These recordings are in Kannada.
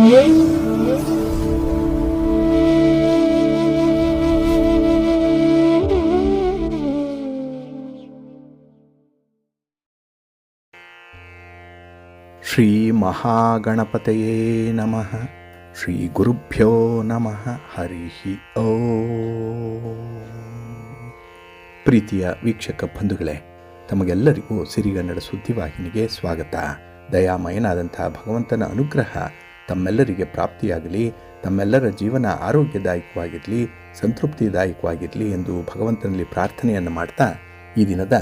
ಶ್ರೀ ಮಹಾಗಣಪತಯೇ ನಮಃ. ಶ್ರೀ ಗುರುಭ್ಯೋ ನಮಃ. ಹರಿ ಓಂ. ಪ್ರೀತಿಯ ವೀಕ್ಷಕ ಬಂಧುಗಳೇ, ತಮಗೆಲ್ಲರಿಗೂ ಸಿರಿಗನ್ನಡ ಸುದ್ದಿವಾಹಿನಿಗೆ ಸ್ವಾಗತ. ದಯಾಮಯನಾದಂಥ ಭಗವಂತನ ಅನುಗ್ರಹ ತಮ್ಮೆಲ್ಲರಿಗೆ ಪ್ರಾಪ್ತಿಯಾಗಲಿ, ತಮ್ಮೆಲ್ಲರ ಜೀವನ ಆರೋಗ್ಯದಾಯಕವಾಗಿರಲಿ, ಸಂತೃಪ್ತಿದಾಯಕವಾಗಿರಲಿ ಎಂದು ಭಗವಂತನಲ್ಲಿ ಪ್ರಾರ್ಥನೆಯನ್ನು ಮಾಡ್ತಾ ಈ ದಿನದ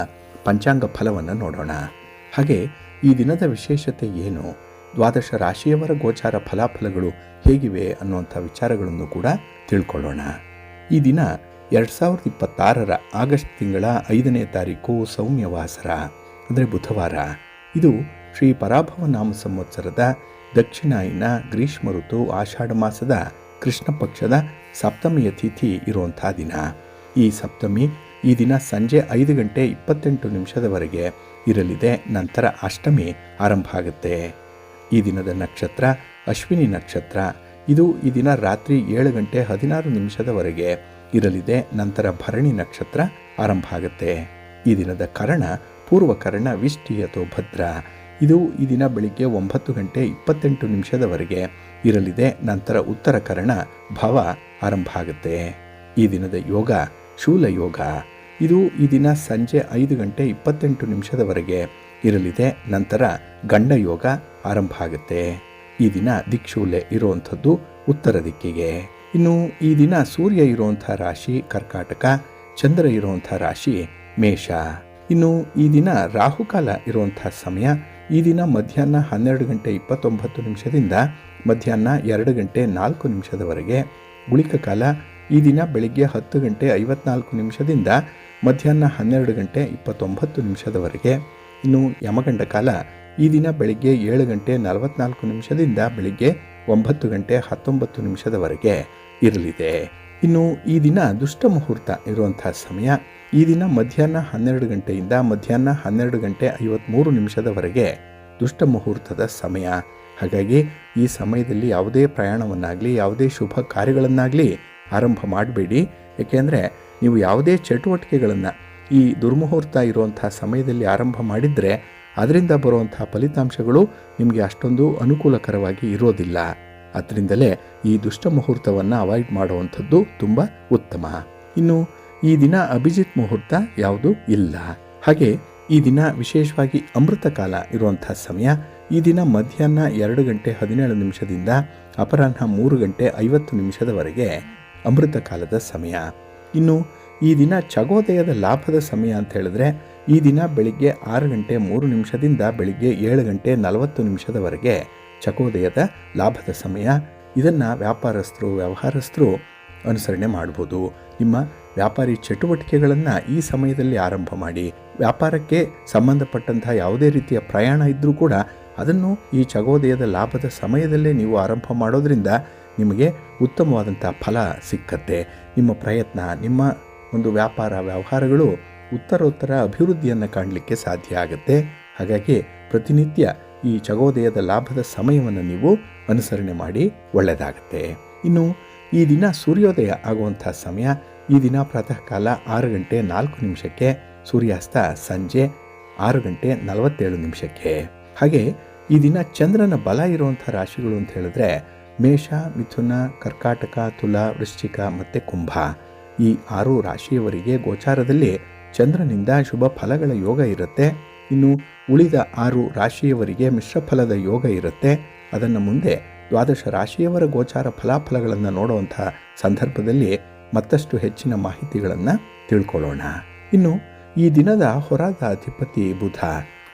ಪಂಚಾಂಗ ಫಲವನ್ನು ನೋಡೋಣ. ಹಾಗೆ ಈ ದಿನದ ವಿಶೇಷತೆ ಏನು, ದ್ವಾದಶ ರಾಶಿಯವರ ಗೋಚಾರ ಫಲಾಫಲಗಳು ಹೇಗಿವೆ ಅನ್ನುವಂಥ ವಿಚಾರಗಳನ್ನು ಕೂಡ ತಿಳ್ಕೊಳ್ಳೋಣ. ಈ ದಿನ 2026 ಆಗಸ್ಟ್ ತಿಂಗಳ 5ನೇ ತಾರೀಕು ಸೌಮ್ಯವಾಸರ, ಅಂದರೆ ಬುಧವಾರ. ಇದು ಶ್ರೀ ಪರಾಭವ ನಾಮ ಸಂವತ್ಸರದ ದಕ್ಷಿಣಾಯನ ಗ್ರೀಷ್ಮ ಋತು ಆಷಾಢ ಮಾಸದ ಕೃಷ್ಣ ಪಕ್ಷದ ಸಪ್ತಮಿಯ ತಿಥಿ ಇರುವಂಥ ದಿನ. ಈ ಸಪ್ತಮಿ ಈ ದಿನ ಸಂಜೆ 5 ಗಂಟೆ 28 ನಿಮಿಷದವರೆಗೆ ಇರಲಿದೆ. ನಂತರ ಅಷ್ಟಮಿ ಆರಂಭ ಆಗುತ್ತೆ. ಈ ದಿನದ ನಕ್ಷತ್ರ ಅಶ್ವಿನಿ ನಕ್ಷತ್ರ. ಇದು ಈ ದಿನ ರಾತ್ರಿ 7 ಗಂಟೆ 16 ನಿಮಿಷದವರೆಗೆ ಇರಲಿದೆ. ನಂತರ ಭರಣಿ ನಕ್ಷತ್ರ ಆರಂಭ ಆಗುತ್ತೆ. ಈ ದಿನದ ಕರ್ಣ ಪೂರ್ವಕರ್ಣ ವಿಷ್ಟಿ ಅಥವಾ ಭದ್ರ. ಇದು ಈ ದಿನ ಬೆಳಿಗ್ಗೆ 9 ಗಂಟೆ 28 ನಿಮಿಷದವರೆಗೆ ಇರಲಿದೆ. ನಂತರ ಉತ್ತರ ಕರ್ಣ ಭವ ಆರಂಭ ಆಗುತ್ತೆ. ಈ ದಿನದ ಯೋಗ ಶೂಲ ಯೋಗ. ಇದು ಈ ದಿನ ಸಂಜೆ 5 ಗಂಟೆ 28 ನಿಮಿಷದವರೆಗೆ ಇರಲಿದೆ. ನಂತರ ಗಂಡ ಯೋಗ ಆರಂಭ ಆಗುತ್ತೆ. ಈ ದಿನ ದಿಕ್ಶೂಲೆ ಇರುವಂಥದ್ದು ಉತ್ತರ ದಿಕ್ಕಿಗೆ. ಇನ್ನು ಈ ದಿನ ಸೂರ್ಯ ಇರುವಂಥ ರಾಶಿ ಕರ್ಕಾಟಕ, ಚಂದ್ರ ಇರುವಂಥ ರಾಶಿ ಮೇಷ. ಇನ್ನು ಈ ದಿನ ರಾಹುಕಾಲ ಇರುವಂಥ ಸಮಯ ಈ ದಿನ ಮಧ್ಯಾಹ್ನ 12 ಗಂಟೆ 29 ನಿಮಿಷದಿಂದ ಮಧ್ಯಾಹ್ನ 2 ಗಂಟೆ 4 ನಿಮಿಷದವರೆಗೆ. ಗುಳಿಕ ಕಾಲ ಈ ದಿನ ಬೆಳಿಗ್ಗೆ 10 ಗಂಟೆ 54 ನಿಮಿಷದಿಂದ ಮಧ್ಯಾಹ್ನ 12 ಗಂಟೆ 29 ನಿಮಿಷದವರೆಗೆ. ಇನ್ನು ಯಮಗಂಡ ಕಾಲ ಈ ದಿನ ಬೆಳಿಗ್ಗೆ 7 ಗಂಟೆ 44 ನಿಮಿಷದಿಂದ ಬೆಳಿಗ್ಗೆ 9 ಗಂಟೆ 19 ನಿಮಿಷದವರೆಗೆ ಇರಲಿದೆ. ಇನ್ನು ಈ ದಿನ ದುಷ್ಟ ಮುಹೂರ್ತ ಇರುವಂಥ ಸಮಯ ಈ ದಿನ ಮಧ್ಯಾಹ್ನ 12 ಗಂಟೆಯಿಂದ ಮಧ್ಯಾಹ್ನ 12 ಗಂಟೆ 53 ನಿಮಿಷದವರೆಗೆ ದುಷ್ಟ ಮುಹೂರ್ತದ ಸಮಯ. ಹಾಗಾಗಿ ಈ ಸಮಯದಲ್ಲಿ ಯಾವುದೇ ಪ್ರಯಾಣವನ್ನಾಗಲಿ ಯಾವುದೇ ಶುಭ ಕಾರ್ಯಗಳನ್ನಾಗಲಿ ಆರಂಭ ಮಾಡಬೇಡಿ. ಏಕೆಂದರೆ ನೀವು ಯಾವುದೇ ಚಟುವಟಿಕೆಗಳನ್ನು ಈ ದುರ್ಮುಹೂರ್ತ ಇರುವಂಥ ಸಮಯದಲ್ಲಿ ಆರಂಭ ಮಾಡಿದರೆ ಅದರಿಂದ ಬರುವಂಥ ಫಲಿತಾಂಶಗಳು ನಿಮಗೆ ಅಷ್ಟೊಂದು ಅನುಕೂಲಕರವಾಗಿ ಇರೋದಿಲ್ಲ. ಅದರಿಂದಲೇ ಈ ದುಷ್ಟ ಮುಹೂರ್ತವನ್ನು ಅವಾಯ್ಡ್ ಮಾಡುವಂಥದ್ದು ತುಂಬ ಉತ್ತಮ. ಇನ್ನು ಈ ದಿನ ಅಭಿಜಿತ್ ಮುಹೂರ್ತ ಯಾವುದೂ ಇಲ್ಲ. ಹಾಗೆ ಈ ದಿನ ವಿಶೇಷವಾಗಿ ಅಮೃತ ಕಾಲ ಇರುವಂಥ ಸಮಯ ಈ ದಿನ ಮಧ್ಯಾಹ್ನ 2 ಗಂಟೆ 17 ನಿಮಿಷದಿಂದ ಅಪರಾಹ್ನ 3 ಗಂಟೆ 50 ನಿಮಿಷದವರೆಗೆ ಅಮೃತ ಕಾಲದ ಸಮಯ. ಇನ್ನು ಈ ದಿನ ಚಗೋದಯದ ಲಾಭದ ಸಮಯ ಅಂತ ಹೇಳಿದ್ರೆ ಈ ದಿನ ಬೆಳಿಗ್ಗೆ 6 ಗಂಟೆ 3 ನಿಮಿಷದಿಂದ ಬೆಳಿಗ್ಗೆ 7 ಗಂಟೆ 40 ನಿಮಿಷದವರೆಗೆ ಚಕೋದಯದ ಲಾಭದ ಸಮಯ. ಇದನ್ನು ವ್ಯಾಪಾರಸ್ಥರು ವ್ಯವಹಾರಸ್ಥರು ಅನುಸರಣೆ ಮಾಡ್ಬೋದು. ನಿಮ್ಮ ವ್ಯಾಪಾರಿ ಚಟುವಟಿಕೆಗಳನ್ನು ಈ ಸಮಯದಲ್ಲಿ ಆರಂಭ ಮಾಡಿ. ವ್ಯಾಪಾರಕ್ಕೆ ಸಂಬಂಧಪಟ್ಟಂತಹ ಯಾವುದೇ ರೀತಿಯ ಪ್ರಯಾಣ ಇದ್ದರೂ ಕೂಡ ಅದನ್ನು ಈ ಚಗೋದಯದ ಲಾಭದ ಸಮಯದಲ್ಲೇ ನೀವು ಆರಂಭ ಮಾಡೋದ್ರಿಂದ ನಿಮಗೆ ಉತ್ತಮವಾದಂಥ ಫಲ ಸಿಕ್ಕತ್ತೆ. ನಿಮ್ಮ ಪ್ರಯತ್ನ, ನಿಮ್ಮ ಒಂದು ವ್ಯಾಪಾರ ವ್ಯವಹಾರಗಳು ಉತ್ತರೋತ್ತರ ಅಭಿವೃದ್ಧಿಯನ್ನು ಕಾಣಲಿಕ್ಕೆ ಸಾಧ್ಯ ಆಗುತ್ತೆ. ಹಾಗಾಗಿ ಪ್ರತಿನಿತ್ಯ ಈ ಚಗೋದಯದ ಲಾಭದ ಸಮಯವನ್ನು ನೀವು ಅನುಸರಣೆ ಮಾಡಿ ಒಳ್ಳೆಯದಾಗುತ್ತೆ. ಇನ್ನು ಈ ದಿನ ಸೂರ್ಯೋದಯ ಆಗುವಂಥ ಸಮಯ ಈ ದಿನ ಪ್ರಾತಃ ಕಾಲ 6 ಗಂಟೆ 4 ನಿಮಿಷಕ್ಕೆ, ಸೂರ್ಯಾಸ್ತ ಸಂಜೆ 6 ಗಂಟೆ 47 ನಿಮಿಷಕ್ಕೆ. ಹಾಗೆ ಈ ದಿನ ಚಂದ್ರನ ಬಲ ಇರುವಂಥ ರಾಶಿಗಳು ಅಂತ ಹೇಳಿದ್ರೆ ಮೇಷ, ಮಿಥುನ, ಕರ್ಕಾಟಕ, ತುಲಾ, ವೃಶ್ಚಿಕ ಮತ್ತು ಕುಂಭ. ಈ 6 ರಾಶಿಯವರಿಗೆ ಗೋಚಾರದಲ್ಲಿ ಚಂದ್ರನಿಂದ ಶುಭ ಫಲಗಳ ಯೋಗ ಇರುತ್ತೆ. ಇನ್ನು ಉಳಿದ 6 ರಾಶಿಯವರಿಗೆ ಮಿಶ್ರ ಫಲದ ಯೋಗ ಇರುತ್ತೆ. ಅದನ್ನು ಮುಂದೆ ದ್ವಾದಶ ರಾಶಿಯವರ ಗೋಚಾರ ಫಲಾಫಲಗಳನ್ನು ನೋಡುವಂಥ ಸಂದರ್ಭದಲ್ಲಿ ಮತ್ತಷ್ಟು ಹೆಚ್ಚಿನ ಮಾಹಿತಿಗಳನ್ನು ತಿಳ್ಕೊಳ್ಳೋಣ. ಇನ್ನು ಈ ದಿನದ ಹೊರದ ಅಧಿಪತಿ ಬುಧ.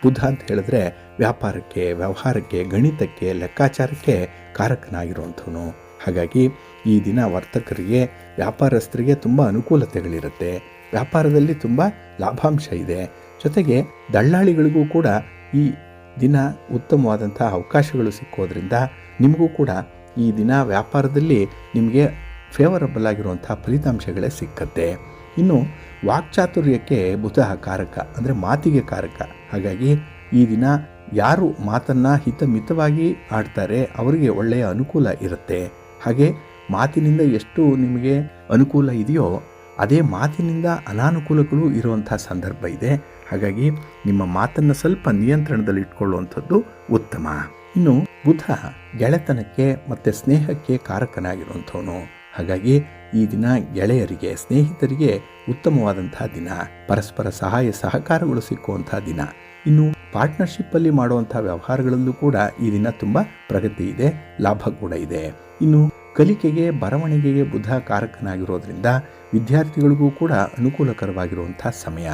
ಬುಧ ಅಂತ ಹೇಳಿದ್ರೆ ವ್ಯಾಪಾರಕ್ಕೆ, ವ್ಯವಹಾರಕ್ಕೆ, ಗಣಿತಕ್ಕೆ, ಲೆಕ್ಕಾಚಾರಕ್ಕೆ ಕಾರಕನಾಗಿರುವಂಥವನು. ಹಾಗಾಗಿ ಈ ದಿನ ವರ್ತಕರಿಗೆ, ವ್ಯಾಪಾರಸ್ಥರಿಗೆ ತುಂಬ ಅನುಕೂಲತೆಗಳಿರುತ್ತೆ. ವ್ಯಾಪಾರದಲ್ಲಿ ತುಂಬ ಲಾಭಾಂಶ ಇದೆ. ಜೊತೆಗೆ ದಳ್ಳಾಳಿಗಳಿಗೂ ಕೂಡ ಈ ದಿನ ಉತ್ತಮವಾದಂಥ ಅವಕಾಶಗಳು ಸಿಕ್ಕೋದ್ರಿಂದ ನಿಮಗೂ ಕೂಡ ಈ ದಿನ ವ್ಯಾಪಾರದಲ್ಲಿ ನಿಮಗೆ ಫೇವರಬಲ್ ಆಗಿರುವಂಥ ಫಲಿತಾಂಶಗಳೇ ಸಿಕ್ಕತ್ತೆ. ಇನ್ನು ವಾಕ್ಚಾತುರ್ಯಕ್ಕೆ ಬುಧ ಕಾರಕ, ಅಂದರೆ ಮಾತಿಗೆ ಕಾರಕ. ಹಾಗಾಗಿ ಈ ದಿನ ಯಾರು ಮಾತನ್ನು ಹಿತಮಿತವಾಗಿ ಆಡ್ತಾರೆ ಅವರಿಗೆ ಒಳ್ಳೆಯ ಅನುಕೂಲ ಇರುತ್ತೆ. ಹಾಗೆ ಮಾತಿನಿಂದ ಎಷ್ಟು ನಿಮಗೆ ಅನುಕೂಲ ಇದೆಯೋ ಅದೇ ಮಾತಿನಿಂದ ಅನಾನುಕೂಲಗಳು ಇರುವಂಥ ಸಂದರ್ಭ ಇದೆ. ಹಾಗಾಗಿ ನಿಮ್ಮ ಮಾತನ್ನು ಸ್ವಲ್ಪ ನಿಯಂತ್ರಣದಲ್ಲಿ ಇಟ್ಕೊಳ್ಳುವಂಥದ್ದು ಉತ್ತಮ. ಇನ್ನು ಬುಧ ಗೆಳೆತನಕ್ಕೆ ಮತ್ತು ಸ್ನೇಹಕ್ಕೆ ಕಾರಕನಾಗಿರುವಂಥವನು. ಹಾಗಾಗಿ ಈ ದಿನ ಗೆಳೆಯರಿಗೆ, ಸ್ನೇಹಿತರಿಗೆ ಉತ್ತಮವಾದಂತಹ ದಿನ. ಪರಸ್ಪರ ಸಹಾಯ ಸಹಕಾರಗಳು ಸಿಕ್ಕುವಂಥ ದಿನ. ಇನ್ನು ಪಾರ್ಟ್ನರ್ಶಿಪ್ಪಲ್ಲಿ ಮಾಡುವಂಥ ವ್ಯವಹಾರಗಳಲ್ಲೂ ಕೂಡ ಈ ದಿನ ತುಂಬ ಪ್ರಗತಿ ಇದೆ, ಲಾಭ ಕೂಡ ಇದೆ. ಇನ್ನು ಕಲಿಕೆಗೆ, ಬರವಣಿಗೆಗೆ ಬುಧ ಕಾರಕನಾಗಿರೋದ್ರಿಂದ ವಿದ್ಯಾರ್ಥಿಗಳಿಗೂ ಕೂಡ ಅನುಕೂಲಕರವಾಗಿರುವಂಥ ಸಮಯ.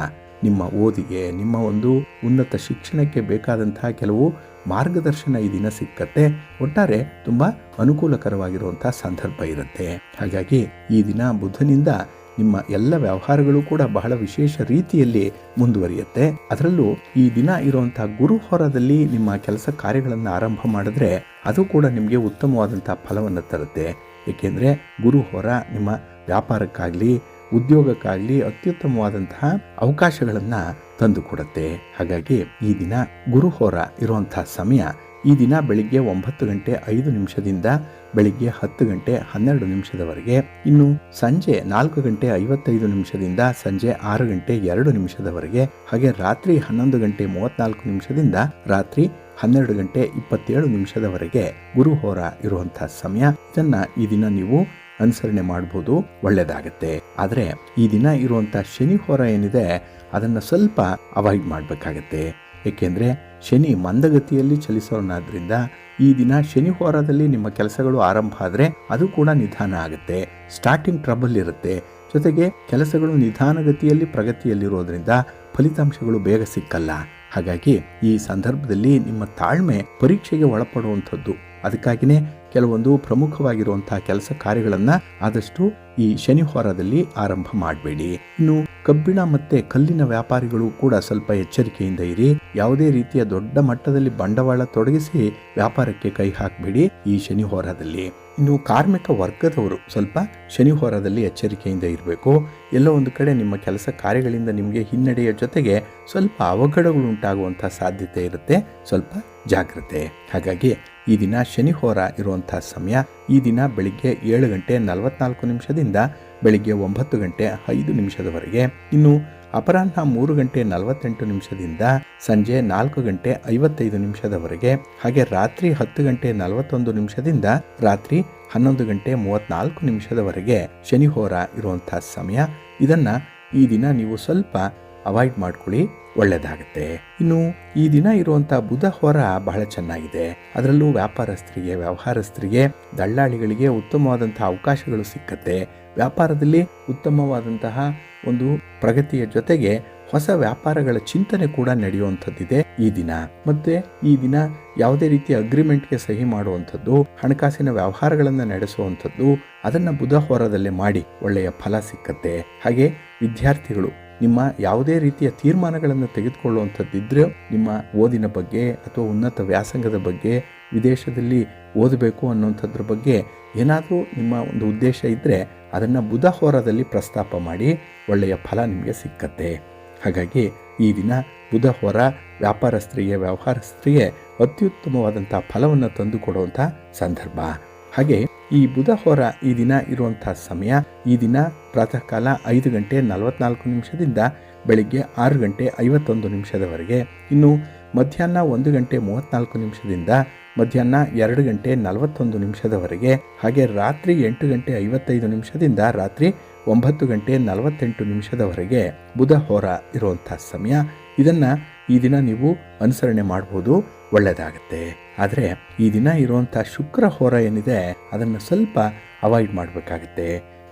ನಿಮ್ಮ ಓದಿಗೆ, ನಿಮ್ಮ ಒಂದು ಉನ್ನತ ಶಿಕ್ಷಣಕ್ಕೆ ಬೇಕಾದಂತಹ ಕೆಲವು ಮಾರ್ಗದರ್ಶನ ಈ ದಿನ ಸಿಕ್ಕತ್ತೆ. ಒಟ್ಟಾರೆ ತುಂಬ ಅನುಕೂಲಕರವಾಗಿರುವಂಥ ಸಂದರ್ಭ ಇರುತ್ತೆ. ಹಾಗಾಗಿ ಈ ದಿನ ಬುಧನಿಂದ ನಿಮ್ಮ ಎಲ್ಲ ವ್ಯವಹಾರಗಳು ಕೂಡ ಬಹಳ ವಿಶೇಷ ರೀತಿಯಲ್ಲಿ ಮುಂದುವರಿಯುತ್ತೆ. ಅದರಲ್ಲೂ ಈ ದಿನ ಇರುವಂಥ ಗುರುಹೋರದಲ್ಲಿ ನಿಮ್ಮ ಕೆಲಸ ಕಾರ್ಯಗಳನ್ನು ಆರಂಭ ಮಾಡಿದ್ರೆ ಅದು ಕೂಡ ನಿಮಗೆ ಉತ್ತಮವಾದಂಥ ಫಲವನ್ನು ತರುತ್ತೆ. ಏಕೆಂದರೆ ಗುರುಹೋರ ನಿಮ್ಮ ವ್ಯಾಪಾರಕ್ಕಾಗಲಿ ಉದ್ಯೋಗಕ್ಕಾಗಲಿ ಅತ್ಯುತ್ತಮವಾದಂತಹ ಅವಕಾಶಗಳನ್ನು ತಂದುಕೊಡುತ್ತೆ. ಹಾಗಾಗಿ ಈ ದಿನ ಗುರುಹೋರ ಇರುವಂಥ ಸಮಯ ಈ ದಿನ ಬೆಳಿಗ್ಗೆ 9:05 ಬೆಳಿಗ್ಗೆ 10:12 ಇನ್ನು ಸಂಜೆ 4:55 ಸಂಜೆ 6:02 ಹಾಗೆ ರಾತ್ರಿ 11:34 ರಾತ್ರಿ 12:27 ಗುರುಹೋರ ಇರುವಂಥ ಸಮಯ. ಇದನ್ನ ಈ ದಿನ ನೀವು ಅನುಸರಣೆ ಮಾಡ್ಬೋದು, ಒಳ್ಳೆಯದಾಗತ್ತೆ. ಆದರೆ ಈ ದಿನ ಇರುವಂಥ ಶನಿ ಹೋರ ಏನಿದೆ ಅದನ್ನು ಸ್ವಲ್ಪ ಅವಾಯ್ಡ್ ಮಾಡಬೇಕಾಗತ್ತೆ. ಏಕೆಂದರೆ ಶನಿ ಮಂದಗತಿಯಲ್ಲಿ ಚಲಿಸೋನಾದ್ರಿಂದ ಈ ದಿನ ಶನಿ ಹೋರಾದಲ್ಲಿ ನಿಮ್ಮ ಕೆಲಸಗಳು ಆರಂಭ ಆದರೆ ಅದು ಕೂಡ ನಿಧಾನ ಆಗುತ್ತೆ, ಸ್ಟಾರ್ಟಿಂಗ್ ಟ್ರಬಲ್ ಇರುತ್ತೆ. ಜೊತೆಗೆ ಕೆಲಸಗಳು ನಿಧಾನಗತಿಯಲ್ಲಿ ಪ್ರಗತಿಯಲ್ಲಿರೋದ್ರಿಂದ ಫಲಿತಾಂಶಗಳು ಬೇಗ ಸಿಕ್ಕಲ್ಲ. ಹಾಗಾಗಿ ಈ ಸಂದರ್ಭದಲ್ಲಿ ನಿಮ್ಮ ತಾಳ್ಮೆ ಪರೀಕ್ಷೆಗೆ ಒಳಪಡುವಂಥದ್ದು. ಅದಕ್ಕಾಗಿಯೇ ಕೆಲವೊಂದು ಪ್ರಮುಖವಾಗಿರುವಂತಹ ಕೆಲಸ ಕಾರ್ಯಗಳನ್ನು ಆದಷ್ಟು ಈ ಶನಿ ಹೋರಾದಲ್ಲಿ ಆರಂಭ ಮಾಡಬೇಡಿ. ಇನ್ನು ಕಬ್ಬಿಣ ಮತ್ತೆ ಕಲ್ಲಿನ ವ್ಯಾಪಾರಿಗಳು ಕೂಡ ಸ್ವಲ್ಪ ಎಚ್ಚರಿಕೆಯಿಂದ ಇರಿ. ಯಾವುದೇ ರೀತಿಯ ದೊಡ್ಡ ಮಟ್ಟದಲ್ಲಿ ಬಂಡವಾಳ ತೊಡಗಿಸಿ ವ್ಯಾಪಾರಕ್ಕೆ ಕೈ ಹಾಕಬೇಡಿ ಈ ಶನಿ ಹೋರಾದಲ್ಲಿ. ಇನ್ನು ಕಾರ್ಮಿಕ ವರ್ಗದವರು ಸ್ವಲ್ಪ ಶನಿ ಹೋರಾದಲ್ಲಿ ಎಚ್ಚರಿಕೆಯಿಂದ ಇರಬೇಕು. ಎಲ್ಲೋ ಒಂದು ಕಡೆ ನಿಮ್ಮ ಕೆಲಸ ಕಾರ್ಯಗಳಿಂದ ನಿಮಗೆ ಹಿನ್ನಡೆಯ ಜೊತೆಗೆ ಸ್ವಲ್ಪ ಅವಘಡಗಳು ಉಂಟಾಗುವಂಥ ಸಾಧ್ಯತೆ ಇರುತ್ತೆ, ಸ್ವಲ್ಪ ಜಾಗ್ರತೆ. ಹಾಗಾಗಿ ಈ ದಿನ ಶನಿ ಹೋರ ಇರುವಂಥ ಸಮಯ ಈ ದಿನ ಬೆಳಿಗ್ಗೆ 7:44 ಬೆಳಿಗ್ಗೆ 9:05 ಇನ್ನು ಅಪರಾಹ್ನ 3:48 ಸಂಜೆ 4:55 ಹಾಗೆ ರಾತ್ರಿ 10:41 ರಾತ್ರಿ 11:34 ಶನಿ ಹೋರ ಇರುವಂಥ ಸಮಯ. ಇದನ್ನ ಈ ದಿನ ನೀವು ಸ್ವಲ್ಪ ಅವಾಯ್ಡ್ ಮಾಡ್ಕೊಳ್ಳಿ, ಒಳ್ಳೆಯದಾಗುತ್ತೆ. ಇನ್ನು ಈ ದಿನ ಇರುವಂಥ ಬುಧ ಹೋರ ಬಹಳ ಚೆನ್ನಾಗಿದೆ. ಅದರಲ್ಲೂ ವ್ಯಾಪಾರಸ್ಥರಿಗೆ, ವ್ಯವಹಾರಸ್ಥರಿಗೆ, ದಳ್ಳಾಳಿಗಳಿಗೆ ಉತ್ತಮವಾದಂತಹ ಅವಕಾಶಗಳು ಸಿಕ್ಕತ್ತೆ. ವ್ಯಾಪಾರದಲ್ಲಿ ಉತ್ತಮವಾದಂತಹ ಒಂದು ಪ್ರಗತಿಯ ಜೊತೆಗೆ ಹೊಸ ವ್ಯಾಪಾರಗಳ ಚಿಂತನೆ ಕೂಡ ನಡೆಯುವಂಥದ್ದಿದೆ ಈ ದಿನ. ಮತ್ತೆ ಈ ದಿನ ಯಾವುದೇ ರೀತಿಯ ಅಗ್ರಿಮೆಂಟ್ಗೆ ಸಹಿ ಮಾಡುವಂಥದ್ದು, ಹಣಕಾಸಿನ ವ್ಯವಹಾರಗಳನ್ನು ನಡೆಸುವಂಥದ್ದು ಅದನ್ನು ಬುಧ ಹೋರದಲ್ಲೇ ಮಾಡಿ ಒಳ್ಳೆಯ ಫಲ ಸಿಕ್ಕತ್ತೆ. ಹಾಗೆ ವಿದ್ಯಾರ್ಥಿಗಳು ನಿಮ್ಮ ಯಾವುದೇ ರೀತಿಯ ತೀರ್ಮಾನಗಳನ್ನು ತೆಗೆದುಕೊಳ್ಳುವಂಥದ್ದಿದ್ರೆ, ನಿಮ್ಮ ಓದಿನ ಬಗ್ಗೆ ಅಥವಾ ಉನ್ನತ ವ್ಯಾಸಂಗದ ಬಗ್ಗೆ, ವಿದೇಶದಲ್ಲಿ ಓದಬೇಕು ಅನ್ನುವಂಥದ್ರ ಬಗ್ಗೆ ಏನಾದರೂ ನಿಮ್ಮ ಒಂದು ಉದ್ದೇಶ ಇದ್ದರೆ ಅದನ್ನು ಬುಧ ಹೋರದಲ್ಲಿ ಪ್ರಸ್ತಾಪ ಮಾಡಿ ಒಳ್ಳೆಯ ಫಲ ನಿಮಗೆ ಸಿಕ್ಕತ್ತೆ. ಹಾಗಾಗಿ ಈ ದಿನ ಬುಧ ಹೋರ ವ್ಯಾಪಾರಸ್ಥರಿಗೆ, ವ್ಯವಹಾರಸ್ಥರಿಗೆ ಅತ್ಯುತ್ತಮವಾದಂಥ ಫಲವನ್ನು ತಂದು ಕೊಡುವಂಥ ಸಂದರ್ಭ. ಹಾಗೆ ಈ ಬುಧ ಹೋರ ಈ ದಿನ ಇರುವಂಥ ಸಮಯ ಈ ದಿನ ಪ್ರಾತಃ ಕಾಲ 5:44 ಬೆಳಿಗ್ಗೆ 6:51 ಇನ್ನು ಮಧ್ಯಾಹ್ನ 1:34 ಮಧ್ಯಾಹ್ನ 2:41 ಹಾಗೆ ರಾತ್ರಿ 8:55 ರಾತ್ರಿ 9:48 ಬುಧ ಹೋರ ಇರುವಂಥ ಸಮಯ. ಇದನ್ನು ಈ ದಿನ ನೀವು ಅನುಸರಣೆ ಮಾಡ್ಬೋದು, ಒಳ್ಳೆಯದಾಗತ್ತೆ. ಆದರೆ ಈ ದಿನ ಇರುವಂಥ ಶುಕ್ರ ಹೋರ ಏನಿದೆ ಅದನ್ನು ಸ್ವಲ್ಪ ಅವಾಯ್ಡ್ ಮಾಡಬೇಕಾಗತ್ತೆ.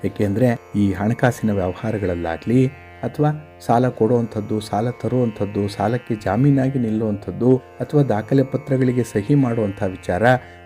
ಏಕೆಂದರೆ ಈ ಹಣಕಾಸಿನ ವ್ಯವಹಾರಗಳಲ್ಲಾಗಲಿ ಅಥವಾ ಸಾಲ ಕೊಡುವಂಥದ್ದು, ಸಾಲ ತರುವಂಥದ್ದು, ಸಾಲಕ್ಕೆ ಜಾಮೀನಾಗಿ ನಿಲ್ಲುವಂಥದ್ದು ಅಥವಾ ದಾಖಲೆ ಪತ್ರಗಳಿಗೆ ಸಹಿ ಮಾಡುವಂಥ ವಿಚಾರ,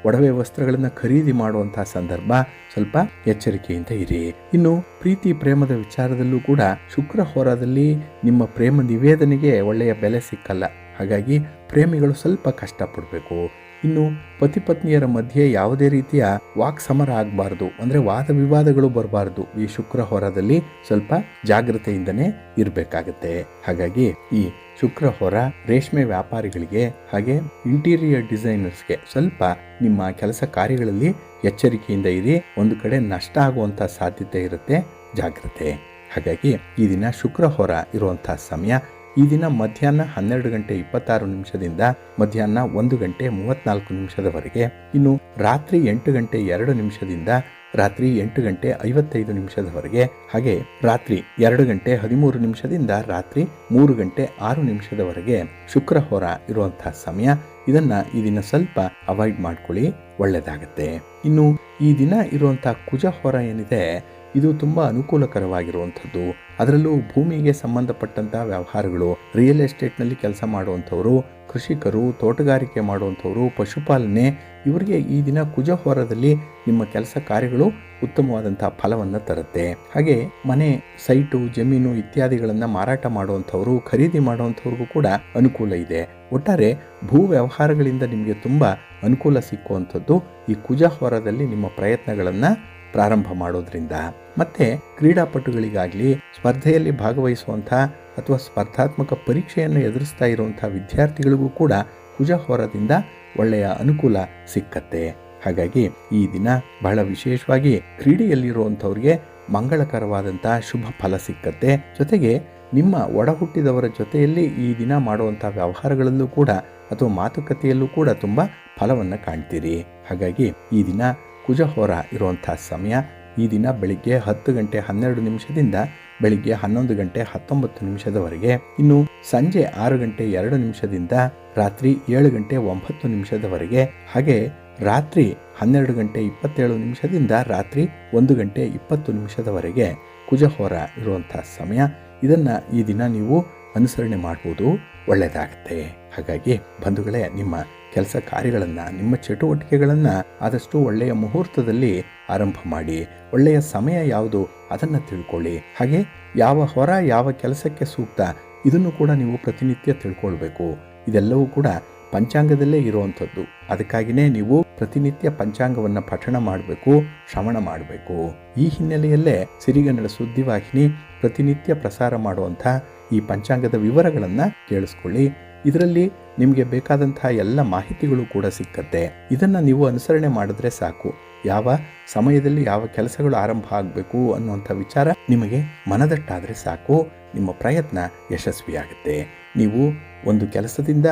ಒಡವೆ ವಸ್ತ್ರಗಳನ್ನು ಖರೀದಿ ಮಾಡುವಂಥ ಸಂದರ್ಭ ಸ್ವಲ್ಪ ಎಚ್ಚರಿಕೆಯಿಂದ ಇರಿ. ಇನ್ನು ಪ್ರೀತಿ ಪ್ರೇಮದ ವಿಚಾರದಲ್ಲೂ ಕೂಡ ಶುಕ್ರ ಹೋರಾದಲ್ಲಿ ನಿಮ್ಮ ಪ್ರೇಮ ನಿವೇದನೆಗೆ ಒಳ್ಳೆಯ ಬೆಲೆ ಸಿಕ್ಕಲ್ಲ. ಹಾಗಾಗಿ ಪ್ರೇಮಿಗಳು ಸ್ವಲ್ಪ ಕಷ್ಟಪಡಬೇಕು. ಇನ್ನು ಪತಿ ಪತ್ನಿಯರ ಮಧ್ಯೆ ಯಾವುದೇ ರೀತಿಯ ವಾಕ್ ಸಮರ ಆಗಬಾರ್ದು, ಅಂದರೆ ವಾದ ವಿವಾದಗಳು ಬರಬಾರ್ದು. ಈ ಶುಕ್ರ ಹೋರಾದಲ್ಲಿ ಸ್ವಲ್ಪ ಜಾಗ್ರತೆಯಿಂದನೇ ಇರಬೇಕಾಗತ್ತೆ. ಹಾಗಾಗಿ ಈ ಶುಕ್ರ ಹೋರ ರೇಷ್ಮೆ ವ್ಯಾಪಾರಿಗಳಿಗೆ ಹಾಗೆ ಇಂಟೀರಿಯರ್ ಡಿಸೈನರ್ಸ್ಗೆ ಸ್ವಲ್ಪ ನಿಮ್ಮ ಕೆಲಸ ಕಾರ್ಯಗಳಲ್ಲಿ ಎಚ್ಚರಿಕೆಯಿಂದ ಇರಿ. ಒಂದು ಕಡೆ ನಷ್ಟ ಆಗುವಂಥ ಸಾಧ್ಯತೆ ಇರುತ್ತೆ, ಜಾಗ್ರತೆ. ಹಾಗಾಗಿ ಈ ದಿನ ಶುಕ್ರ ಹೋರ ಇರುವಂತಹ ಸಮಯ ಈ ದಿನ ಮಧ್ಯಾಹ್ನ 12:26 ಮಧ್ಯಾಹ್ನ 1:34 ಇನ್ನು ರಾತ್ರಿ 8:02 ರಾತ್ರಿ 8:55 ಹಾಗೆ ರಾತ್ರಿ 2:13 ರಾತ್ರಿ 3:06 ಶುಕ್ರ ಹೋರ ಇರುವಂತಹ ಸಮಯ. ಇದನ್ನ ಈ ದಿನ ಸ್ವಲ್ಪ ಅವಾಯ್ಡ್ ಮಾಡ್ಕೊಳ್ಳಿ, ಒಳ್ಳೆಯದಾಗತ್ತೆ. ಇನ್ನು ಈ ದಿನ ಇರುವಂತಹ ಕುಜ ಹೋರ ಏನಿದೆ ಇದು ತುಂಬ ಅನುಕೂಲಕರವಾಗಿರುವಂಥದ್ದು. ಅದರಲ್ಲೂ ಭೂಮಿಗೆ ಸಂಬಂಧಪಟ್ಟಂತಹ ವ್ಯವಹಾರಗಳು, ರಿಯಲ್ ಎಸ್ಟೇಟ್ನಲ್ಲಿ ಕೆಲಸ ಮಾಡುವಂಥವರು, ಕೃಷಿಕರು, ತೋಟಗಾರಿಕೆ ಮಾಡುವಂಥವರು, ಪಶುಪಾಲನೆ, ಇವರಿಗೆ ಈ ದಿನ ಕುಜ ಹೋರದಲ್ಲಿ ನಿಮ್ಮ ಕೆಲಸ ಕಾರ್ಯಗಳು ಉತ್ತಮವಾದಂಥ ಫಲವನ್ನು ತರುತ್ತೆ. ಹಾಗೆ ಮನೆ, ಸೈಟು, ಜಮೀನು ಇತ್ಯಾದಿಗಳನ್ನು ಮಾರಾಟ ಮಾಡುವಂಥವರು, ಖರೀದಿ ಮಾಡುವಂಥವ್ರಿಗೂ ಕೂಡ ಅನುಕೂಲ ಇದೆ. ಒಟ್ಟಾರೆ ಭೂ ವ್ಯವಹಾರಗಳಿಂದ ನಿಮಗೆ ತುಂಬ ಅನುಕೂಲ ಸಿಕ್ಕುವಂಥದ್ದು ಈ ಕುಜ ಹೋರದಲ್ಲಿ ನಿಮ್ಮ ಪ್ರಯತ್ನಗಳನ್ನು ಪ್ರಾರಂಭ ಮಾಡೋದ್ರಿಂದ. ಮತ್ತೆ ಕ್ರೀಡಾಪಟುಗಳಿಗಾಗಲಿ, ಸ್ಪರ್ಧೆಯಲ್ಲಿ ಭಾಗವಹಿಸುವಂಥ ಅಥವಾ ಸ್ಪರ್ಧಾತ್ಮಕ ಪರೀಕ್ಷೆಯನ್ನು ಎದುರಿಸ್ತಾ ಇರುವಂಥ ವಿದ್ಯಾರ್ಥಿಗಳಿಗೂ ಕೂಡ ಕುಜ ಹೋರದಿಂದ ಒಳ್ಳೆಯ ಅನುಕೂಲ ಸಿಕ್ಕತ್ತೆ. ಹಾಗಾಗಿ ಈ ದಿನ ಬಹಳ ವಿಶೇಷವಾಗಿ ಕ್ರೀಡೆಯಲ್ಲಿರುವಂಥವ್ರಿಗೆ ಮಂಗಳಕರವಾದಂಥ ಶುಭ ಫಲ ಸಿಕ್ಕತ್ತೆ. ಜೊತೆಗೆ ನಿಮ್ಮ ಒಡ ಹುಟ್ಟಿದವರ ಜೊತೆಯಲ್ಲಿ ಈ ದಿನ ಮಾಡುವಂಥ ವ್ಯವಹಾರಗಳಲ್ಲೂ ಕೂಡ ಅಥವಾ ಮಾತುಕತೆಯಲ್ಲೂ ಕೂಡ ತುಂಬ ಫಲವನ್ನು ಕಾಣ್ತೀರಿ. ಹಾಗಾಗಿ ಈ ದಿನ ಕುಜ ಹೋರ ಇರುವಂಥ ಸಮಯ ಈ ದಿನ ಬೆಳಿಗ್ಗೆ 10:12 ಬೆಳಿಗ್ಗೆ 11:19 ಇನ್ನು ಸಂಜೆ 6:02 ರಾತ್ರಿ 7:09 ಹಾಗೆ ರಾತ್ರಿ 12:27 ರಾತ್ರಿ 1:20 ಕುಜ ಹೋರ ಇರುವಂಥ ಸಮಯ. ಇದನ್ನು ಈ ದಿನ ನೀವು ಅನುಸರಣೆ ಮಾಡ್ಬೋದು, ಒಳ್ಳೆಯದಾಗತ್ತೆ. ಹಾಗಾಗಿ ಬಂಧುಗಳೇ, ನಿಮ್ಮ ಕೆಲಸ ಕಾರ್ಯಗಳನ್ನು, ನಿಮ್ಮ ಚಟುವಟಿಕೆಗಳನ್ನು ಆದಷ್ಟು ಒಳ್ಳೆಯ ಮುಹೂರ್ತದಲ್ಲಿ ಆರಂಭ ಮಾಡಿ. ಒಳ್ಳೆಯ ಸಮಯ ಯಾವುದು ಅದನ್ನು ತಿಳ್ಕೊಳ್ಳಿ. ಹಾಗೆ ಯಾವ ಹೊರ ಯಾವ ಕೆಲಸಕ್ಕೆ ಸೂಕ್ತ ಇದನ್ನು ಕೂಡ ನೀವು ಪ್ರತಿನಿತ್ಯ ತಿಳ್ಕೊಳ್ಬೇಕು. ಇದೆಲ್ಲವೂ ಕೂಡ ಪಂಚಾಂಗದಲ್ಲೇ ಇರುವಂಥದ್ದು. ಅದಕ್ಕಾಗಿಯೇ ನೀವು ಪ್ರತಿನಿತ್ಯ ಪಂಚಾಂಗವನ್ನು ಪಠಣ ಮಾಡಬೇಕು, ಶ್ರವಣ ಮಾಡಬೇಕು. ಈ ಹಿನ್ನೆಲೆಯಲ್ಲೇ ಸಿರಿಗನ್ನಡ ಸುದ್ದಿವಾಹಿನಿ ಪ್ರತಿನಿತ್ಯ ಪ್ರಸಾರ ಮಾಡುವಂಥ ಈ ಪಂಚಾಂಗದ ವಿವರಗಳನ್ನು ಕೇಳಿಸ್ಕೊಳ್ಳಿ. ಇದರಲ್ಲಿ ನಿಮಗೆ ಬೇಕಾದಂತಹ ಎಲ್ಲ ಮಾಹಿತಿಗಳು ಕೂಡ ಸಿಕ್ಕತ್ತೆ. ಇದನ್ನು ನೀವು ಅನುಸರಣೆ ಮಾಡಿದ್ರೆ ಸಾಕು. ಯಾವ ಸಮಯದಲ್ಲಿ ಯಾವ ಕೆಲಸಗಳು ಆರಂಭ ಆಗಬೇಕು ಅನ್ನುವಂಥ ವಿಚಾರ ನಿಮಗೆ ಮನದಟ್ಟಾದರೆ ಸಾಕು, ನಿಮ್ಮ ಪ್ರಯತ್ನ ಯಶಸ್ವಿಯಾಗುತ್ತೆ. ನೀವು ಒಂದು ಕೆಲಸದಿಂದ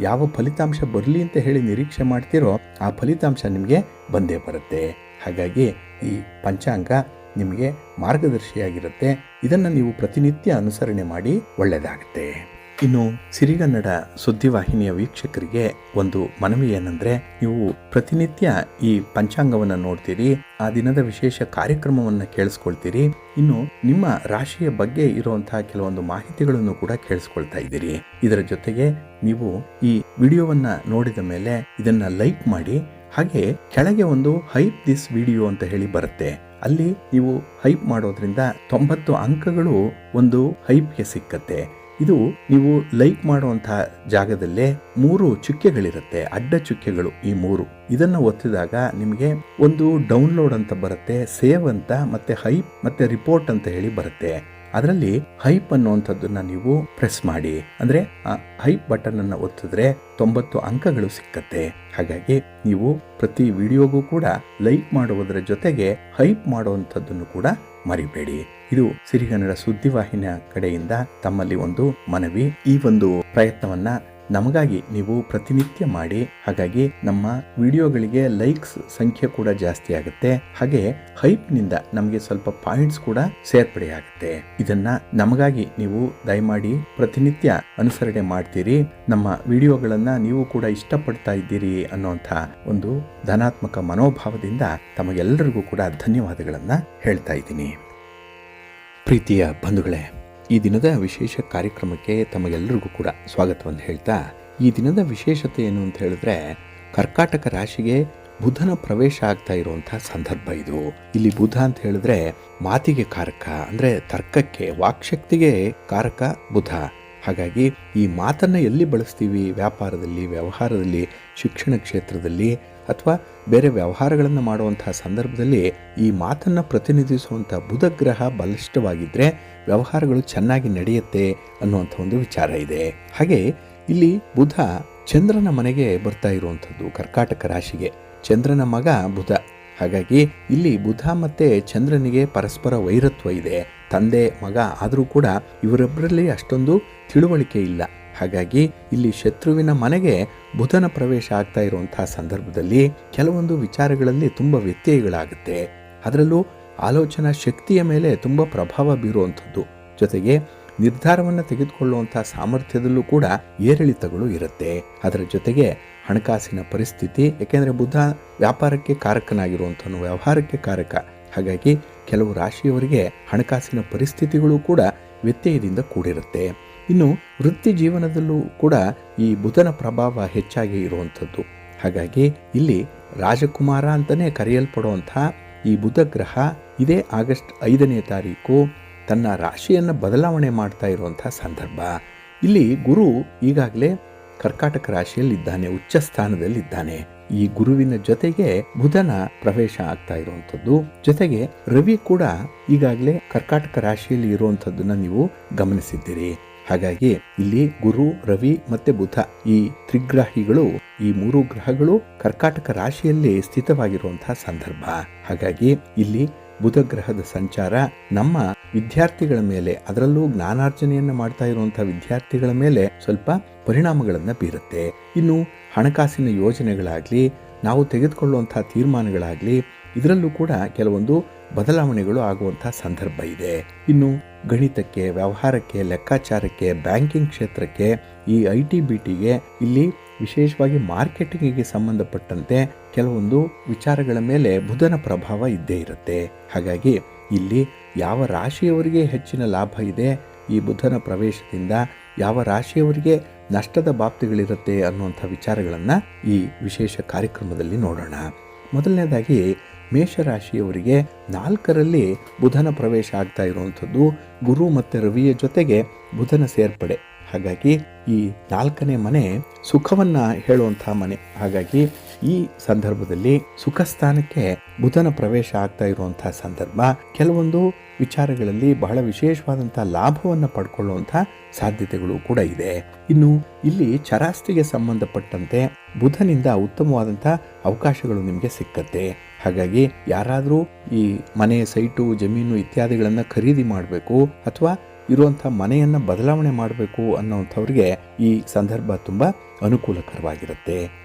ಯಾವ ಫಲಿತಾಂಶ ಬರಲಿ ಅಂತ ಹೇಳಿ ನಿರೀಕ್ಷೆ ಮಾಡ್ತೀರೋ ಆ ಫಲಿತಾಂಶ ನಿಮಗೆ ಬಂದೇ ಬರುತ್ತೆ. ಹಾಗಾಗಿ ಈ ಪಂಚಾಂಗ ನಿಮಗೆ ಮಾರ್ಗದರ್ಶಿಯಾಗಿರುತ್ತೆ. ಇದನ್ನು ನೀವು ಪ್ರತಿನಿತ್ಯ ಅನುಸರಣೆ ಮಾಡಿ, ಒಳ್ಳೆಯದಾಗುತ್ತೆ. ಇನ್ನು ಸಿರಿಗನ್ನಡ ಸುದ್ದಿವಾಹಿನಿಯ ವೀಕ್ಷಕರಿಗೆ ಒಂದು ಮನವಿ ಏನಂದರೆ, ನೀವು ಪ್ರತಿನಿತ್ಯ ಈ ಪಂಚಾಂಗವನ್ನು ನೋಡ್ತೀರಿ, ಆ ದಿನದ ವಿಶೇಷ ಕಾರ್ಯಕ್ರಮವನ್ನು ಕೇಳಿಸ್ಕೊಳ್ತೀರಿ, ಇನ್ನು ನಿಮ್ಮ ರಾಶಿಯ ಬಗ್ಗೆ ಇರುವಂತಹ ಕೆಲವೊಂದು ಮಾಹಿತಿಗಳನ್ನು ಕೂಡ ಕೇಳಿಸ್ಕೊಳ್ತಾ ಇದ್ದೀರಿ. ಇದರ ಜೊತೆಗೆ ನೀವು ಈ ವಿಡಿಯೋವನ್ನು ನೋಡಿದ ಮೇಲೆ ಇದನ್ನು ಲೈಕ್ ಮಾಡಿ. ಹಾಗೆ ಕೆಳಗೆ ಒಂದು ಹೈಪ್ ದಿಸ್ ವಿಡಿಯೋ ಅಂತ ಹೇಳಿ ಬರುತ್ತೆ. ಅಲ್ಲಿ ನೀವು ಹೈಪ್ ಮಾಡೋದ್ರಿಂದ 90 ಅಂಕಗಳು ಒಂದು ಹೈಪ್ಗೆ ಸಿಕ್ಕತ್ತೆ. ಇದು ನೀವು ಲೈಕ್ ಮಾಡುವಂತಹ ಜಾಗದಲ್ಲೇ 3 ಚುಕ್ಕೆಗಳಿರುತ್ತೆ, ಅಡ್ಡ ಚುಕ್ಕೆಗಳು. ಈ 3 ಇದನ್ನು ಒತ್ತಿದಾಗ ನಿಮಗೆ ಒಂದು ಡೌನ್ಲೋಡ್ ಅಂತ ಬರುತ್ತೆ, ಸೇವ್ ಅಂತ, ಮತ್ತೆ ಹೈಪ್ ಮತ್ತೆ ರಿಪೋರ್ಟ್ ಅಂತ ಹೇಳಿ ಬರುತ್ತೆ. ಅದರಲ್ಲಿ ಹೈಪ್ ಅನ್ನುವಂಥದ್ದನ್ನ ನೀವು ಪ್ರೆಸ್ ಮಾಡಿ. ಅಂದ್ರೆ ಆ ಹೈಪ್ ಬಟನ್ ಅನ್ನು ಒತ್ತಿದ್ರೆ 90 ಅಂಕಗಳು ಸಿಕ್ಕತ್ತೆ. ಹಾಗಾಗಿ ನೀವು ಪ್ರತಿ ವಿಡಿಯೋಗೂ ಕೂಡ ಲೈಕ್ ಮಾಡುವುದರ ಜೊತೆಗೆ ಹೈಪ್ ಮಾಡುವಂಥದ್ದನ್ನು ಕೂಡ ಮರಿಬೇಡಿ. ಇದು ಸಿರಿಗನ್ನಡ ಸುದ್ದಿವಾಹಿನಿಯ ಕಡೆಯಿಂದ ತಮ್ಮಲ್ಲಿ ಒಂದು ಮನವಿ. ಈ ಒಂದು ಪ್ರಯತ್ನವನ್ನ ನಮಗಾಗಿ ನೀವು ಪ್ರತಿನಿತ್ಯ ಮಾಡಿ. ಹಾಗಾಗಿ ನಮ್ಮ ವಿಡಿಯೋಗಳಿಗೆ ಲೈಕ್ಸ್ ಸಂಖ್ಯೆ ಕೂಡ ಜಾಸ್ತಿ ಆಗುತ್ತೆ. ಹಾಗೆ ಹೈಪ್ನಿಂದ ನಮಗೆ ಸ್ವಲ್ಪ ಪಾಯಿಂಟ್ಸ್ ಕೂಡ ಸೇರ್ಪಡೆಯಾಗುತ್ತೆ. ಇದನ್ನ ನಮಗಾಗಿ ನೀವು ದಯಮಾಡಿ ಪ್ರತಿನಿತ್ಯ ಅನುಸರಣೆ ಮಾಡ್ತೀರಿ. ನಮ್ಮ ವಿಡಿಯೋಗಳನ್ನ ನೀವು ಕೂಡ ಇಷ್ಟಪಡ್ತಾ ಇದ್ದೀರಿ ಅನ್ನುವಂಥ ಒಂದು ಧನಾತ್ಮಕ ಮನೋಭಾವದಿಂದ ತಮಗೆಲ್ಲರಿಗೂ ಕೂಡ ಧನ್ಯವಾದಗಳನ್ನ ಹೇಳ್ತಾ ಇದ್ದೀನಿ. ಪ್ರೀತಿಯ ಬಂಧುಗಳೇ, ಈ ದಿನದ ವಿಶೇಷ ಕಾರ್ಯಕ್ರಮಕ್ಕೆ ತಮಗೆಲ್ಲರಿಗೂ ಕೂಡ ಸ್ವಾಗತವನ್ನು ಹೇಳ್ತಾ, ಈ ದಿನದ ವಿಶೇಷತೆ ಏನು ಅಂತ ಹೇಳಿದ್ರೆ, ಕರ್ಕಾಟಕ ರಾಶಿಗೆ ಬುಧನ ಪ್ರವೇಶ ಆಗ್ತಾ ಇರುವಂತಹ ಸಂದರ್ಭ ಇದು. ಇಲ್ಲಿ ಬುಧ ಅಂತ ಹೇಳಿದ್ರೆ ಮಾತಿಗೆ ಕಾರಕ, ಅಂದ್ರೆ ತರ್ಕಕ್ಕೆ, ವಾಕ್ಶಕ್ತಿಗೆ ಕಾರಕ ಬುಧ. ಹಾಗಾಗಿ ಈ ಮಾತನ್ನ ಎಲ್ಲಿ ಬಳಸ್ತೀವಿ, ವ್ಯಾಪಾರದಲ್ಲಿ, ವ್ಯವಹಾರದಲ್ಲಿ, ಶಿಕ್ಷಣ ಕ್ಷೇತ್ರದಲ್ಲಿ ಅಥವಾ ಬೇರೆ ವ್ಯವಹಾರಗಳನ್ನು ಮಾಡುವಂತಹ ಸಂದರ್ಭದಲ್ಲಿ ಈ ಮಾತನ್ನು ಪ್ರತಿನಿಧಿಸುವಂಥ ಬುಧ ಗ್ರಹ ಬಲಿಷ್ಠವಾಗಿದ್ದರೆ ವ್ಯವಹಾರಗಳು ಚೆನ್ನಾಗಿ ನಡೆಯುತ್ತೆ ಅನ್ನುವಂಥ ಒಂದು ವಿಚಾರ ಇದೆ. ಹಾಗೆ ಇಲ್ಲಿ ಬುಧ ಚಂದ್ರನ ಮನೆಗೆ ಬರ್ತಾ ಇರುವಂಥದ್ದು, ಕರ್ಕಾಟಕ ರಾಶಿಗೆ ಚಂದ್ರನ ಮಗ ಬುಧ. ಹಾಗಾಗಿ ಇಲ್ಲಿ ಬುಧ ಮತ್ತು ಚಂದ್ರನಿಗೆ ಪರಸ್ಪರ ವೈರತ್ವ ಇದೆ. ತಂದೆ ಮಗ ಆದರೂ ಕೂಡ ಇವರಿಬ್ಬರಲ್ಲಿ ಅಷ್ಟೊಂದು ತಿಳುವಳಿಕೆ ಇಲ್ಲ. ಹಾಗಾಗಿ ಇಲ್ಲಿ ಶತ್ರುವಿನ ಮನೆಗೆ ಬುಧನ ಪ್ರವೇಶ ಆಗ್ತಾ ಇರುವಂತಹ ಸಂದರ್ಭದಲ್ಲಿ ಕೆಲವೊಂದು ವಿಚಾರಗಳಲ್ಲಿ ತುಂಬ ವ್ಯತ್ಯಯಗಳಾಗುತ್ತೆ. ಅದರಲ್ಲೂ ಆಲೋಚನಾ ಶಕ್ತಿಯ ಮೇಲೆ ತುಂಬ ಪ್ರಭಾವ ಬೀರುವಂಥದ್ದು, ಜೊತೆಗೆ ನಿರ್ಧಾರವನ್ನು ತೆಗೆದುಕೊಳ್ಳುವಂಥ ಸಾಮರ್ಥ್ಯದಲ್ಲೂ ಕೂಡ ಏರಿಳಿತಗಳು ಇರುತ್ತೆ. ಅದರ ಜೊತೆಗೆ ಹಣಕಾಸಿನ ಪರಿಸ್ಥಿತಿ, ಏಕೆಂದರೆ ಬುಧ ವ್ಯಾಪಾರಕ್ಕೆ ಕಾರಕನಾಗಿರುವಂಥವನು, ವ್ಯವಹಾರಕ್ಕೆ ಕಾರಕ. ಹಾಗಾಗಿ ಕೆಲವು ರಾಶಿಯವರಿಗೆ ಹಣಕಾಸಿನ ಪರಿಸ್ಥಿತಿಗಳು ಕೂಡ ವ್ಯತ್ಯಯದಿಂದ ಕೂಡಿರುತ್ತೆ. ಇನ್ನು ವೃತ್ತಿ ಜೀವನದಲ್ಲೂ ಕೂಡ ಈ ಬುಧನ ಪ್ರಭಾವ ಹೆಚ್ಚಾಗಿ ಇರುವಂಥದ್ದು. ಹಾಗಾಗಿ ಇಲ್ಲಿ ರಾಜಕುಮಾರ ಅಂತಲೇ ಕರೆಯಲ್ಪಡುವಂಥ ಈ ಬುಧ ಗ್ರಹ ಇದೇ ಆಗಸ್ಟ್ 5ನೇ ತಾರೀಕು ತನ್ನ ರಾಶಿಯನ್ನು ಬದಲಾವಣೆ ಮಾಡ್ತಾ ಇರುವಂಥ ಸಂದರ್ಭ. ಇಲ್ಲಿ ಗುರು ಈಗಾಗಲೇ ಕರ್ಕಾಟಕ ರಾಶಿಯಲ್ಲಿದ್ದಾನೆ, ಉಚ್ಚ ಸ್ಥಾನದಲ್ಲಿದ್ದಾನೆ. ಈ ಗುರುವಿನ ಜೊತೆಗೆ ಬುಧನ ಪ್ರವೇಶ ಆಗ್ತಾ ಇರುವಂಥದ್ದು, ಜೊತೆಗೆ ರವಿ ಕೂಡ ಈಗಾಗಲೇ ಕರ್ಕಾಟಕ ರಾಶಿಯಲ್ಲಿ ಇರುವಂಥದ್ದನ್ನ ನೀವು ಗಮನಿಸಿದ್ದೀರಿ. ಹಾಗಾಗಿ ಇಲ್ಲಿ ಗುರು, ರವಿ ಮತ್ತೆ ಬುಧ ಈ ತ್ರಿಗ್ರಾಹಿಗಳು, ಈ 3 ಗ್ರಹಗಳು ಕರ್ಕಾಟಕ ರಾಶಿಯಲ್ಲಿ ಸ್ಥಿತವಾಗಿರುವಂತಹ ಸಂದರ್ಭ. ಹಾಗಾಗಿ ಇಲ್ಲಿ ಬುಧ ಗ್ರಹದ ಸಂಚಾರ ನಮ್ಮ ವಿದ್ಯಾರ್ಥಿಗಳ ಮೇಲೆ, ಅದರಲ್ಲೂ ಜ್ಞಾನಾರ್ಜನೆಯನ್ನು ಮಾಡ್ತಾ ಇರುವಂತಹ ವಿದ್ಯಾರ್ಥಿಗಳ ಮೇಲೆ ಸ್ವಲ್ಪ ಪರಿಣಾಮಗಳನ್ನು ಬೀರುತ್ತೆ. ಇನ್ನು ಹಣಕಾಸಿನ ಯೋಜನೆಗಳಾಗಲಿ, ನಾವು ತೆಗೆದುಕೊಳ್ಳುವಂತಹ ತೀರ್ಮಾನಗಳಾಗಲಿ, ಇದರಲ್ಲೂ ಕೂಡ ಕೆಲವೊಂದು ಬದಲಾವಣೆಗಳು ಆಗುವಂತಹ ಸಂದರ್ಭ ಇದೆ. ಇನ್ನು ಗಣಿತಕ್ಕೆ, ವ್ಯವಹಾರಕ್ಕೆ, ಲೆಕ್ಕಾಚಾರಕ್ಕೆ, ಬ್ಯಾಂಕಿಂಗ್ ಕ್ಷೇತ್ರಕ್ಕೆ, ಈ IT BTಗೆ, ಇಲ್ಲಿ ವಿಶೇಷವಾಗಿ ಮಾರ್ಕೆಟಿಂಗಿಗೆ ಸಂಬಂಧಪಟ್ಟಂತೆ ಕೆಲವೊಂದು ವಿಚಾರಗಳ ಮೇಲೆ ಬುಧನ ಪ್ರಭಾವ ಇದ್ದೇ ಇರುತ್ತೆ. ಹಾಗಾಗಿ ಇಲ್ಲಿ ಯಾವ ರಾಶಿಯವರಿಗೆ ಹೆಚ್ಚಿನ ಲಾಭ ಇದೆ ಈ ಬುಧನ ಪ್ರವೇಶದಿಂದ, ಯಾವ ರಾಶಿಯವರಿಗೆ ನಷ್ಟದ ಬಾಪ್ತಿಗಳಿರುತ್ತೆ ಅನ್ನುವಂಥ ವಿಚಾರಗಳನ್ನು ಈ ವಿಶೇಷ ಕಾರ್ಯಕ್ರಮದಲ್ಲಿ ನೋಡೋಣ. ಮೊದಲನೇದಾಗಿ ಮೇಷರಾಶಿಯವರಿಗೆ 4ರಲ್ಲಿ ಬುಧನ ಪ್ರವೇಶ ಆಗ್ತಾ ಇರುವಂಥದ್ದು, ಗುರು ಮತ್ತು ರವಿಯ ಜೊತೆಗೆ ಬುಧನ ಸೇರ್ಪಡೆ. ಹಾಗಾಗಿ ಈ 4ನೇ ಮನೆ ಸುಖವನ್ನು ಹೇಳುವಂತಹ ಮನೆ. ಹಾಗಾಗಿ ಈ ಸಂದರ್ಭದಲ್ಲಿ ಸುಖ ಸ್ಥಾನಕ್ಕೆ ಬುಧನ ಪ್ರವೇಶ ಆಗ್ತಾ ಇರುವಂತಹ ಸಂದರ್ಭ ಕೆಲವೊಂದು ವಿಚಾರಗಳಲ್ಲಿ ಬಹಳ ವಿಶೇಷವಾದಂತಹ ಲಾಭವನ್ನು ಪಡ್ಕೊಳ್ಳುವಂತಹ ಸಾಧ್ಯತೆಗಳು ಕೂಡ ಇದೆ. ಇನ್ನು ಇಲ್ಲಿ ಚರಾಸ್ತಿಗೆ ಸಂಬಂಧಪಟ್ಟಂತೆ ಬುಧನಿಂದ ಉತ್ತಮವಾದಂತಹ ಅವಕಾಶಗಳು ನಿಮಗೆ ಸಿಕ್ಕತ್ತೆ. ಹಾಗಾಗಿ ಯಾರಾದರೂ ಈ ಮನೆ, ಸೈಟು, ಜಮೀನು ಇತ್ಯಾದಿಗಳನ್ನು ಖರೀದಿ ಮಾಡಬೇಕು ಅಥವಾ ಇರುವಂಥ ಮನೆಯನ್ನು ಬದಲಾವಣೆ ಮಾಡಬೇಕು ಅನ್ನೋವಂಥವ್ರಿಗೆ ಈ ಸಂದರ್ಭ ತುಂಬ ಅನುಕೂಲಕರವಾಗಿರುತ್ತೆ.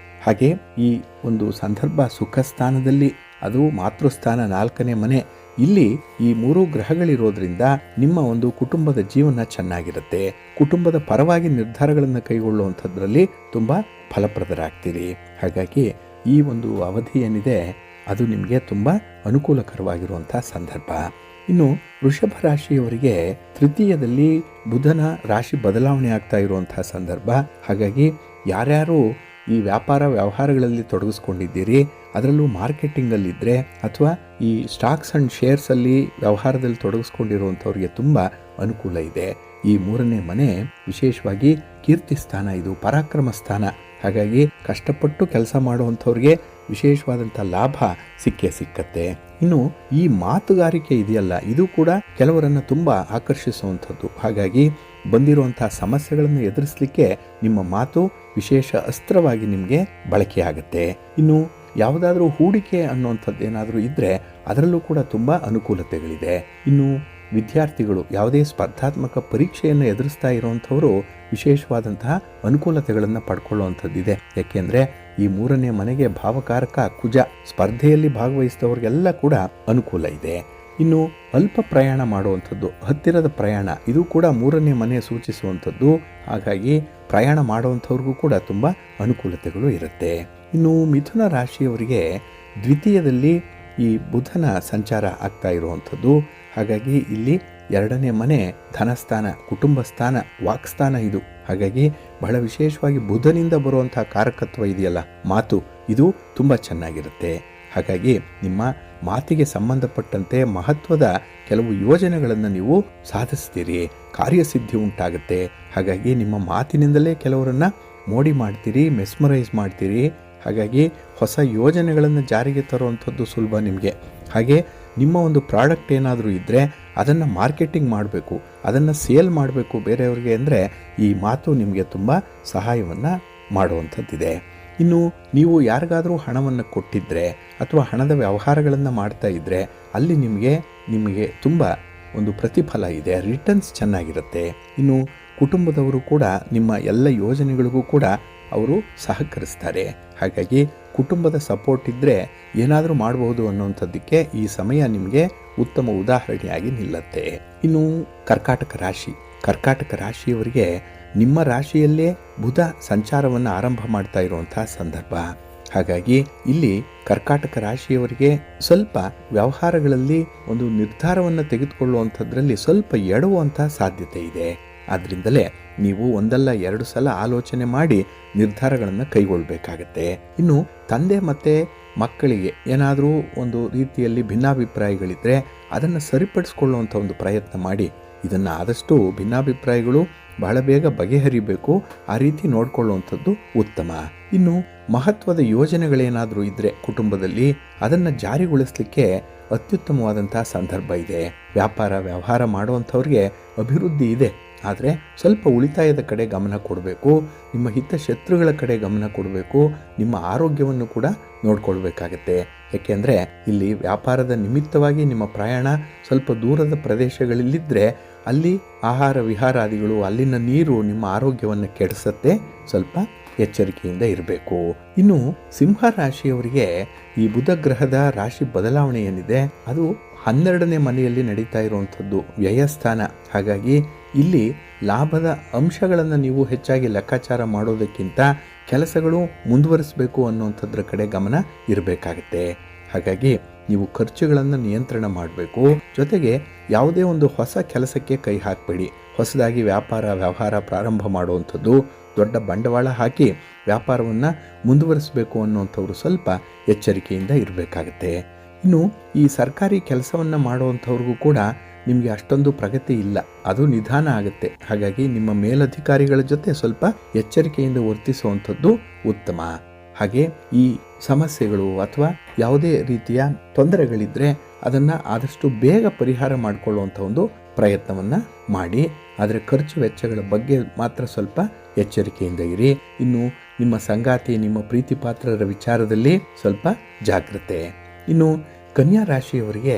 ಹಾಗೆ ಈ ಒಂದು ಸಂದರ್ಭ ಸುಖ ಸ್ಥಾನದಲ್ಲಿ, ಅದು ಮಾತೃಸ್ಥಾನ 4ನೇ ಮನೆ, ಇಲ್ಲಿ ಈ 3 ಗ್ರಹಗಳಿರೋದ್ರಿಂದ ನಿಮ್ಮ ಒಂದು ಕುಟುಂಬದ ಜೀವನ ಚೆನ್ನಾಗಿರುತ್ತೆ. ಕುಟುಂಬದ ಪರವಾಗಿ ನಿರ್ಧಾರಗಳನ್ನು ಕೈಗೊಳ್ಳುವಂಥದ್ರಲ್ಲಿ ತುಂಬ ಫಲಪ್ರದರಾಗ್ತೀರಿ. ಹಾಗಾಗಿ ಈ ಒಂದು ಅವಧಿ ಏನಿದೆ ಅದು ನಿಮಗೆ ತುಂಬ ಅನುಕೂಲಕರವಾಗಿರುವಂಥ ಸಂದರ್ಭ. ಇನ್ನು ವೃಷಭ ರಾಶಿಯವರಿಗೆ ತೃತೀಯದಲ್ಲಿ ಬುಧನ ರಾಶಿ ಬದಲಾವಣೆ ಆಗ್ತಾ ಇರುವಂತಹ ಸಂದರ್ಭ. ಹಾಗಾಗಿ ಯಾರ್ಯಾರು ಈ ವ್ಯಾಪಾರ ವ್ಯವಹಾರಗಳಲ್ಲಿ ತೊಡಗಿಸ್ಕೊಂಡಿದ್ದೀರಿ, ಅದರಲ್ಲೂ ಮಾರ್ಕೆಟಿಂಗಲ್ಲಿದ್ದರೆ ಅಥವಾ ಈ ಸ್ಟಾಕ್ಸ್ ಆ್ಯಂಡ್ ಶೇರ್ಸಲ್ಲಿ ವ್ಯವಹಾರದಲ್ಲಿ ತೊಡಗಿಸ್ಕೊಂಡಿರುವಂಥವ್ರಿಗೆ ತುಂಬ ಅನುಕೂಲ ಇದೆ. ಈ 3ನೇ ಮನೆ ವಿಶೇಷವಾಗಿ ಕೀರ್ತಿ ಸ್ಥಾನ, ಇದು ಪರಾಕ್ರಮ ಸ್ಥಾನ. ಹಾಗಾಗಿ ಕಷ್ಟಪಟ್ಟು ಕೆಲಸ ಮಾಡುವಂಥವ್ರಿಗೆ ವಿಶೇಷವಾದಂಥ ಲಾಭ ಸಿಕ್ಕತ್ತೆ. ಇನ್ನು ಈ ಮಾತುಗಾರಿಕೆ ಇದೆಯಲ್ಲ, ಇದು ಕೂಡ ಕೆಲವರನ್ನು ತುಂಬ ಆಕರ್ಷಿಸುವಂಥದ್ದು. ಹಾಗಾಗಿ ಬಂದಿರುವಂತಹ ಸಮಸ್ಯೆಗಳನ್ನು ಎದುರಿಸಲಿಕ್ಕೆ ನಿಮ್ಮ ಮಾತು ವಿಶೇಷ ಅಸ್ತ್ರವಾಗಿ ನಿಮಗೆ ಬಳಕೆಯಾಗುತ್ತೆ. ಇನ್ನು ಯಾವುದಾದ್ರೂ ಹೂಡಿಕೆ ಅನ್ನುವಂಥದ್ದು ಏನಾದರೂ ಇದ್ದರೆ ಅದರಲ್ಲೂ ಕೂಡ ತುಂಬ ಅನುಕೂಲತೆಗಳಿದೆ. ಇನ್ನು ವಿದ್ಯಾರ್ಥಿಗಳು ಯಾವುದೇ ಸ್ಪರ್ಧಾತ್ಮಕ ಪರೀಕ್ಷೆಯನ್ನು ಎದುರಿಸ್ತಾ ಇರುವಂಥವರು ವಿಶೇಷವಾದಂತಹ ಅನುಕೂಲತೆಗಳನ್ನು ಪಡ್ಕೊಳ್ಳುವಂಥದ್ದಿದೆ. ಯಾಕೆಂದರೆ ಈ 3ನೇ ಮನೆಗೆ ಭಾವಕಾರಕ ಕುಜ, ಸ್ಪರ್ಧೆಯಲ್ಲಿ ಭಾಗವಹಿಸಿದವ್ರಿಗೆಲ್ಲ ಕೂಡ ಅನುಕೂಲ ಇದೆ. ಇನ್ನು ಅಲ್ಪ ಪ್ರಯಾಣ ಮಾಡುವಂಥದ್ದು, ಹತ್ತಿರದ ಪ್ರಯಾಣ, ಇದು ಕೂಡ 3ನೇ ಮನೆ ಸೂಚಿಸುವಂಥದ್ದು. ಹಾಗಾಗಿ ಪ್ರಯಾಣ ಮಾಡುವಂಥವ್ರಿಗೂ ಕೂಡ ತುಂಬ ಅನುಕೂಲತೆಗಳು ಇರುತ್ತೆ. ಇನ್ನು ಮಿಥುನ ರಾಶಿಯವರಿಗೆ ದ್ವಿತೀಯದಲ್ಲಿ ಈ ಬುಧನ ಸಂಚಾರ ಆಗ್ತಾ ಇರುವಂಥದ್ದು. ಹಾಗಾಗಿ ಇಲ್ಲಿ 2ನೇ ಮನೆ ಧನಸ್ಥಾನ, ಕುಟುಂಬ ಸ್ಥಾನ, ವಾಕ್ಸ್ಥಾನ ಇದು. ಹಾಗಾಗಿ ಬಹಳ ವಿಶೇಷವಾಗಿ ಬುಧನಿಂದ ಬರುವಂಥ ಕಾರಕತ್ವ ಇದೆಯಲ್ಲ, ಮಾತು, ಇದು ತುಂಬ ಚೆನ್ನಾಗಿರುತ್ತೆ. ಹಾಗಾಗಿ ನಿಮ್ಮ ಮಾತಿಗೆ ಸಂಬಂಧಪಟ್ಟಂತೆ ಮಹತ್ವದ ಕೆಲವು ಯೋಜನೆಗಳನ್ನು ನೀವು ಸಾಧಿಸ್ತೀರಿ, ಕಾರ್ಯಸಿದ್ಧಿ ಉಂಟಾಗುತ್ತೆ. ಹಾಗಾಗಿ ನಿಮ್ಮ ಮಾತಿನಿಂದಲೇ ಕೆಲವರನ್ನು ಮೋಡಿ ಮಾಡ್ತೀರಿ, ಮೆಸ್ಮರೈಸ್ ಮಾಡ್ತೀರಿ. ಹಾಗಾಗಿ ಹೊಸ ಯೋಜನೆಗಳನ್ನು ಜಾರಿಗೆ ತರುವಂಥದ್ದು ಸುಲಭ ನಿಮಗೆ. ಹಾಗೆ ನಿಮ್ಮ ಒಂದು ಪ್ರಾಡಕ್ಟ್ ಏನಾದರೂ ಇದ್ದರೆ ಅದನ್ನು ಮಾರ್ಕೆಟಿಂಗ್ ಮಾಡಬೇಕು, ಅದನ್ನು ಸೇಲ್ ಮಾಡಬೇಕು ಬೇರೆಯವ್ರಿಗೆ ಅಂದರೆ ಈ ಮಾತು ನಿಮಗೆ ತುಂಬ ಸಹಾಯವನ್ನು ಮಾಡುವಂಥದ್ದಿದೆ. ಇನ್ನು ನೀವು ಯಾರಿಗಾದರೂ ಹಣವನ್ನು ಕೊಟ್ಟಿದ್ದರೆ ಅಥವಾ ಹಣದ ವ್ಯವಹಾರಗಳನ್ನು ಮಾಡ್ತಾ ಇದ್ದರೆ ಅಲ್ಲಿ ನಿಮಗೆ ತುಂಬ ಒಂದು ಪ್ರತಿಫಲ ಇದೆ, ರಿಟರ್ನ್ಸ್ ಚೆನ್ನಾಗಿರುತ್ತೆ. ಇನ್ನು ಕುಟುಂಬದವರು ಕೂಡ ನಿಮ್ಮ ಎಲ್ಲ ಯೋಜನೆಗಳಿಗೂ ಕೂಡ ಅವರು ಸಹಕರಿಸ್ತಾರೆ. ಹಾಗಾಗಿ ಕುಟುಂಬದ ಸಪೋರ್ಟ್ ಇದ್ದರೆ ಏನಾದರೂ ಮಾಡಬಹುದು ಅನ್ನುವಂಥದ್ದಕ್ಕೆ ಈ ಸಮಯ ನಿಮಗೆ ಉತ್ತಮ ಉದಾಹರಣೆಯಾಗಿ ನಿಲ್ಲುತ್ತೆ. ಇನ್ನು ಕರ್ಕಾಟಕ ರಾಶಿಯವರಿಗೆ ನಿಮ್ಮ ರಾಶಿಯಲ್ಲೇ ಬುಧ ಸಂಚಾರವನ್ನು ಆರಂಭ ಮಾಡ್ತಾ ಇರುವಂಥ ಸಂದರ್ಭ. ಹಾಗಾಗಿ ಇಲ್ಲಿ ಕರ್ಕಾಟಕ ರಾಶಿಯವರಿಗೆ ಸ್ವಲ್ಪ ವ್ಯವಹಾರಗಳಲ್ಲಿ ಒಂದು ನಿರ್ಧಾರವನ್ನು ತೆಗೆದುಕೊಳ್ಳುವಂಥದ್ರಲ್ಲಿ ಸ್ವಲ್ಪ ಎಡುವಂಥ ಸಾಧ್ಯತೆ ಇದೆ. ಆದ್ದರಿಂದಲೇ ನೀವು ಒಂದಲ್ಲ ಎರಡು ಸಲ ಆಲೋಚನೆ ಮಾಡಿ ನಿರ್ಧಾರಗಳನ್ನು ಕೈಗೊಳ್ಳಬೇಕಾಗತ್ತೆ. ಇನ್ನು ತಂದೆ ಮತ್ತು ಮಕ್ಕಳಿಗೆ ಏನಾದರೂ ಒಂದು ರೀತಿಯಲ್ಲಿ ಭಿನ್ನಾಭಿಪ್ರಾಯಗಳಿದ್ದರೆ ಅದನ್ನು ಸರಿಪಡಿಸ್ಕೊಳ್ಳುವಂಥ ಒಂದು ಪ್ರಯತ್ನ ಮಾಡಿ. ಇದನ್ನು ಆದಷ್ಟು ಭಿನ್ನಾಭಿಪ್ರಾಯಗಳು ಬಹಳ ಬೇಗ ಬಗೆಹರಿಬೇಕು, ಆ ರೀತಿ ನೋಡಿಕೊಳ್ಳುವಂಥದ್ದು ಉತ್ತಮ. ಇನ್ನು ಮಹತ್ವದ ಯೋಜನೆಗಳೇನಾದರೂ ಇದ್ದರೆ ಕುಟುಂಬದಲ್ಲಿ ಅದನ್ನು ಜಾರಿಗೊಳಿಸಲಿಕ್ಕೆ ಅತ್ಯುತ್ತಮವಾದಂಥ ಸಂದರ್ಭ ಇದೆ. ವ್ಯವಹಾರ ಮಾಡುವಂಥವ್ರಿಗೆ ಅಭಿವೃದ್ಧಿ ಇದೆ, ಆದರೆ ಸ್ವಲ್ಪ ಉಳಿತಾಯದ ಕಡೆ ಗಮನ ಕೊಡಬೇಕು, ನಿಮ್ಮ ಹಿತಶತ್ರುಗಳ ಕಡೆ ಗಮನ ಕೊಡಬೇಕು, ನಿಮ್ಮ ಆರೋಗ್ಯವನ್ನು ಕೂಡ ನೋಡ್ಕೊಳ್ಬೇಕಾಗತ್ತೆ. ಏಕೆಂದರೆ ಇಲ್ಲಿ ವ್ಯಾಪಾರದ ನಿಮಿತ್ತವಾಗಿ ನಿಮ್ಮ ಪ್ರಯಾಣ ಸ್ವಲ್ಪ ದೂರದ ಪ್ರದೇಶಗಳಲ್ಲಿದ್ದರೆ ಅಲ್ಲಿ ಆಹಾರ ವಿಹಾರಾದಿಗಳು, ಅಲ್ಲಿನ ನೀರು ನಿಮ್ಮ ಆರೋಗ್ಯವನ್ನು ಕೆಡಿಸುತ್ತೆ. ಸ್ವಲ್ಪ ಎಚ್ಚರಿಕೆಯಿಂದ ಇರಬೇಕು. ಇನ್ನು ಸಿಂಹ ರಾಶಿಯವರಿಗೆ ಈ ಬುಧ ಗ್ರಹದ ರಾಶಿ ಬದಲಾವಣೆ ಏನಿದೆ ಅದು 12ನೇ ಮನೆಯಲ್ಲಿ ನಡೀತಾ ಇರುವಂಥದ್ದು ವ್ಯಯಸ್ಥಾನ. ಹಾಗಾಗಿ ಇಲ್ಲಿ ಲಾಭದ ಅಂಶಗಳನ್ನು ನೀವು ಹೆಚ್ಚಾಗಿ ಲೆಕ್ಕಾಚಾರ ಮಾಡೋದಕ್ಕಿಂತ ಕೆಲಸಗಳು ಮುಂದುವರಿಸಬೇಕು ಅನ್ನುವಂಥದ್ರ ಕಡೆ ಗಮನ ಇರಬೇಕಾಗತ್ತೆ. ಹಾಗಾಗಿ ನೀವು ಖರ್ಚುಗಳನ್ನು ನಿಯಂತ್ರಣ ಮಾಡಬೇಕು. ಜೊತೆಗೆ ಯಾವುದೇ ಒಂದು ಹೊಸ ಕೆಲಸಕ್ಕೆ ಕೈ ಹಾಕಬೇಡಿ. ಹೊಸದಾಗಿ ವ್ಯವಹಾರ ಪ್ರಾರಂಭ ಮಾಡುವಂಥದ್ದು, ದೊಡ್ಡ ಬಂಡವಾಳ ಹಾಕಿ ವ್ಯಾಪಾರವನ್ನು ಮುಂದುವರಿಸಬೇಕು ಅನ್ನುವಂಥವ್ರು ಸ್ವಲ್ಪ ಎಚ್ಚರಿಕೆಯಿಂದ ಇರಬೇಕಾಗತ್ತೆ. ಇನ್ನು ಈ ಸರ್ಕಾರಿ ಕೆಲಸವನ್ನು ಮಾಡುವಂಥವ್ರಿಗೂ ಕೂಡ ನಿಮಗೆ ಅಷ್ಟೊಂದು ಪ್ರಗತಿ ಇಲ್ಲ, ಅದು ನಿಧಾನ ಆಗುತ್ತೆ. ಹಾಗಾಗಿ ನಿಮ್ಮ ಮೇಲಧಿಕಾರಿಗಳ ಜೊತೆ ಸ್ವಲ್ಪ ಎಚ್ಚರಿಕೆಯಿಂದ ವರ್ತಿಸುವಂಥದ್ದು ಉತ್ತಮ. ಹಾಗೆ ಈ ಸಮಸ್ಯೆಗಳು ಅಥವಾ ಯಾವುದೇ ರೀತಿಯ ತೊಂದರೆಗಳಿದ್ದರೆ ಅದನ್ನು ಆದಷ್ಟು ಬೇಗ ಪರಿಹಾರ ಮಾಡಿಕೊಳ್ಳುವಂಥ ಒಂದು ಪ್ರಯತ್ನವನ್ನು ಮಾಡಿ. ಆದರೆ ಖರ್ಚು ವೆಚ್ಚಗಳ ಬಗ್ಗೆ ಮಾತ್ರ ಸ್ವಲ್ಪ ಎಚ್ಚರಿಕೆಯಿಂದ ಇರಿ. ಇನ್ನು ನಿಮ್ಮ ಸಂಗಾತಿ, ನಿಮ್ಮ ಪ್ರೀತಿ ಪಾತ್ರರ ವಿಚಾರದಲ್ಲಿ ಸ್ವಲ್ಪ ಜಾಗ್ರತೆ. ಇನ್ನು ಕನ್ಯಾ ರಾಶಿಯವರಿಗೆ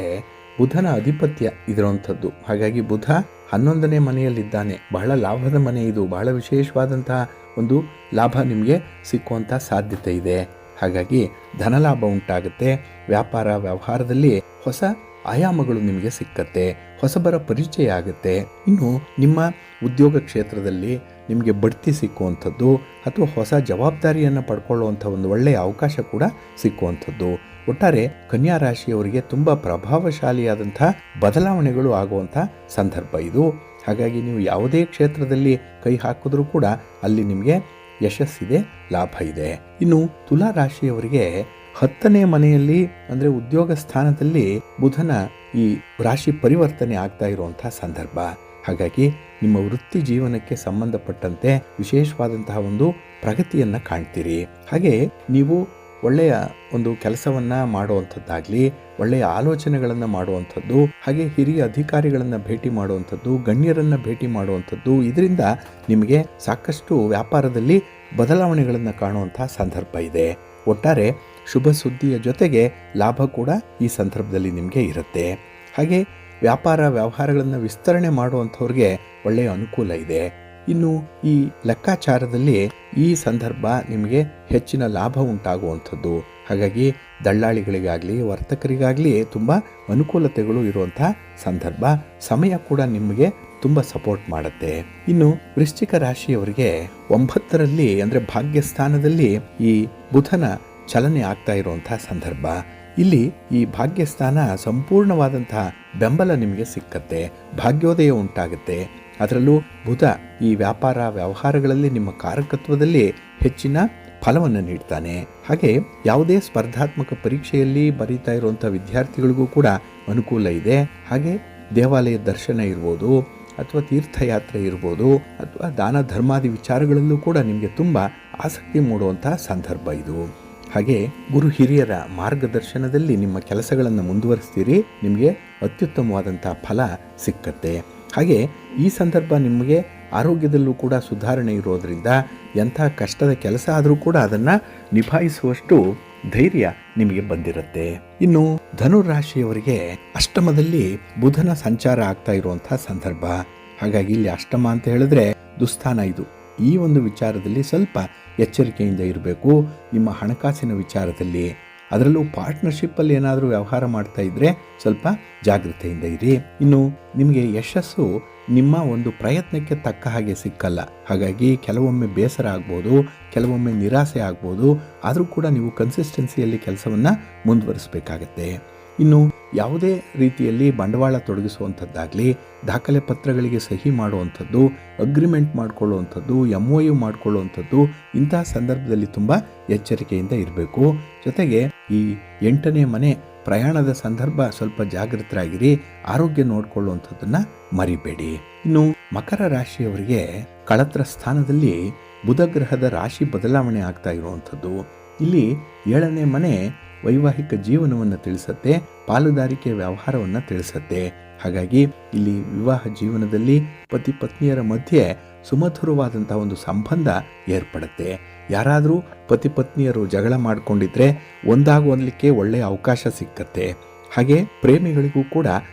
ಬುಧನ ಆಧಿಪತ್ಯ ಇರುವಂಥದ್ದು. ಹಾಗಾಗಿ ಬುಧ 11ನೇ ಮನೆಯಲ್ಲಿದ್ದಾನೆ. ಬಹಳ ಲಾಭದ ಮನೆ ಇದು, ಬಹಳ ವಿಶೇಷವಾದಂತಹ ಒಂದು ಲಾಭ ನಿಮಗೆ ಸಿಕ್ಕುವಂಥ ಸಾಧ್ಯತೆ ಇದೆ. ಹಾಗಾಗಿ ಧನಲಾಭ ಉಂಟಾಗುತ್ತೆ. ವ್ಯವಹಾರದಲ್ಲಿ ಹೊಸ ಆಯಾಮಗಳು ನಿಮಗೆ ಸಿಕ್ಕತ್ತೆ, ಹೊಸಬರ ಪರಿಚಯ ಆಗುತ್ತೆ. ಇನ್ನು ನಿಮ್ಮ ಉದ್ಯೋಗ ಕ್ಷೇತ್ರದಲ್ಲಿ ನಿಮಗೆ ಬಡ್ತಿ ಸಿಕ್ಕುವಂಥದ್ದು ಅಥವಾ ಹೊಸ ಜವಾಬ್ದಾರಿಯನ್ನು ಪಡ್ಕೊಳ್ಳುವಂಥ ಒಂದು ಒಳ್ಳೆಯ ಅವಕಾಶ ಕೂಡ ಸಿಕ್ಕುವಂಥದ್ದು. ಒಟ್ಟಾರೆ ಕನ್ಯಾ ರಾಶಿಯವರಿಗೆ ತುಂಬ ಪ್ರಭಾವಶಾಲಿಯಾದಂಥ ಬದಲಾವಣೆಗಳು ಆಗುವಂಥ ಸಂದರ್ಭ ಇದು. ಹಾಗಾಗಿ ನೀವು ಯಾವುದೇ ಕ್ಷೇತ್ರದಲ್ಲಿ ಕೈ ಹಾಕಿದ್ರೂ ಕೂಡ ಅಲ್ಲಿ ನಿಮಗೆ ಯಶಸ್ಸಿದೆ, ಲಾಭ ಇದೆ. ಇನ್ನು ತುಲಾ ರಾಶಿಯವರಿಗೆ 10ನೇ ಮನೆಯಲ್ಲಿ ಅಂದರೆ ಉದ್ಯೋಗ ಸ್ಥಾನದಲ್ಲಿ ಬುಧನ ಈ ರಾಶಿ ಪರಿವರ್ತನೆ ಆಗ್ತಾ ಇರುವಂಥ ಸಂದರ್ಭ. ಹಾಗಾಗಿ ನಿಮ್ಮ ವೃತ್ತಿ ಜೀವನಕ್ಕೆ ಸಂಬಂಧಪಟ್ಟಂತೆ ವಿಶೇಷವಾದಂತಹ ಒಂದು ಪ್ರಗತಿಯನ್ನು ಕಾಣ್ತೀರಿ. ಹಾಗೆ ನೀವು ಒಳ್ಳೆಯ ಒಂದು ಕೆಲಸವನ್ನು ಮಾಡುವಂಥದ್ದಾಗಲಿ, ಒಳ್ಳೆಯ ಆಲೋಚನೆಗಳನ್ನು ಮಾಡುವಂಥದ್ದು, ಹಾಗೆ ಹಿರಿಯ ಅಧಿಕಾರಿಗಳನ್ನು ಭೇಟಿ ಮಾಡುವಂಥದ್ದು, ಗಣ್ಯರನ್ನು ಭೇಟಿ ಮಾಡುವಂಥದ್ದು, ಇದರಿಂದ ನಿಮಗೆ ಸಾಕಷ್ಟು ವ್ಯಾಪಾರದಲ್ಲಿ ಬದಲಾವಣೆಗಳನ್ನು ಕಾಣುವಂಥ ಸಂದರ್ಭ ಇದೆ. ಒಟ್ಟಾರೆ ಶುಭ ಸುದ್ದಿಯ ಜೊತೆಗೆ ಲಾಭ ಕೂಡ ಈ ಸಂದರ್ಭದಲ್ಲಿ ನಿಮಗೆ ಇರುತ್ತೆ. ಹಾಗೆ ವ್ಯವಹಾರಗಳನ್ನು ವಿಸ್ತರಣೆ ಮಾಡುವಂಥವ್ರಿಗೆ ಒಳ್ಳೆಯ ಅನುಕೂಲ ಇದೆ. ಇನ್ನು ಈ ಲೆಕ್ಕಾಚಾರದಲ್ಲಿ ಈ ಸಂದರ್ಭ ನಿಮಗೆ ಹೆಚ್ಚಿನ ಲಾಭ ಉಂಟಾಗುವಂಥದ್ದು. ಹಾಗಾಗಿ ದಳ್ಳಾಳಿಗಳಿಗಾಗಲಿ ವರ್ತಕರಿಗಾಗಲಿ ತುಂಬ ಅನುಕೂಲತೆಗಳು ಇರುವಂಥ ಸಂದರ್ಭ. ಸಮಯ ಕೂಡ ನಿಮಗೆ ತುಂಬ ಸಪೋರ್ಟ್ ಮಾಡುತ್ತೆ. ಇನ್ನು ವೃಶ್ಚಿಕ ರಾಶಿಯವರಿಗೆ 9ರಲ್ಲಿ ಅಂದರೆ ಭಾಗ್ಯಸ್ಥಾನದಲ್ಲಿ ಈ ಬುಧನ ಚಲನೆ ಆಗ್ತಾ ಇರುವಂಥ ಸಂದರ್ಭ. ಇಲ್ಲಿ ಈ ಭಾಗ್ಯಸ್ಥಾನ ಸಂಪೂರ್ಣವಾದಂತಹ ಬೆಂಬಲ ನಿಮಗೆ ಸಿಕ್ಕತ್ತೆ, ಭಾಗ್ಯೋದಯ ಉಂಟಾಗುತ್ತೆ. ಅದರಲ್ಲೂ ಬುಧ ಈ ವ್ಯವಹಾರಗಳಲ್ಲಿ ನಿಮ್ಮ ಕಾರಕತ್ವದಲ್ಲಿ ಹೆಚ್ಚಿನ ಫಲವನ್ನು ನೀಡ್ತಾನೆ. ಹಾಗೆ ಯಾವುದೇ ಸ್ಪರ್ಧಾತ್ಮಕ ಪರೀಕ್ಷೆಯಲ್ಲಿ ಬರೀತಾ ಇರುವಂಥ ವಿದ್ಯಾರ್ಥಿಗಳಿಗೂ ಕೂಡ ಅನುಕೂಲ ಇದೆ. ಹಾಗೆ ದೇವಾಲಯ ದರ್ಶನ ಇರ್ಬೋದು ಅಥವಾ ತೀರ್ಥಯಾತ್ರೆ ಇರ್ಬೋದು, ಅಥವಾ ದಾನ ಧರ್ಮಾದಿ ವಿಚಾರಗಳಲ್ಲೂ ಕೂಡ ನಿಮಗೆ ತುಂಬ ಆಸಕ್ತಿ ಮೂಡುವಂಥ ಸಂದರ್ಭ ಇದು. ಹಾಗೆ ಗುರು ಹಿರಿಯರ ಮಾರ್ಗದರ್ಶನದಲ್ಲಿ ನಿಮ್ಮ ಕೆಲಸಗಳನ್ನು ಮುಂದುವರಿಸ್ತೀರಿ, ನಿಮಗೆ ಅತ್ಯುತ್ತಮವಾದಂಥ ಫಲ ಸಿಕ್ಕತ್ತೆ. ಹಾಗೆ ಈ ಸಂದರ್ಭ ನಿಮಗೆ ಆರೋಗ್ಯದಲ್ಲೂ ಕೂಡ ಸುಧಾರಣೆ ಇರೋದರಿಂದ ಎಂಥ ಕಷ್ಟದ ಕೆಲಸ ಆದರೂ ಕೂಡ ಅದನ್ನು ನಿಭಾಯಿಸುವಷ್ಟು ಧೈರ್ಯ ನಿಮಗೆ ಬಂದಿರುತ್ತೆ. ಇನ್ನು ಧನುರಾಶಿಯವರಿಗೆ ಅಷ್ಟಮದಲ್ಲಿ ಬುಧನ ಸಂಚಾರ ಆಗ್ತಾ ಇರುವಂಥ ಸಂದರ್ಭ. ಹಾಗಾಗಿ ಇಲ್ಲಿ ಅಷ್ಟಮ ಅಂತ ಹೇಳಿದ್ರೆ ದುಸ್ಥಾನ ಇದು. ಈ ಒಂದು ವಿಚಾರದಲ್ಲಿ ಸ್ವಲ್ಪ ಎಚ್ಚರಿಕೆಯಿಂದ ಇರಬೇಕು. ನಿಮ್ಮ ಹಣಕಾಸಿನ ವಿಚಾರದಲ್ಲಿ, ಅದರಲ್ಲೂ ಪಾರ್ಟ್ನರ್ಶಿಪ್ಪಲ್ಲಿ ಏನಾದರೂ ವ್ಯವಹಾರ ಮಾಡ್ತಾ ಇದ್ದರೆ ಸ್ವಲ್ಪ ಜಾಗೃತೆಯಿಂದ ಇರಿ. ಇನ್ನು ನಿಮಗೆ ಯಶಸ್ಸು ನಿಮ್ಮ ಒಂದು ಪ್ರಯತ್ನಕ್ಕೆ ತಕ್ಕ ಹಾಗೆ ಸಿಕ್ಕಲ್ಲ. ಹಾಗಾಗಿ ಕೆಲವೊಮ್ಮೆ ಬೇಸರ ಆಗ್ಬೋದು, ಕೆಲವೊಮ್ಮೆ ನಿರಾಸೆ ಆಗ್ಬೋದು. ಆದರೂ ಕೂಡ ನೀವು ಕನ್ಸಿಸ್ಟೆನ್ಸಿಯಲ್ಲಿ ಕೆಲಸವನ್ನು ಮುಂದುವರಿಸಬೇಕಾಗತ್ತೆ. ಇನ್ನು ಯಾವುದೇ ರೀತಿಯಲ್ಲಿ ಬಂಡವಾಳ ತೊಡಗಿಸುವಂಥದ್ದಾಗಲಿ, ದಾಖಲೆ ಪತ್ರಗಳಿಗೆ ಸಹಿ ಮಾಡುವಂಥದ್ದು, ಅಗ್ರಿಮೆಂಟ್ ಮಾಡಿಕೊಳ್ಳುವಂಥದ್ದು, MOU ಮಾಡಿಕೊಳ್ಳುವಂಥದ್ದು, ಇಂತಹ ಸಂದರ್ಭದಲ್ಲಿ ತುಂಬ ಎಚ್ಚರಿಕೆಯಿಂದ ಇರಬೇಕು. ಜೊತೆಗೆ ಈ 8ನೇ ಮನೆ ಪ್ರಯಾಣದ ಸಂದರ್ಭ ಸ್ವಲ್ಪ ಜಾಗೃತರಾಗಿರಿ. ಆರೋಗ್ಯ ನೋಡಿಕೊಳ್ಳುವಂಥದ್ದನ್ನು ಮರಿಬೇಡಿ. ಇನ್ನು ಮಕರ ರಾಶಿಯವರಿಗೆ ಕಳತ್ರ ಸ್ಥಾನದಲ್ಲಿ ಬುಧ ಗ್ರಹದ ರಾಶಿ ಬದಲಾವಣೆ ಆಗ್ತಾ ಇರುವಂಥದ್ದು. ಇಲ್ಲಿ 7ನೇ ಮನೆ ವೈವಾಹಿಕ ಜೀವನವನ್ನು ತಿಳಿಸುತ್ತೆ, ಪಾಲುದಾರಿಕೆ ವ್ಯವಹಾರವನ್ನು ತಿಳಿಸುತ್ತೆ. ಹಾಗಾಗಿ ಇಲ್ಲಿ ವಿವಾಹ ಜೀವನದಲ್ಲಿ ಪತಿ ಪತ್ನಿಯರ ಮಧ್ಯೆ ಸುಮಧುರವಾದಂಥ ಒಂದು ಸಂಬಂಧ ಏರ್ಪಡುತ್ತೆ. ಯಾರಾದರೂ ಪತಿ ಪತ್ನಿಯರು ಜಗಳ ಮಾಡಿಕೊಂಡಿದ್ರೆ ಒಂದಾಗುವಲಿಕ್ಕೆ ಒಳ್ಳೆಯ ಅವಕಾಶ ಸಿಕ್ಕತ್ತೆ. ಹಾಗೆ ಪ್ರೇಮಿಗಳಿಗೂ ಕೂಡ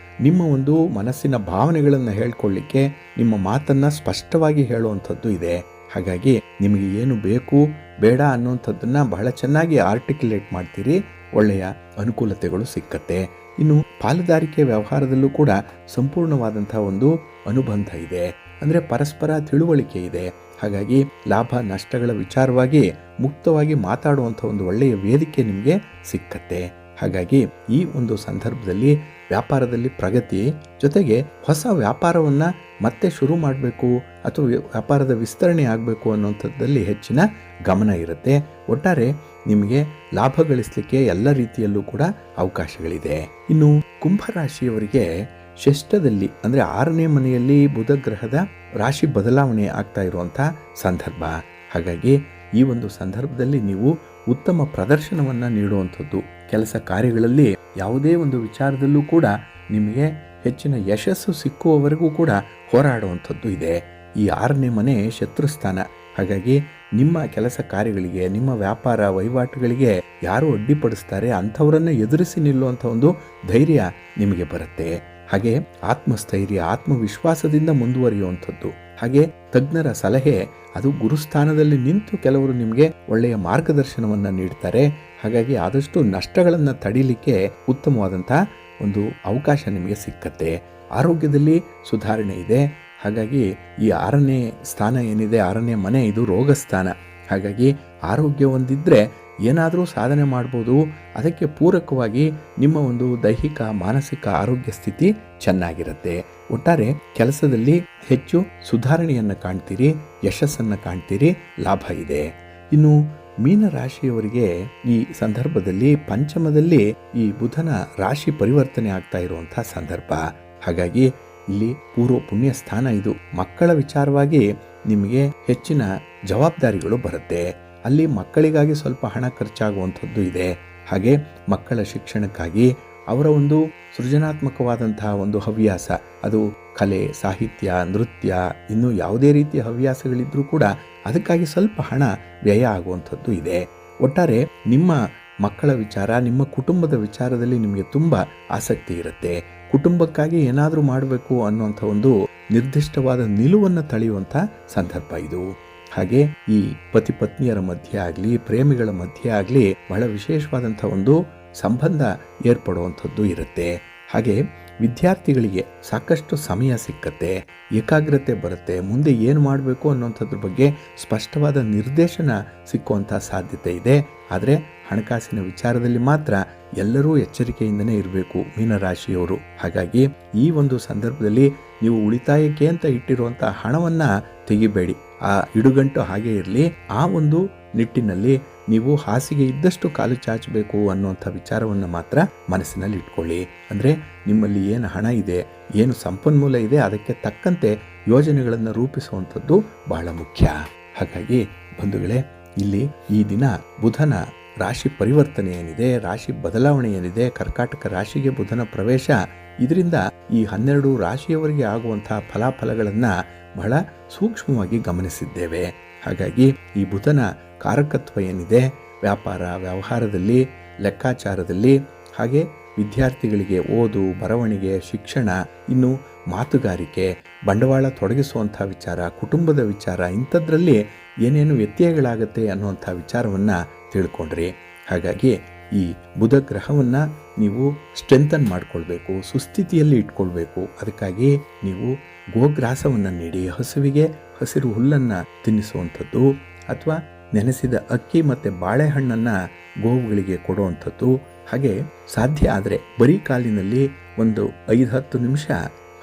ನಿಮ್ಮ ಒಂದು ಮನಸ್ಸಿನ ಭಾವನೆಗಳನ್ನು ಹೇಳ್ಕೊಳ್ಳಿಕ್ಕೆ ನಿಮ್ಮ ಮಾತನ್ನು ಸ್ಪಷ್ಟವಾಗಿ ಹೇಳುವಂಥದ್ದು ಇದೆ. ಹಾಗಾಗಿ ನಿಮಗೆ ಏನು ಬೇಕು ಬೇಡ ಅನ್ನುವಂಥದ್ದನ್ನು ಬಹಳ ಚೆನ್ನಾಗಿ ಆರ್ಟಿಕ್ಯುಲೇಟ್ ಮಾಡ್ತೀರಿ, ಒಳ್ಳೆಯ ಅನುಕೂಲತೆಗಳು ಸಿಕ್ಕತ್ತೆ. ಇನ್ನು ಪಾಲುದಾರಿಕೆ ವ್ಯವಹಾರದಲ್ಲೂ ಕೂಡ ಸಂಪೂರ್ಣವಾದಂಥ ಒಂದು ಅನುಬಂಧ ಇದೆ, ಅಂದರೆ ಪರಸ್ಪರ ತಿಳುವಳಿಕೆ ಇದೆ. ಹಾಗಾಗಿ ಲಾಭ ನಷ್ಟಗಳ ವಿಚಾರವಾಗಿ ಮುಕ್ತವಾಗಿ ಮಾತಾಡುವಂಥ ಒಂದು ಒಳ್ಳೆಯ ವೇದಿಕೆ ನಿಮಗೆ ಸಿಕ್ಕತ್ತೆ. ಹಾಗಾಗಿ ಈ ಒಂದು ಸಂದರ್ಭದಲ್ಲಿ ವ್ಯಾಪಾರದಲ್ಲಿ ಪ್ರಗತಿ, ಜೊತೆಗೆ ಹೊಸ ವ್ಯಾಪಾರವನ್ನು ಮತ್ತೆ ಶುರು ಮಾಡಬೇಕು ಅಥವಾ ವ್ಯಾಪಾರದ ವಿಸ್ತರಣೆ ಆಗಬೇಕು ಅನ್ನುವಂಥದ್ದಲ್ಲಿ ಹೆಚ್ಚಿನ ಗಮನ ಇರುತ್ತೆ. ಒಟ್ಟಾರೆ ನಿಮಗೆ ಲಾಭ ಗಳಿಸಲಿಕ್ಕೆ ಎಲ್ಲ ರೀತಿಯಲ್ಲೂ ಕೂಡ ಅವಕಾಶಗಳಿದೆ. ಇನ್ನು ಕುಂಭರಾಶಿಯವರಿಗೆ ಷಷ್ಠದಲ್ಲಿ ಅಂದರೆ 6ನೇ ಮನೆಯಲ್ಲಿ ಬುಧ ಗ್ರಹದ ರಾಶಿ ಬದಲಾವಣೆ ಆಗ್ತಾ ಇರುವಂಥ ಸಂದರ್ಭ. ಹಾಗಾಗಿ ಈ ಒಂದು ಸಂದರ್ಭದಲ್ಲಿ ನೀವು ಉತ್ತಮ ಪ್ರದರ್ಶನವನ್ನು ನೀಡುವಂಥದ್ದು, ಕೆಲಸ ಕಾರ್ಯಗಳಲ್ಲಿ ಯಾವುದೇ ಒಂದು ವಿಚಾರದಲ್ಲೂ ಕೂಡ ನಿಮಗೆ ಹೆಚ್ಚಿನ ಯಶಸ್ಸು ಸಿಕ್ಕುವವರೆಗೂ ಕೂಡ ಹೋರಾಡುವಂಥದ್ದು ಇದೆ. ಈ 6ನೇ ಮನೆ ಶತ್ರುಸ್ಥಾನ. ಹಾಗಾಗಿ ನಿಮ್ಮ ಕೆಲಸ ಕಾರ್ಯಗಳಿಗೆ, ನಿಮ್ಮ ವ್ಯಾಪಾರ ವಹಿವಾಟುಗಳಿಗೆ ಯಾರು ಅಡ್ಡಿಪಡಿಸ್ತಾರೆ ಅಂಥವರನ್ನು ಎದುರಿಸಿ ನಿಲ್ಲುವಂಥ ಒಂದು ಧೈರ್ಯ ನಿಮಗೆ ಬರುತ್ತೆ. ಹಾಗೆ ಆತ್ಮಸ್ಥೈರ್ಯ, ಆತ್ಮವಿಶ್ವಾಸದಿಂದ ಮುಂದುವರಿಯುವಂಥದ್ದು. ಹಾಗೆ ತಜ್ಞರ ಸಲಹೆ, ಅದು ಗುರುಸ್ಥಾನದಲ್ಲಿ ನಿಂತು ಕೆಲವರು ನಿಮಗೆ ಒಳ್ಳೆಯ ಮಾರ್ಗದರ್ಶನವನ್ನು ನೀಡ್ತಾರೆ. ಹಾಗಾಗಿ ಆದಷ್ಟು ನಷ್ಟಗಳನ್ನು ತಡೀಲಿಕ್ಕೆ ಉತ್ತಮವಾದಂಥ ಒಂದು ಅವಕಾಶ ನಿಮಗೆ ಸಿಕ್ಕತ್ತೆ. ಆರೋಗ್ಯದಲ್ಲಿ ಸುಧಾರಣೆ ಇದೆ. ಹಾಗಾಗಿ ಈ 6ನೇ ಸ್ಥಾನ ಏನಿದೆ, 6ನೇ ಮನೆ, ಇದು ರೋಗಸ್ಥಾನ. ಹಾಗಾಗಿ ಆರೋಗ್ಯ ಹೊಂದಿದ್ರೆ ಏನಾದರೂ ಸಾಧನೆ ಮಾಡ್ಬೋದು. ಅದಕ್ಕೆ ಪೂರಕವಾಗಿ ನಿಮ್ಮ ಒಂದು ದೈಹಿಕ ಮಾನಸಿಕ ಆರೋಗ್ಯ ಸ್ಥಿತಿ ಚೆನ್ನಾಗಿರುತ್ತೆ. ಒಟ್ಟಾರೆ ಕೆಲಸದಲ್ಲಿ ಹೆಚ್ಚು ಸುಧಾರಣೆಯನ್ನು ಕಾಣ್ತೀರಿ, ಯಶಸ್ಸನ್ನು ಕಾಣ್ತೀರಿ, ಲಾಭ ಇದೆ. ಇನ್ನು ಮೀನರಾಶಿಯವರಿಗೆ ಈ ಸಂದರ್ಭದಲ್ಲಿ ಪಂಚಮದಲ್ಲಿ ಈ ಬುಧನ ರಾಶಿ ಪರಿವರ್ತನೆ ಆಗ್ತಾ ಇರುವಂಥ ಸಂದರ್ಭ. ಹಾಗಾಗಿ ಇಲ್ಲಿ ಪೂರ್ವ ಪುಣ್ಯ ಸ್ಥಾನ ಇದು. ಮಕ್ಕಳ ವಿಚಾರವಾಗಿ ನಿಮಗೆ ಹೆಚ್ಚಿನ ಜವಾಬ್ದಾರಿಗಳು ಬರುತ್ತೆ. ಅಲ್ಲಿ ಮಕ್ಕಳಿಗಾಗಿ ಸ್ವಲ್ಪ ಹಣ ಖರ್ಚಾಗುವಂಥದ್ದು ಇದೆ. ಹಾಗೆ ಮಕ್ಕಳ ಶಿಕ್ಷಣಕ್ಕಾಗಿ ಅವರ ಒಂದು ಸೃಜನಾತ್ಮಕವಾದಂತಹ ಒಂದು ಹವ್ಯಾಸ, ಅದು ಕಲೆ, ಸಾಹಿತ್ಯ, ನೃತ್ಯ, ಇನ್ನು ಯಾವುದೇ ರೀತಿಯ ಹವ್ಯಾಸಗಳಿದ್ರೂ ಕೂಡ ಅದಕ್ಕಾಗಿ ಸ್ವಲ್ಪ ಹಣ ವ್ಯಯ ಆಗುವಂಥದ್ದು ಇದೆ. ಒಟ್ಟಾರೆ ನಿಮ್ಮ ಮಕ್ಕಳ ವಿಚಾರ, ನಿಮ್ಮ ಕುಟುಂಬದ ವಿಚಾರದಲ್ಲಿ ನಿಮಗೆ ತುಂಬ ಆಸಕ್ತಿ ಇರುತ್ತೆ. ಕುಟುಂಬಕ್ಕಾಗಿ ಏನಾದರೂ ಮಾಡಬೇಕು ಅನ್ನುವಂಥ ಒಂದು ನಿರ್ದಿಷ್ಟವಾದ ನಿಲುವನ್ನು ತಳೆಯುವಂಥ ಸಂದರ್ಭ ಇದು. ಹಾಗೆ ಈ ಪತಿ ಪತ್ನಿಯರ ಮಧ್ಯೆ ಆಗಲಿ, ಪ್ರೇಮಿಗಳ ಮಧ್ಯೆ ಆಗಲಿ ಬಹಳ ವಿಶೇಷವಾದಂಥ ಒಂದು ಸಂಬಂಧ ಏರ್ಪಡುವಂಥದ್ದು ಇರುತ್ತೆ. ಹಾಗೆ ವಿದ್ಯಾರ್ಥಿಗಳಿಗೆ ಸಾಕಷ್ಟು ಸಮಯ ಸಿಕ್ಕತ್ತೆ, ಏಕಾಗ್ರತೆ ಬರುತ್ತೆ, ಮುಂದೆ ಏನು ಮಾಡಬೇಕು ಅನ್ನೋಂಥದ್ರ ಬಗ್ಗೆ ಸ್ಪಷ್ಟವಾದ ನಿರ್ದೇಶನ ಸಿಕ್ಕುವಂಥ ಸಾಧ್ಯತೆ ಇದೆ. ಆದರೆ ಹಣಕಾಸಿನ ವಿಚಾರದಲ್ಲಿ ಮಾತ್ರ ಎಲ್ಲರೂ ಎಚ್ಚರಿಕೆಯಿಂದನೇ ಇರಬೇಕು ಮೀನರಾಶಿಯವರು. ಹಾಗಾಗಿ ಈ ಒಂದು ಸಂದರ್ಭದಲ್ಲಿ ನೀವು ಉಳಿತಾಯಕ್ಕೆ ಅಂತ ಇಟ್ಟಿರುವಂಥ ಹಣವನ್ನು ತೆಗಿಬೇಡಿ. ಆ ಇಡುಗಂಟು ಹಾಗೆ ಇರಲಿ. ಆ ಒಂದು ನಿಟ್ಟಿನಲ್ಲಿ ನೀವು ಹಾಸಿಗೆ ಇದ್ದಷ್ಟು ಕಾಲು ಚಾಚಬೇಕು ಅನ್ನುವಂಥ ವಿಚಾರವನ್ನು ಮಾತ್ರ ಮನಸ್ಸಿನಲ್ಲಿ ಇಟ್ಕೊಳ್ಳಿ. ಅಂದರೆ ನಿಮ್ಮಲ್ಲಿ ಏನು ಹಣ ಇದೆ, ಏನು ಸಂಪನ್ಮೂಲ ಇದೆ, ಅದಕ್ಕೆ ತಕ್ಕಂತೆ ಯೋಜನೆಗಳನ್ನು ರೂಪಿಸುವಂಥದ್ದು ಬಹಳ ಮುಖ್ಯ. ಹಾಗಾಗಿ ಬಂಧುಗಳೇ, ಇಲ್ಲಿ ಈ ದಿನ ಬುಧನ ರಾಶಿ ಪರಿವರ್ತನೆ ಏನಿದೆ, ರಾಶಿ ಬದಲಾವಣೆ ಏನಿದೆ, ಕರ್ಕಾಟಕ ರಾಶಿಗೆ ಬುಧನ ಪ್ರವೇಶ, ಇದರಿಂದ ಈ 12 ರಾಶಿಯವರಿಗೆ ಆಗುವಂತಹ ಫಲಾಫಲಗಳನ್ನು ಬಹಳ ಸೂಕ್ಷ್ಮವಾಗಿ ಗಮನಿಸಿದ್ದೇವೆ. ಹಾಗಾಗಿ ಈ ಬುಧನ ಕಾರಕತ್ವ ಏನಿದೆ, ವ್ಯಾಪಾರ ವ್ಯವಹಾರದಲ್ಲಿ, ಲೆಕ್ಕಾಚಾರದಲ್ಲಿ, ಹಾಗೆ ವಿದ್ಯಾರ್ಥಿಗಳಿಗೆ ಓದು, ಬರವಣಿಗೆ, ಶಿಕ್ಷಣ, ಇನ್ನು ಮಾತುಗಾರಿಕೆ, ಬಂಡವಾಳ ತೊಡಗಿಸುವಂಥ ವಿಚಾರ, ಕುಟುಂಬದ ವಿಚಾರ, ಇಂಥದ್ರಲ್ಲಿ ಏನೇನು ವ್ಯತ್ಯಯಗಳಾಗತ್ತೆ ಅನ್ನುವಂಥ ವಿಚಾರವನ್ನು ತಿಳ್ಕೊಂಡ್ರಿ. ಹಾಗಾಗಿ ಈ ಬುಧ ಗ್ರಹವನ್ನು ನೀವು ಸ್ಟ್ರೆಂಥನ್ ಮಾಡ್ಕೊಳ್ಬೇಕು, ಸುಸ್ಥಿತಿಯಲ್ಲಿ ಇಟ್ಕೊಳ್ಬೇಕು. ಅದಕ್ಕಾಗಿ ನೀವು ಗೋಗ್ರಾಸವನ್ನು ನೀಡಿ ಹಸುವಿಗೆ ಹಸಿರು ಹುಲ್ಲನ್ನು ತಿನ್ನಿಸುವಂಥದ್ದು, ಅಥವಾ ನೆನೆಸಿದ ಅಕ್ಕಿ ಮತ್ತು ಬಾಳೆಹಣ್ಣನ್ನು ಗೋವುಗಳಿಗೆ ಕೊಡುವಂಥದ್ದು. ಹಾಗೆ ಸಾಧ್ಯ ಆದರೆ ಬರೀ ಕಾಲಿನಲ್ಲಿ ಒಂದು 5-10 ನಿಮಿಷ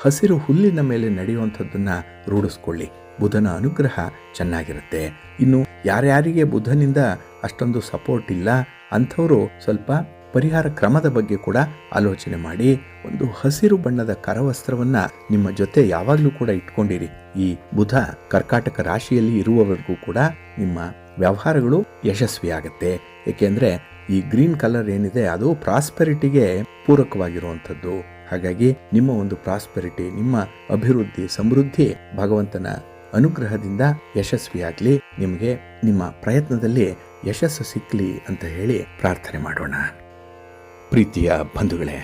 ಹಸಿರು ಹುಲ್ಲಿನ ಮೇಲೆ ನಡೆಯುವಂಥದ್ದನ್ನು ರೂಢಿಸ್ಕೊಳ್ಳಿ. ಬುಧನ ಅನುಗ್ರಹ ಚೆನ್ನಾಗಿರುತ್ತೆ. ಇನ್ನು ಯಾರ್ಯಾರಿಗೆ ಬುಧನಿಂದ ಅಷ್ಟೊಂದು ಸಪೋರ್ಟ್ ಇಲ್ಲ ಅಂಥವರು ಸ್ವಲ್ಪ ಪರಿಹಾರ ಕ್ರಮದ ಬಗ್ಗೆ ಕೂಡ ಆಲೋಚನೆ ಮಾಡಿ. ಒಂದು ಹಸಿರು ಬಣ್ಣದ ಕರವಸ್ತ್ರವನ್ನು ನಿಮ್ಮ ಜೊತೆ ಯಾವಾಗಲೂ ಕೂಡ ಇಟ್ಕೊಂಡಿರಿ. ಈ ಬುಧ ಕರ್ಕಾಟಕ ರಾಶಿಯಲ್ಲಿ ಇರುವವರೆಗೂ ಕೂಡ ನಿಮ್ಮ ವ್ಯವಹಾರಗಳು ಯಶಸ್ವಿಯಾಗತ್ತೆ. ಏಕೆಂದರೆ ಈ ಗ್ರೀನ್ ಕಲರ್ ಏನಿದೆ ಅದು ಪ್ರಾಸ್ಪೆರಿಟಿಗೆ ಪೂರಕವಾಗಿರುವಂಥದ್ದು. ಹಾಗಾಗಿ ನಿಮ್ಮ ಒಂದು ಪ್ರಾಸ್ಪೆರಿಟಿ, ನಿಮ್ಮ ಅಭಿವೃದ್ಧಿ, ಸಮೃದ್ಧಿ ಭಗವಂತನ ಅನುಗ್ರಹದಿಂದ ಯಶಸ್ವಿಯಾಗಲಿ. ನಿಮಗೆ ನಿಮ್ಮ ಪ್ರಯತ್ನದಲ್ಲಿ ಯಶಸ್ಸು ಸಿಕ್ಕಲಿ ಅಂತ ಹೇಳಿ ಪ್ರಾರ್ಥನೆ ಮಾಡೋಣ. ಪ್ರೀತಿಯ ಬಂಧುಗಳೇ,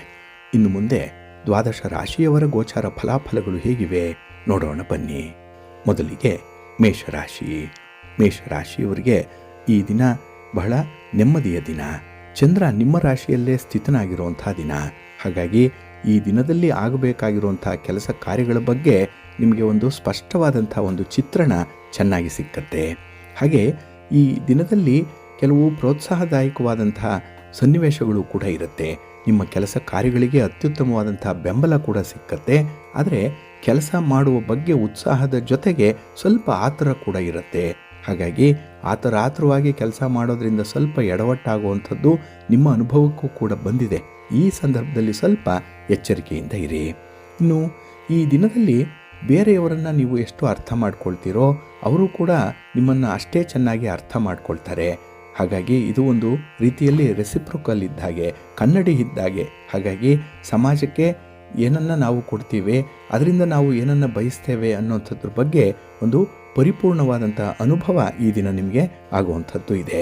ಇನ್ನು ಮುಂದೆ 12 ರಾಶಿಯವರ ಗೋಚಾರ ಫಲಾಫಲಗಳು ಹೇಗಿವೆ ನೋಡೋಣ ಬನ್ನಿ. ಮೊದಲಿಗೆ ಮೇಷರಾಶಿ. ಮೇಷರಾಶಿಯವರಿಗೆ ಈ ದಿನ ಬಹಳ ನೆಮ್ಮದಿಯ ದಿನ. ಚಂದ್ರ ನಿಮ್ಮ ರಾಶಿಯಲ್ಲೇ ಸ್ಥಿತನಾಗಿರುವಂಥ ದಿನ. ಹಾಗಾಗಿ ಈ ದಿನದಲ್ಲಿ ಆಗಬೇಕಾಗಿರುವಂಥ ಕೆಲಸ ಕಾರ್ಯಗಳ ಬಗ್ಗೆ ನಿಮಗೆ ಒಂದು ಸ್ಪಷ್ಟವಾದಂಥ ಒಂದು ಚಿತ್ರಣ ಚೆನ್ನಾಗಿ ಸಿಕ್ಕತ್ತೆ. ಹಾಗೆ ಈ ದಿನದಲ್ಲಿ ಕೆಲವು ಪ್ರೋತ್ಸಾಹದಾಯಕವಾದಂತಹ ಸನ್ನಿವೇಶಗಳು ಕೂಡ ಇರುತ್ತೆ. ನಿಮ್ಮ ಕೆಲಸ ಕಾರ್ಯಗಳಿಗೆ ಅತ್ಯುತ್ತಮವಾದಂಥ ಬೆಂಬಲ ಕೂಡ ಸಿಕ್ಕತ್ತೆ. ಆದರೆ ಕೆಲಸ ಮಾಡುವ ಬಗ್ಗೆ ಉತ್ಸಾಹದ ಜೊತೆಗೆ ಸ್ವಲ್ಪ ಆತರ ಕೂಡ ಇರುತ್ತೆ. ಹಾಗಾಗಿ ಆತರವಾಗಿ ಕೆಲಸ ಮಾಡೋದ್ರಿಂದ ಸ್ವಲ್ಪ ಎಡವಟ್ಟಾಗುವಂಥದ್ದು ನಿಮ್ಮ ಅನುಭವಕ್ಕೂ ಕೂಡ ಬಂದಿದೆ. ಈ ಸಂದರ್ಭದಲ್ಲಿ ಸ್ವಲ್ಪ ಎಚ್ಚರಿಕೆಯಿಂದ ಇರಿ. ಇನ್ನು ಈ ದಿನದಲ್ಲಿ ಬೇರೆಯವರನ್ನು ನೀವು ಎಷ್ಟು ಅರ್ಥ ಮಾಡ್ಕೊಳ್ತೀರೋ ಅವರು ಕೂಡ ನಿಮ್ಮನ್ನು ಅಷ್ಟೇ ಚೆನ್ನಾಗಿ ಅರ್ಥ ಮಾಡ್ಕೊಳ್ತಾರೆ. ಹಾಗಾಗಿ ಇದು ಒಂದು ರೀತಿಯಲ್ಲಿ ರೆಸಿಪ್ರೊಕಲ್ ಇದ್ದಾಗೆ, ಕನ್ನಡಿ ಇದ್ದಾಗೆ. ಹಾಗಾಗಿ ಸಮಾಜಕ್ಕೆ ಏನನ್ನು ನಾವು ಕೊಡ್ತೀವಿ, ಅದರಿಂದ ನಾವು ಏನನ್ನು ಬಯಸ್ತೇವೆ ಅನ್ನೋಂಥದ್ರ ಬಗ್ಗೆ ಒಂದು ಪರಿಪೂರ್ಣವಾದಂಥ ಅನುಭವ ಈ ದಿನ ನಿಮಗೆ ಆಗುವಂಥದ್ದು ಇದೆ.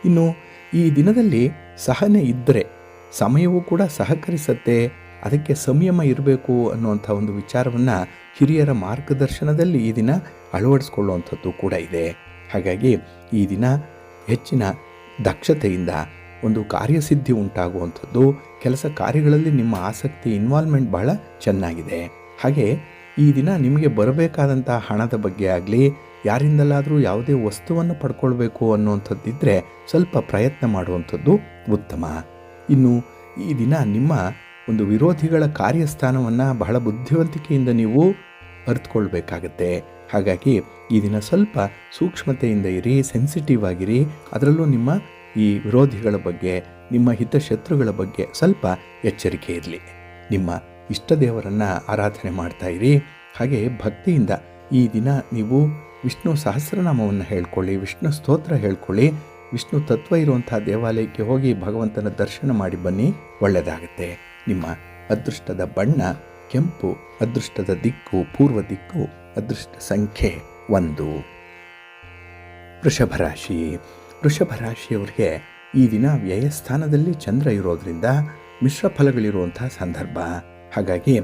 ಇನ್ನು ಈ ದಿನದಲ್ಲಿ ಸಹನೆ ಇದ್ದರೆ ಸಮಯವೂ ಕೂಡ ಸಹಕರಿಸತ್ತೆ. ಅದಕ್ಕೆ ಸಂಯಮ ಇರಬೇಕು ಅನ್ನುವಂಥ ಒಂದು ವಿಚಾರವನ್ನು ಹಿರಿಯರ ಮಾರ್ಗದರ್ಶನದಲ್ಲಿ ಈ ದಿನ ಅಳವಡಿಸ್ಕೊಳ್ಳುವಂಥದ್ದು ಕೂಡ ಇದೆ. ಹಾಗಾಗಿ ಈ ದಿನ ಹೆಚ್ಚಿನ ದಕ್ಷತೆಯಿಂದ ಒಂದು ಕಾರ್ಯಸಿದ್ಧಿ ಉಂಟಾಗುವಂಥದ್ದು, ಕೆಲಸ ಕಾರ್ಯಗಳಲ್ಲಿ ನಿಮ್ಮ ಆಸಕ್ತಿ, ಇನ್ವಾಲ್ವ್ಮೆಂಟ್ ಬಹಳ ಚೆನ್ನಾಗಿದೆ. ಹಾಗೆ ಈ ದಿನ ನಿಮಗೆ ಬರಬೇಕಾದಂಥ ಹಣದ ಬಗ್ಗೆ ಆಗಲಿ, ಯಾರಿಂದಲಾದರೂ ಯಾವುದೇ ವಸ್ತುವನ್ನು ಪಡ್ಕೊಳ್ಬೇಕು ಅನ್ನುವಂಥದ್ದಿದ್ದರೆ ಸ್ವಲ್ಪ ಪ್ರಯತ್ನ ಮಾಡುವಂಥದ್ದು ಉತ್ತಮ. ಇನ್ನು ಈ ದಿನ ನಿಮ್ಮ ಒಂದು ವಿರೋಧಿಗಳ ಕಾರ್ಯಸ್ಥಾನವನ್ನು ಬಹಳ ಬುದ್ಧಿವಂತಿಕೆಯಿಂದ ನೀವು ಅರಿತುಕೊಳ್ಬೇಕಾಗತ್ತೆ. ಹಾಗಾಗಿ ಈ ದಿನ ಸ್ವಲ್ಪ ಸೂಕ್ಷ್ಮತೆಯಿಂದ ಇರಿ, ಸೆನ್ಸಿಟಿವ್ ಆಗಿರಿ. ಅದರಲ್ಲೂ ನಿಮ್ಮ ಈ ವಿರೋಧಿಗಳ ಬಗ್ಗೆ, ನಿಮ್ಮ ಹಿತಶತ್ರುಗಳ ಬಗ್ಗೆ ಸ್ವಲ್ಪ ಎಚ್ಚರಿಕೆ ಇರಲಿ. ನಿಮ್ಮ ಇಷ್ಟ ದೇವರನ್ನು ಆರಾಧನೆ ಮಾಡ್ತಾ ಇರಿ. ಹಾಗೆ ಭಕ್ತಿಯಿಂದ ಈ ದಿನ ನೀವು ವಿಷ್ಣು ಸಹಸ್ರನಾಮವನ್ನು ಹೇಳ್ಕೊಳ್ಳಿ, ವಿಷ್ಣು ಸ್ತೋತ್ರ ಹೇಳ್ಕೊಳ್ಳಿ. ವಿಷ್ಣು ತತ್ವ ಇರುವಂಥ ದೇವಾಲಯಕ್ಕೆ ಹೋಗಿ ಭಗವಂತನ ದರ್ಶನ ಮಾಡಿ ಬನ್ನಿ, ಒಳ್ಳೆಯದಾಗುತ್ತೆ. ನಿಮ್ಮ ಅದೃಷ್ಟದ ಬಣ್ಣ ಕೆಂಪು, ಅದೃಷ್ಟದ ದಿಕ್ಕು ಪೂರ್ವ ದಿಕ್ಕು, ಅದೃಷ್ಟ ಸಂಖ್ಯೆ 1. ವೃಷಭ ರಾಶಿ. ವೃಷಭ ರಾಶಿಯವರಿಗೆ ಈ ದಿನ ವ್ಯಯಸ್ಥಾನದಲ್ಲಿ ಚಂದ್ರ ಇರೋದ್ರಿಂದ ಮಿಶ್ರ ಫಲಗಳಿರುವಂಥ ಸಂದರ್ಭ. ಹಾಗಾಗಿ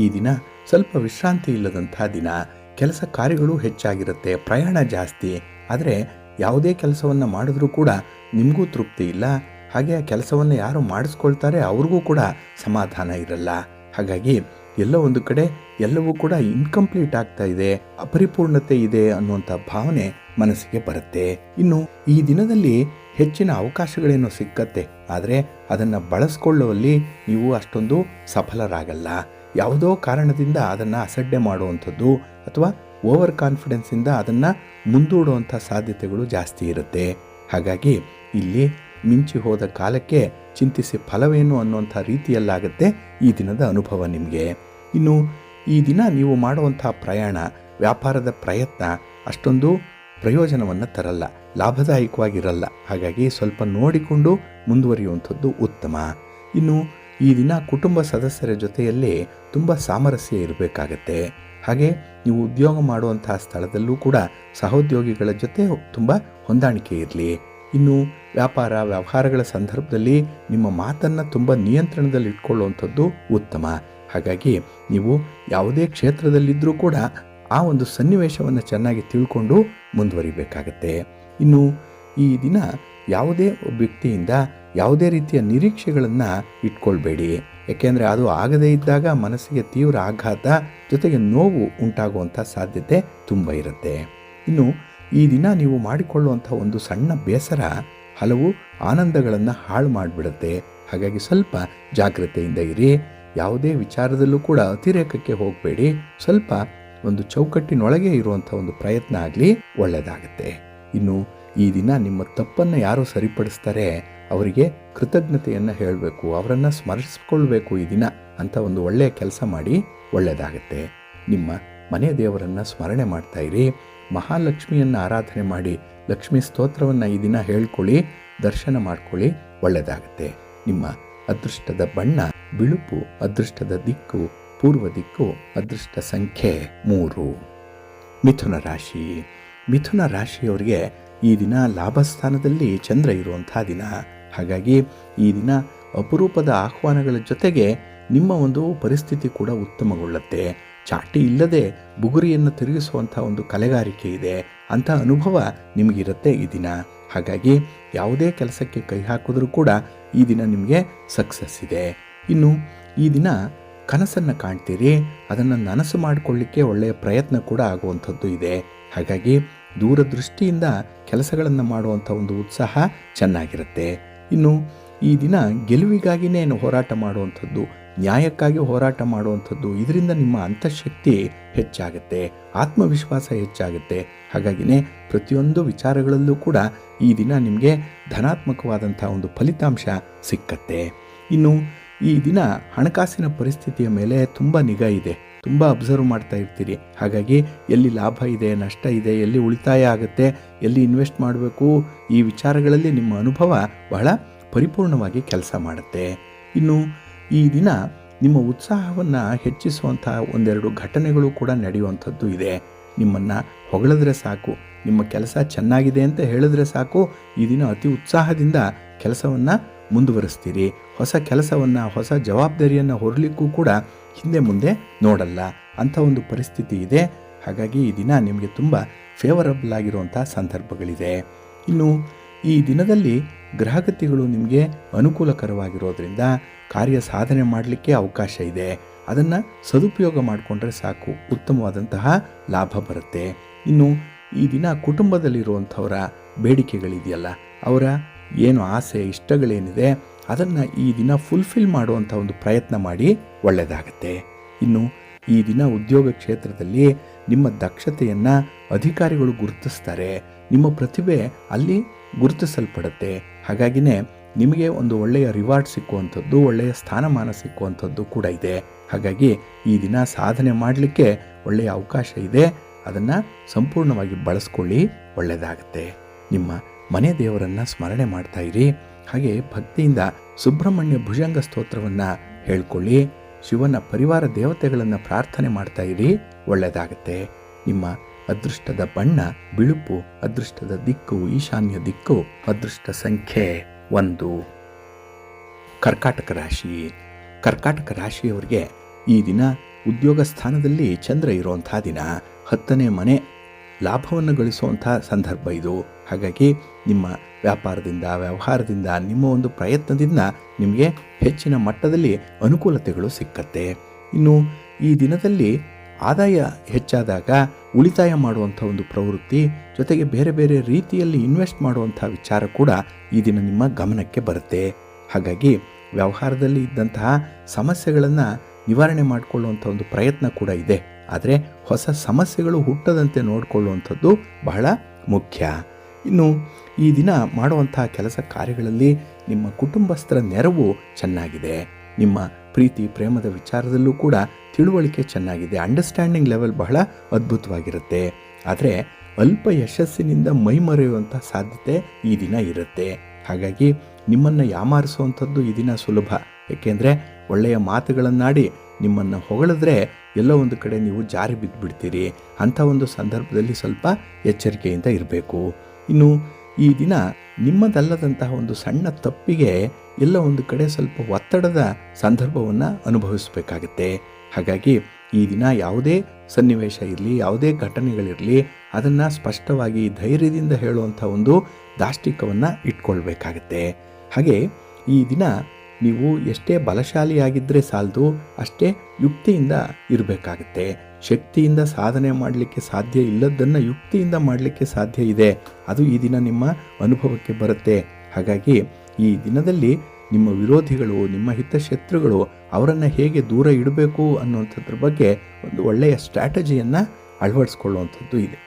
ಈ ದಿನ ಸ್ವಲ್ಪ ವಿಶ್ರಾಂತಿ ಇಲ್ಲದಂಥ ದಿನ. ಕೆಲಸ ಕಾರ್ಯಗಳು ಹೆಚ್ಚಾಗಿರುತ್ತೆ, ಪ್ರಯಾಣ ಜಾಸ್ತಿ. ಆದರೆ ಯಾವುದೇ ಕೆಲಸವನ್ನು ಮಾಡಿದ್ರೂ ಕೂಡ ನಿಮಗೂ ತೃಪ್ತಿ ಇಲ್ಲ. ಹಾಗೆ ಆ ಕೆಲಸವನ್ನು ಯಾರು ಮಾಡಿಸ್ಕೊಳ್ತಾರೆ ಅವ್ರಿಗೂ ಕೂಡ ಸಮಾಧಾನ ಇರಲ್ಲ. ಹಾಗಾಗಿ ಎಲ್ಲೋ ಒಂದು ಕಡೆ ಎಲ್ಲವೂ ಕೂಡ ಇನ್ಕಂಪ್ಲೀಟ್ ಆಗ್ತಾ ಇದೆ, ಅಪರಿಪೂರ್ಣತೆ ಇದೆ ಅನ್ನುವಂಥ ಭಾವನೆ ಮನಸ್ಸಿಗೆ ಬರುತ್ತೆ. ಇನ್ನು ಈ ದಿನದಲ್ಲಿ ಹೆಚ್ಚಿನ ಅವಕಾಶಗಳೇನೋ ಸಿಕ್ಕತ್ತೆ, ಆದರೆ ಅದನ್ನು ಬಳಸ್ಕೊಳ್ಳುವಲ್ಲಿ ನೀವು ಅಷ್ಟೊಂದು ಸಫಲರಾಗಲ್ಲ. ಯಾವುದೋ ಕಾರಣದಿಂದ ಅದನ್ನು ಅಸಡ್ಡೆ ಮಾಡುವಂಥದ್ದು ಅಥವಾ ಓವರ್ ಕಾನ್ಫಿಡೆನ್ಸಿಂದ ಅದನ್ನು ಮುಂದೂಡುವಂಥ ಸಾಧ್ಯತೆಗಳು ಜಾಸ್ತಿ ಇರುತ್ತೆ. ಹಾಗಾಗಿ ಇಲ್ಲಿ ಮಿಂಚಿ ಹೋದ ಕಾಲಕ್ಕೆ ಚಿಂತಿಸಿ ಫಲವೇನು ಅನ್ನುವಂಥ ರೀತಿಯಲ್ಲಾಗುತ್ತೆ ಈ ದಿನದ ಅನುಭವ ನಿಮಗೆ. ಇನ್ನು ಈ ದಿನ ನೀವು ಮಾಡುವಂಥ ಪ್ರಯಾಣ, ವ್ಯಾಪಾರದ ಪ್ರಯತ್ನ ಅಷ್ಟೊಂದು ಪ್ರಯೋಜನವನ್ನು ತರಲ್ಲ, ಲಾಭದಾಯಕವಾಗಿರಲ್ಲ. ಹಾಗಾಗಿ ಸ್ವಲ್ಪ ನೋಡಿಕೊಂಡು ಮುಂದುವರಿಯುವಂಥದ್ದು ಉತ್ತಮ. ಇನ್ನು ಈ ದಿನ ಕುಟುಂಬ ಸದಸ್ಯರ ಜೊತೆಯಲ್ಲಿ ತುಂಬ ಸಾಮರಸ್ಯ ಇರಬೇಕಾಗತ್ತೆ. ಹಾಗೆ ನೀವು ಉದ್ಯೋಗ ಮಾಡುವಂತಹ ಸ್ಥಳದಲ್ಲೂ ಕೂಡ ಸಹೋದ್ಯೋಗಿಗಳ ಜೊತೆ ತುಂಬ ಹೊಂದಾಣಿಕೆ ಇರಲಿ. ಇನ್ನು ವ್ಯಾಪಾರ ವ್ಯವಹಾರಗಳ ಸಂದರ್ಭದಲ್ಲಿ ನಿಮ್ಮ ಮಾತನ್ನು ತುಂಬ ನಿಯಂತ್ರಣದಲ್ಲಿ ಇಟ್ಕೊಳ್ಳುವಂಥದ್ದು ಉತ್ತಮ. ಹಾಗಾಗಿ ನೀವು ಯಾವುದೇ ಕ್ಷೇತ್ರದಲ್ಲಿದ್ದರೂ ಕೂಡ ಆ ಒಂದು ಸನ್ನಿವೇಶವನ್ನು ಚೆನ್ನಾಗಿ ತಿಳ್ಕೊಂಡು ಮುಂದುವರಿಬೇಕಾಗತ್ತೆ. ಇನ್ನು ಈ ದಿನ ಯಾವುದೇ ಒಬ್ಬ ವ್ಯಕ್ತಿಯಿಂದ ಯಾವುದೇ ರೀತಿಯ ನಿರೀಕ್ಷೆಗಳನ್ನು ಇಟ್ಕೊಳ್ಬೇಡಿ. ಯಾಕೆಂದರೆ ಅದು ಆಗದೇ ಇದ್ದಾಗ ಮನಸ್ಸಿಗೆ ತೀವ್ರ ಆಘಾತ ಜೊತೆಗೆ ನೋವು ಉಂಟಾಗುವಂಥ ಸಾಧ್ಯತೆ ತುಂಬ ಇರುತ್ತೆ. ಇನ್ನು ಈ ದಿನ ನೀವು ಮಾಡಿಕೊಳ್ಳುವಂಥ ಒಂದು ಸಣ್ಣ ಬೇಸರ ಹಲವು ಆನಂದಗಳನ್ನು ಹಾಳು ಮಾಡಿಬಿಡುತ್ತೆ. ಹಾಗಾಗಿ ಸ್ವಲ್ಪ ಜಾಗ್ರತೆಯಿಂದ ಇರಿ. ಯಾವುದೇ ವಿಚಾರದಲ್ಲೂ ಕೂಡ ಅತಿರೇಕಕ್ಕೆ ಹೋಗಬೇಡಿ. ಸ್ವಲ್ಪ ಒಂದು ಚೌಕಟ್ಟಿನೊಳಗೆ ಇರುವಂಥ ಒಂದು ಪ್ರಯತ್ನ ಆಗಲಿ, ಒಳ್ಳೆಯದಾಗುತ್ತೆ. ಇನ್ನು ಈ ದಿನ ನಿಮ್ಮ ತಪ್ಪನ್ನು ಯಾರು ಸರಿಪಡಿಸ್ತಾರೆ ಅವರಿಗೆ ಕೃತಜ್ಞತೆಯನ್ನು ಹೇಳಬೇಕು, ಅವರನ್ನು ಸ್ಮರಿಸಿಕೊಳ್ಬೇಕು ಈ ದಿನ ಅಂತ ಒಂದು ಒಳ್ಳೆಯ ಕೆಲಸ ಮಾಡಿ, ಒಳ್ಳೆಯದಾಗುತ್ತೆ. ನಿಮ್ಮ ಮನೆ ದೇವರನ್ನು ಸ್ಮರಣೆ ಮಾಡ್ತಾ ಇರಿ. ಮಹಾಲಕ್ಷ್ಮಿಯನ್ನು ಆರಾಧನೆ ಮಾಡಿ ಲಕ್ಷ್ಮೀ ಸ್ತೋತ್ರವನ್ನು ಈ ದಿನ ಹೇಳ್ಕೊಳ್ಳಿ, ದರ್ಶನ ಮಾಡ್ಕೊಳ್ಳಿ, ಒಳ್ಳೆಯದಾಗುತ್ತೆ. ನಿಮ್ಮ ಅದೃಷ್ಟದ ಬಣ್ಣ ಬಿಳುಪು, ಅದೃಷ್ಟದ ದಿಕ್ಕು ಪೂರ್ವ ದಿಕ್ಕು, ಅದೃಷ್ಟ ಸಂಖ್ಯೆ 3. ಮಿಥುನ ರಾಶಿ. ಮಿಥುನ ರಾಶಿಯವರಿಗೆ ಈ ದಿನ ಲಾಭಸ್ಥಾನದಲ್ಲಿ ಚಂದ್ರ ಇರುವಂಥ ದಿನ. ಹಾಗಾಗಿ ಈ ದಿನ ಅಪರೂಪದ ಆಹ್ವಾನಗಳ ಜೊತೆಗೆ ನಿಮ್ಮ ಒಂದು ಪರಿಸ್ಥಿತಿ ಕೂಡ ಉತ್ತಮಗೊಳ್ಳುತ್ತೆ. ಚಾಟಿ ಇಲ್ಲದೆ ಬುಗುರಿಯನ್ನು ತಿರುಗಿಸುವಂಥ ಒಂದು ಕಲೆಗಾರಿಕೆ ಇದೆ, ಅಂಥ ಅನುಭವ ನಿಮಗಿರುತ್ತೆ ಈ ದಿನ. ಹಾಗಾಗಿ ಯಾವುದೇ ಕೆಲಸಕ್ಕೆ ಕೈ ಹಾಕಿದ್ರೂ ಕೂಡ ಈ ದಿನ ನಿಮಗೆ ಸಕ್ಸಸ್ ಇದೆ. ಇನ್ನು ಈ ದಿನ ಕನಸನ್ನು ಕಾಣ್ತೀರಿ, ಅದನ್ನು ನನಸು ಮಾಡಿಕೊಳ್ಳಿಕ್ಕೆ ಒಳ್ಳೆಯ ಪ್ರಯತ್ನ ಕೂಡ ಆಗುವಂಥದ್ದು ಇದೆ. ಹಾಗಾಗಿ ದೂರದೃಷ್ಟಿಯಿಂದ ಕೆಲಸಗಳನ್ನು ಮಾಡುವಂಥ ಒಂದು ಉತ್ಸಾಹ ಚೆನ್ನಾಗಿರುತ್ತೆ. ಇನ್ನು ಈ ದಿನ ಗೆಲುವಿಗಾಗಿಯೇ ಹೋರಾಟ ಮಾಡುವಂಥದ್ದು, ನ್ಯಾಯಕ್ಕಾಗಿ ಹೋರಾಟ ಮಾಡುವಂಥದ್ದು, ಇದರಿಂದ ನಿಮ್ಮ ಅಂತಃಶಕ್ತಿ ಹೆಚ್ಚಾಗುತ್ತೆ, ಆತ್ಮವಿಶ್ವಾಸ ಹೆಚ್ಚಾಗುತ್ತೆ. ಹಾಗಾಗಿನೇ ಪ್ರತಿಯೊಂದು ವಿಚಾರಗಳಲ್ಲೂ ಕೂಡ ಈ ದಿನ ನಿಮಗೆ ಧನಾತ್ಮಕವಾದಂಥ ಒಂದು ಫಲಿತಾಂಶ ಸಿಕ್ಕತ್ತೆ. ಇನ್ನು ಈ ದಿನ ಹಣಕಾಸಿನ ಪರಿಸ್ಥಿತಿಯ ಮೇಲೆ ತುಂಬ ನಿಗಾ ಇದೆ, ತುಂಬ ಅಬ್ಸರ್ವ್ ಮಾಡ್ತಾ ಇರ್ತೀರಿ. ಹಾಗಾಗಿ ಎಲ್ಲಿ ಲಾಭ ಇದೆ, ನಷ್ಟ ಇದೆ, ಎಲ್ಲಿ ಉಳಿತಾಯ ಆಗುತ್ತೆ, ಎಲ್ಲಿ ಇನ್ವೆಸ್ಟ್ ಮಾಡಬೇಕು, ಈ ವಿಚಾರಗಳಲ್ಲಿ ನಿಮ್ಮ ಅನುಭವ ಬಹಳ ಪರಿಪೂರ್ಣವಾಗಿ ಕೆಲಸ ಮಾಡುತ್ತೆ. ಇನ್ನು ಈ ದಿನ ನಿಮ್ಮ ಉತ್ಸಾಹವನ್ನು ಹೆಚ್ಚಿಸುವಂಥ ಒಂದೆರಡು ಘಟನೆಗಳು ಕೂಡ ನಡೆಯುವಂಥದ್ದು ಇದೆ. ನಿಮ್ಮನ್ನು ಹೊಗಳಿದ್ರೆ ಸಾಕು, ನಿಮ್ಮ ಕೆಲಸ ಚೆನ್ನಾಗಿದೆ ಅಂತ ಹೇಳಿದ್ರೆ ಸಾಕು, ಈ ದಿನ ಅತಿ ಉತ್ಸಾಹದಿಂದ ಕೆಲಸವನ್ನು ಮುಂದುವರಿಸ್ತೀರಿ. ಹೊಸ ಕೆಲಸವನ್ನು, ಹೊಸ ಜವಾಬ್ದಾರಿಯನ್ನು ಹೊರಲಿಕ್ಕೂ ಕೂಡ ಹಿಂದೆ ಮುಂದೆ ನೋಡಲ್ಲ, ಅಂಥ ಒಂದು ಪರಿಸ್ಥಿತಿ ಇದೆ. ಹಾಗಾಗಿ ಈ ದಿನ ನಿಮಗೆ ತುಂಬ ಫೇವರಬಲ್ ಆಗಿರುವಂಥ ಸಂದರ್ಭಗಳಿದೆ. ಇನ್ನು ಈ ದಿನದಲ್ಲಿ ಗ್ರಹಗತಿಗಳು ನಿಮಗೆ ಅನುಕೂಲಕರವಾಗಿರೋದ್ರಿಂದ ಕಾರ್ಯ ಸಾಧನೆ ಮಾಡಲಿಕ್ಕೆ ಅವಕಾಶ ಇದೆ. ಅದನ್ನು ಸದುಪಯೋಗ ಮಾಡಿಕೊಂಡ್ರೆ ಸಾಕು, ಉತ್ತಮವಾದಂತಹ ಲಾಭ ಬರುತ್ತೆ. ಇನ್ನು ಈ ದಿನ ಕುಟುಂಬದಲ್ಲಿರುವಂಥವರ ಬೇಡಿಕೆಗಳಿದೆಯಲ್ಲ, ಅವರ ಏನು ಆಸೆ ಇಷ್ಟಗಳೇನಿದೆ ಅದನ್ನು ಈ ದಿನ ಫುಲ್ಫಿಲ್ ಮಾಡುವಂಥ ಒಂದು ಪ್ರಯತ್ನ ಮಾಡಿ, ಒಳ್ಳೆಯದಾಗತ್ತೆ. ಇನ್ನು ಈ ದಿನ ಉದ್ಯೋಗ ಕ್ಷೇತ್ರದಲ್ಲಿ ನಿಮ್ಮ ದಕ್ಷತೆಯನ್ನು ಅಧಿಕಾರಿಗಳು ಗುರುತಿಸ್ತಾರೆ, ನಿಮ್ಮ ಪ್ರತಿಭೆ ಅಲ್ಲಿ ಗುರುತಿಸಲ್ಪಡುತ್ತೆ. ಹಾಗಾಗಿನೇ ನಿಮಗೆ ಒಂದು ಒಳ್ಳೆಯ ರಿವಾರ್ಡ್ ಸಿಕ್ಕುವಂಥದ್ದು, ಒಳ್ಳೆಯ ಸ್ಥಾನಮಾನ ಸಿಕ್ಕುವಂಥದ್ದು ಕೂಡ ಇದೆ. ಹಾಗಾಗಿ ಈ ದಿನ ಸಾಧನೆ ಮಾಡಲಿಕ್ಕೆ ಒಳ್ಳೆಯ ಅವಕಾಶ ಇದೆ, ಅದನ್ನು ಸಂಪೂರ್ಣವಾಗಿ ಬಳಸ್ಕೊಳ್ಳಿ, ಒಳ್ಳೆಯದಾಗುತ್ತೆ. ನಿಮ್ಮ ಮನೆ ದೇವರನ್ನು ಸ್ಮರಣೆ ಮಾಡ್ತಾ ಇರಿ. ಹಾಗೆ ಭಕ್ತಿಯಿಂದ ಸುಬ್ರಹ್ಮಣ್ಯ ಭುಜಂಗ ಸ್ತೋತ್ರವನ್ನು ಹೇಳ್ಕೊಳ್ಳಿ. ಶಿವನ ಪರಿವಾರ ದೇವತೆಗಳನ್ನು ಪ್ರಾರ್ಥನೆ ಮಾಡ್ತಾ ಇರಿ, ಒಳ್ಳೆಯದಾಗುತ್ತೆ. ನಿಮ್ಮ ಅದೃಷ್ಟದ ಬಣ್ಣ ಬಿಳುಪು, ಅದೃಷ್ಟದ ದಿಕ್ಕು ಈಶಾನ್ಯ ದಿಕ್ಕು, ಅದೃಷ್ಟ ಸಂಖ್ಯೆ 1. ಕರ್ಕಾಟಕ ರಾಶಿ. ಕರ್ಕಾಟಕ ರಾಶಿಯವರಿಗೆ ಈ ದಿನ ಉದ್ಯೋಗ ಸ್ಥಾನದಲ್ಲಿ ಚಂದ್ರ ಇರುವಂಥ ದಿನ, 10ನೇ ಮನೆ, ಲಾಭವನ್ನು ಗಳಿಸುವಂಥ ಸಂದರ್ಭ ಇದು. ಹಾಗಾಗಿ ನಿಮ್ಮ ವ್ಯಾಪಾರದಿಂದ, ವ್ಯವಹಾರದಿಂದ, ನಿಮ್ಮ ಒಂದು ಪ್ರಯತ್ನದಿಂದ ನಿಮಗೆ ಹೆಚ್ಚಿನ ಮಟ್ಟದಲ್ಲಿ ಅನುಕೂಲತೆಗಳು ಸಿಕ್ಕತ್ತೆ. ಇನ್ನು ಈ ದಿನದಲ್ಲಿ ಆದಾಯ ಹೆಚ್ಚಾದಾಗ ಉಳಿತಾಯ ಮಾಡುವಂಥ ಒಂದು ಪ್ರವೃತ್ತಿ, ಜೊತೆಗೆ ಬೇರೆ ಬೇರೆ ರೀತಿಯಲ್ಲಿ ಇನ್ವೆಸ್ಟ್ ಮಾಡುವಂಥ ವಿಚಾರ ಕೂಡ ಈ ದಿನ ನಿಮ್ಮ ಗಮನಕ್ಕೆ ಬರುತ್ತೆ. ಹಾಗಾಗಿ ವ್ಯವಹಾರದಲ್ಲಿ ಇದ್ದಂತಹ ಸಮಸ್ಯೆಗಳನ್ನು ನಿವಾರಣೆ ಮಾಡಿಕೊಳ್ಳುವಂಥ ಒಂದು ಪ್ರಯತ್ನ ಕೂಡ ಇದೆ. ಆದರೆ ಹೊಸ ಸಮಸ್ಯೆಗಳು ಹುಟ್ಟದಂತೆ ನೋಡಿಕೊಳ್ಳುವಂಥದ್ದು ಬಹಳ ಮುಖ್ಯ. ಇನ್ನು ಈ ದಿನ ಮಾಡುವಂಥ ಕೆಲಸ ಕಾರ್ಯಗಳಲ್ಲಿ ನಿಮ್ಮ ಕುಟುಂಬಸ್ಥರ ನೆರವು ಚೆನ್ನಾಗಿದೆ. ನಿಮ್ಮ ಪ್ರೀತಿ ಪ್ರೇಮದ ವಿಚಾರದಲ್ಲೂ ಕೂಡ ತಿಳುವಳಿಕೆ ಚೆನ್ನಾಗಿದೆ. ಅಂಡರ್ಸ್ಟ್ಯಾಂಡಿಂಗ್ ಲೆವೆಲ್ ಬಹಳ ಅದ್ಭುತವಾಗಿರುತ್ತೆ. ಆದರೆ ಅಲ್ಪ ಯಶಸ್ಸಿನಿಂದ ಮೈಮರೆಯುವಂಥ ಸಾಧ್ಯತೆ ಈ ದಿನ ಇರುತ್ತೆ. ಹಾಗಾಗಿ ನಿಮ್ಮನ್ನು ಯಾಮಾರಿಸುವಂಥದ್ದು ಈ ದಿನ ಸುಲಭ. ಏಕೆಂದರೆ ಒಳ್ಳೆಯ ಮಾತುಗಳನ್ನಾಡಿ ನಿಮ್ಮನ್ನು ಹೊಗಳಿದ್ರೆ ಎಲ್ಲೋ ಒಂದು ಕಡೆ ನೀವು ಜಾರಿ ಬಿದ್ದುಬಿಡ್ತೀರಿ. ಅಂಥ ಒಂದು ಸಂದರ್ಭದಲ್ಲಿ ಸ್ವಲ್ಪ ಎಚ್ಚರಿಕೆಯಿಂದ ಇರಬೇಕು. ಇನ್ನು ಈ ದಿನ ನಿಮ್ಮದಲ್ಲದಂತಹ ಒಂದು ಸಣ್ಣ ತಪ್ಪಿಗೆ ಎಲ್ಲ ಒಂದು ಕಡೆ ಸ್ವಲ್ಪ ಒತ್ತಡದ ಸಂದರ್ಭವನ್ನು ಅನುಭವಿಸಬೇಕಾಗತ್ತೆ. ಹಾಗಾಗಿ ಈ ದಿನ ಯಾವುದೇ ಸನ್ನಿವೇಶ ಇರಲಿ, ಯಾವುದೇ ಘಟನೆಗಳಿರಲಿ, ಅದನ್ನು ಸ್ಪಷ್ಟವಾಗಿ ಧೈರ್ಯದಿಂದ ಹೇಳುವಂಥ ಒಂದು ದಾಷ್ಟಿಕವನ್ನು ಇಟ್ಕೊಳ್ಬೇಕಾಗತ್ತೆ. ಹಾಗೆ ಈ ದಿನ ನೀವು ಎಷ್ಟೇ ಬಲಶಾಲಿಯಾಗಿದ್ದರೆ ಸಾಲದು, ಅಷ್ಟೇ ಯುಕ್ತಿಯಿಂದ ಇರಬೇಕಾಗತ್ತೆ. ಶಕ್ತಿಯಿಂದ ಸಾಧನೆ ಮಾಡಲಿಕ್ಕೆ ಸಾಧ್ಯ ಇಲ್ಲದನ್ನು ಯುಕ್ತಿಯಿಂದ ಮಾಡಲಿಕ್ಕೆ ಸಾಧ್ಯ ಇದೆ. ಅದು ಈ ದಿನ ನಿಮ್ಮ ಅನುಭವಕ್ಕೆ ಬರುತ್ತೆ. ಹಾಗಾಗಿ ಈ ದಿನದಲ್ಲಿ ನಿಮ್ಮ ವಿರೋಧಿಗಳು, ನಿಮ್ಮ ಹಿತಶತ್ರುಗಳು, ಅವರನ್ನು ಹೇಗೆ ದೂರ ಇಡಬೇಕು ಅನ್ನುವಂಥದ್ರ ಬಗ್ಗೆ ಒಂದು ಒಳ್ಳೆಯ ಸ್ಟ್ರಾಟಜಿಯನ್ನು ಅಳವಡಿಸ್ಕೊಳ್ಳುವಂಥದ್ದು ಇದೆ.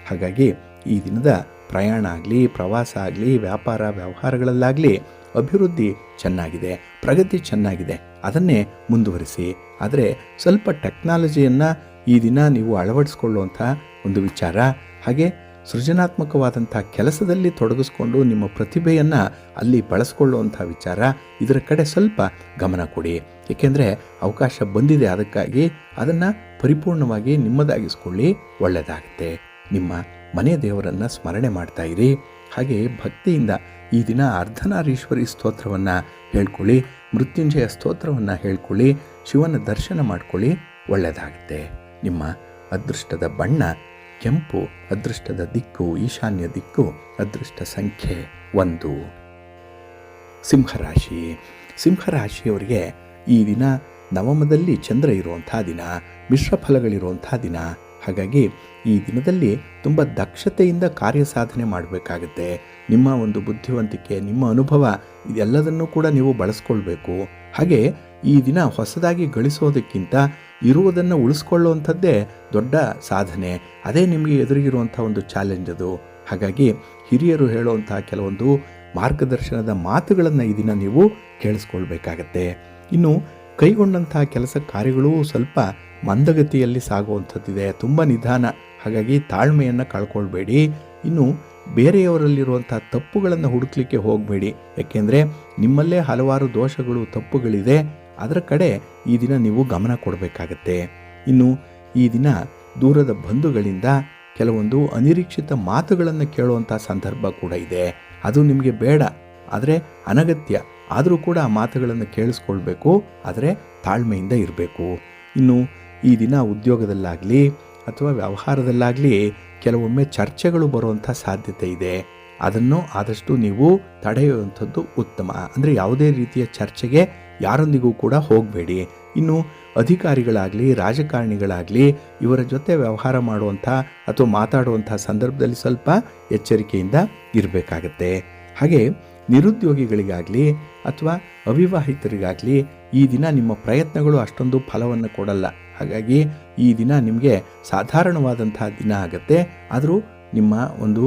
ಹಾಗಾಗಿ ಈ ದಿನದ ಪ್ರಯಾಣ ಆಗಲಿ, ಪ್ರವಾಸ ಆಗಲಿ, ವ್ಯಾಪಾರ ವ್ಯವಹಾರಗಳಲ್ಲಾಗಲಿ ಅಭಿವೃದ್ಧಿ ಚೆನ್ನಾಗಿದೆ, ಪ್ರಗತಿ ಚೆನ್ನಾಗಿದೆ. ಅದನ್ನೇ ಮುಂದುವರಿಸಿ. ಆದರೆ ಸ್ವಲ್ಪ ಟೆಕ್ನಾಲಜಿಯನ್ನು ಈ ದಿನ ನೀವು ಅಳವಡಿಸ್ಕೊಳ್ಳುವಂಥ ಒಂದು ವಿಚಾರ, ಹಾಗೆ ಸೃಜನಾತ್ಮಕವಾದಂಥ ಕೆಲಸದಲ್ಲಿ ತೊಡಗಿಸ್ಕೊಂಡು ನಿಮ್ಮ ಪ್ರತಿಭೆಯನ್ನು ಅಲ್ಲಿ ಬಳಸ್ಕೊಳ್ಳುವಂಥ ವಿಚಾರ, ಇದರ ಕಡೆ ಸ್ವಲ್ಪ ಗಮನ ಕೊಡಿ. ಏಕೆಂದರೆ ಅವಕಾಶ ಬಂದಿದೆ, ಅದಕ್ಕಾಗಿ ಅದನ್ನು ಪರಿಪೂರ್ಣವಾಗಿ ನಿಮ್ಮದಾಗಿಸ್ಕೊಳ್ಳಿ, ಒಳ್ಳೆಯದಾಗುತ್ತೆ. ನಿಮ್ಮ ಮನೆ ದೇವರನ್ನು ಸ್ಮರಣೆ ಮಾಡ್ತಾ ಇರಿ. ಹಾಗೆ ಭಕ್ತಿಯಿಂದ ಈ ದಿನ ಅರ್ಧನಾರೀಶ್ವರಿ ಸ್ತೋತ್ರವನ್ನು ಹೇಳ್ಕೊಳ್ಳಿ, ಮೃತ್ಯುಂಜಯ ಸ್ತೋತ್ರವನ್ನು ಹೇಳ್ಕೊಳ್ಳಿ, ಶಿವನ ದರ್ಶನ ಮಾಡ್ಕೊಳ್ಳಿ, ಒಳ್ಳೆಯದಾಗುತ್ತೆ. ನಿಮ್ಮ ಅದೃಷ್ಟದ ಬಣ್ಣ ಕೆಂಪು, ಅದೃಷ್ಟದ ದಿಕ್ಕು ಈಶಾನ್ಯ ದಿಕ್ಕು, ಅದೃಷ್ಟ ಸಂಖ್ಯೆ 1. ಸಿಂಹರಾಶಿ. ಸಿಂಹರಾಶಿಯವರಿಗೆ ಈ ದಿನ ನವಮದಲ್ಲಿ ಚಂದ್ರ ಇರುವಂಥ ದಿನ, ಮಿಶ್ರ ಫಲಗಳಿರುವಂಥ ದಿನ. ಹಾಗಾಗಿ ಈ ದಿನದಲ್ಲಿ ತುಂಬ ದಕ್ಷತೆಯಿಂದ ಕಾರ್ಯ ಸಾಧನೆ ಮಾಡಬೇಕಾಗುತ್ತೆ. ನಿಮ್ಮ ಒಂದು ಬುದ್ಧಿವಂತಿಕೆ, ನಿಮ್ಮ ಅನುಭವ, ಇದೆಲ್ಲದನ್ನೂ ಕೂಡ ನೀವು ಬಳಸ್ಕೊಳ್ಬೇಕು. ಹಾಗೆ ಈ ದಿನ ಹೊಸದಾಗಿ ಗಳಿಸೋದಕ್ಕಿಂತ ಇರುವುದನ್ನು ಉಳಿಸ್ಕೊಳ್ಳುವಂಥದ್ದೇ ದೊಡ್ಡ ಸಾಧನೆ. ಅದೇ ನಿಮಗೆ ಎದುರಿಗಿರುವಂಥ ಒಂದು ಚಾಲೆಂಜ್ ಅದು. ಹಾಗಾಗಿ ಹಿರಿಯರು ಹೇಳುವಂಥ ಕೆಲವೊಂದು ಮಾರ್ಗದರ್ಶನದ ಮಾತುಗಳನ್ನು ಈ ದಿನ ನೀವು ಕೇಳಿಸ್ಕೊಳ್ಬೇಕಾಗತ್ತೆ. ಇನ್ನು ಕೈಗೊಂಡಂಥ ಕೆಲಸ ಕಾರ್ಯಗಳು ಸ್ವಲ್ಪ ಮಂದಗತಿಯಲ್ಲಿ ಸಾಗುವಂಥದ್ದಿದೆ, ತುಂಬ ನಿಧಾನ. ಹಾಗಾಗಿ ತಾಳ್ಮೆಯನ್ನು ಕಳ್ಕೊಳ್ಬೇಡಿ. ಇನ್ನು ಬೇರೆಯವರಲ್ಲಿರುವಂಥ ತಪ್ಪುಗಳನ್ನು ಹುಡುಕ್ಲಿಕ್ಕೆ ಹೋಗಬೇಡಿ. ಯಾಕೆಂದರೆ ನಿಮ್ಮಲ್ಲೇ ಹಲವಾರು ದೋಷಗಳು, ತಪ್ಪುಗಳಿದೆ. ಅದರ ಕಡೆ ಈ ದಿನ ನೀವು ಗಮನ ಕೊಡಬೇಕಾಗತ್ತೆ. ಇನ್ನು ಈ ದಿನ ದೂರದ ಬಂಧುಗಳಿಂದ ಕೆಲವೊಂದು ಅನಿರೀಕ್ಷಿತ ಮಾತುಗಳನ್ನು ಕೇಳುವಂಥ ಸಂದರ್ಭ ಕೂಡ ಇದೆ. ಅದು ನಿಮಗೆ ಬೇಡ, ಆದರೆ ಅನಗತ್ಯ. ಆದರೂ ಕೂಡ ಆ ಮಾತುಗಳನ್ನು ಕೇಳಿಸ್ಕೊಳ್ಬೇಕು, ಆದರೆ ತಾಳ್ಮೆಯಿಂದ ಇರಬೇಕು. ಇನ್ನು ಈ ದಿನ ಉದ್ಯೋಗದಲ್ಲಾಗಲಿ ಅಥವಾ ವ್ಯವಹಾರದಲ್ಲಾಗಲಿ ಕೆಲವೊಮ್ಮೆ ಚರ್ಚೆಗಳು ಬರುವಂಥ ಸಾಧ್ಯತೆ ಇದೆ. ಅದನ್ನು ಆದಷ್ಟು ನೀವು ತಡೆಯುವಂಥದ್ದು ಉತ್ತಮ. ಅಂದರೆ ಯಾವುದೇ ರೀತಿಯ ಚರ್ಚೆಗೆ ಯಾರೊಂದಿಗೂ ಕೂಡ ಹೋಗಬೇಡಿ. ಇನ್ನು ಅಧಿಕಾರಿಗಳಾಗಲಿ, ರಾಜಕಾರಣಿಗಳಾಗಲಿ, ಇವರ ಜೊತೆ ವ್ಯವಹಾರ ಮಾಡುವಂಥ ಅಥವಾ ಮಾತಾಡುವಂಥ ಸಂದರ್ಭದಲ್ಲಿ ಸ್ವಲ್ಪ ಎಚ್ಚರಿಕೆಯಿಂದ ಇರಬೇಕಾಗತ್ತೆ. ಹಾಗೆ ನಿರುದ್ಯೋಗಿಗಳಿಗಾಗಲಿ ಅಥವಾ ಅವಿವಾಹಿತರಿಗಾಗಲಿ ಈ ದಿನ ನಿಮ್ಮ ಪ್ರಯತ್ನಗಳು ಅಷ್ಟೊಂದು ಫಲವನ್ನು ಕೊಡಲ್ಲ. ಹಾಗಾಗಿ ಈ ದಿನ ನಿಮಗೆ ಸಾಧಾರಣವಾದಂಥ ದಿನ ಆಗುತ್ತೆ. ಆದರೂ ನಿಮ್ಮ ಒಂದು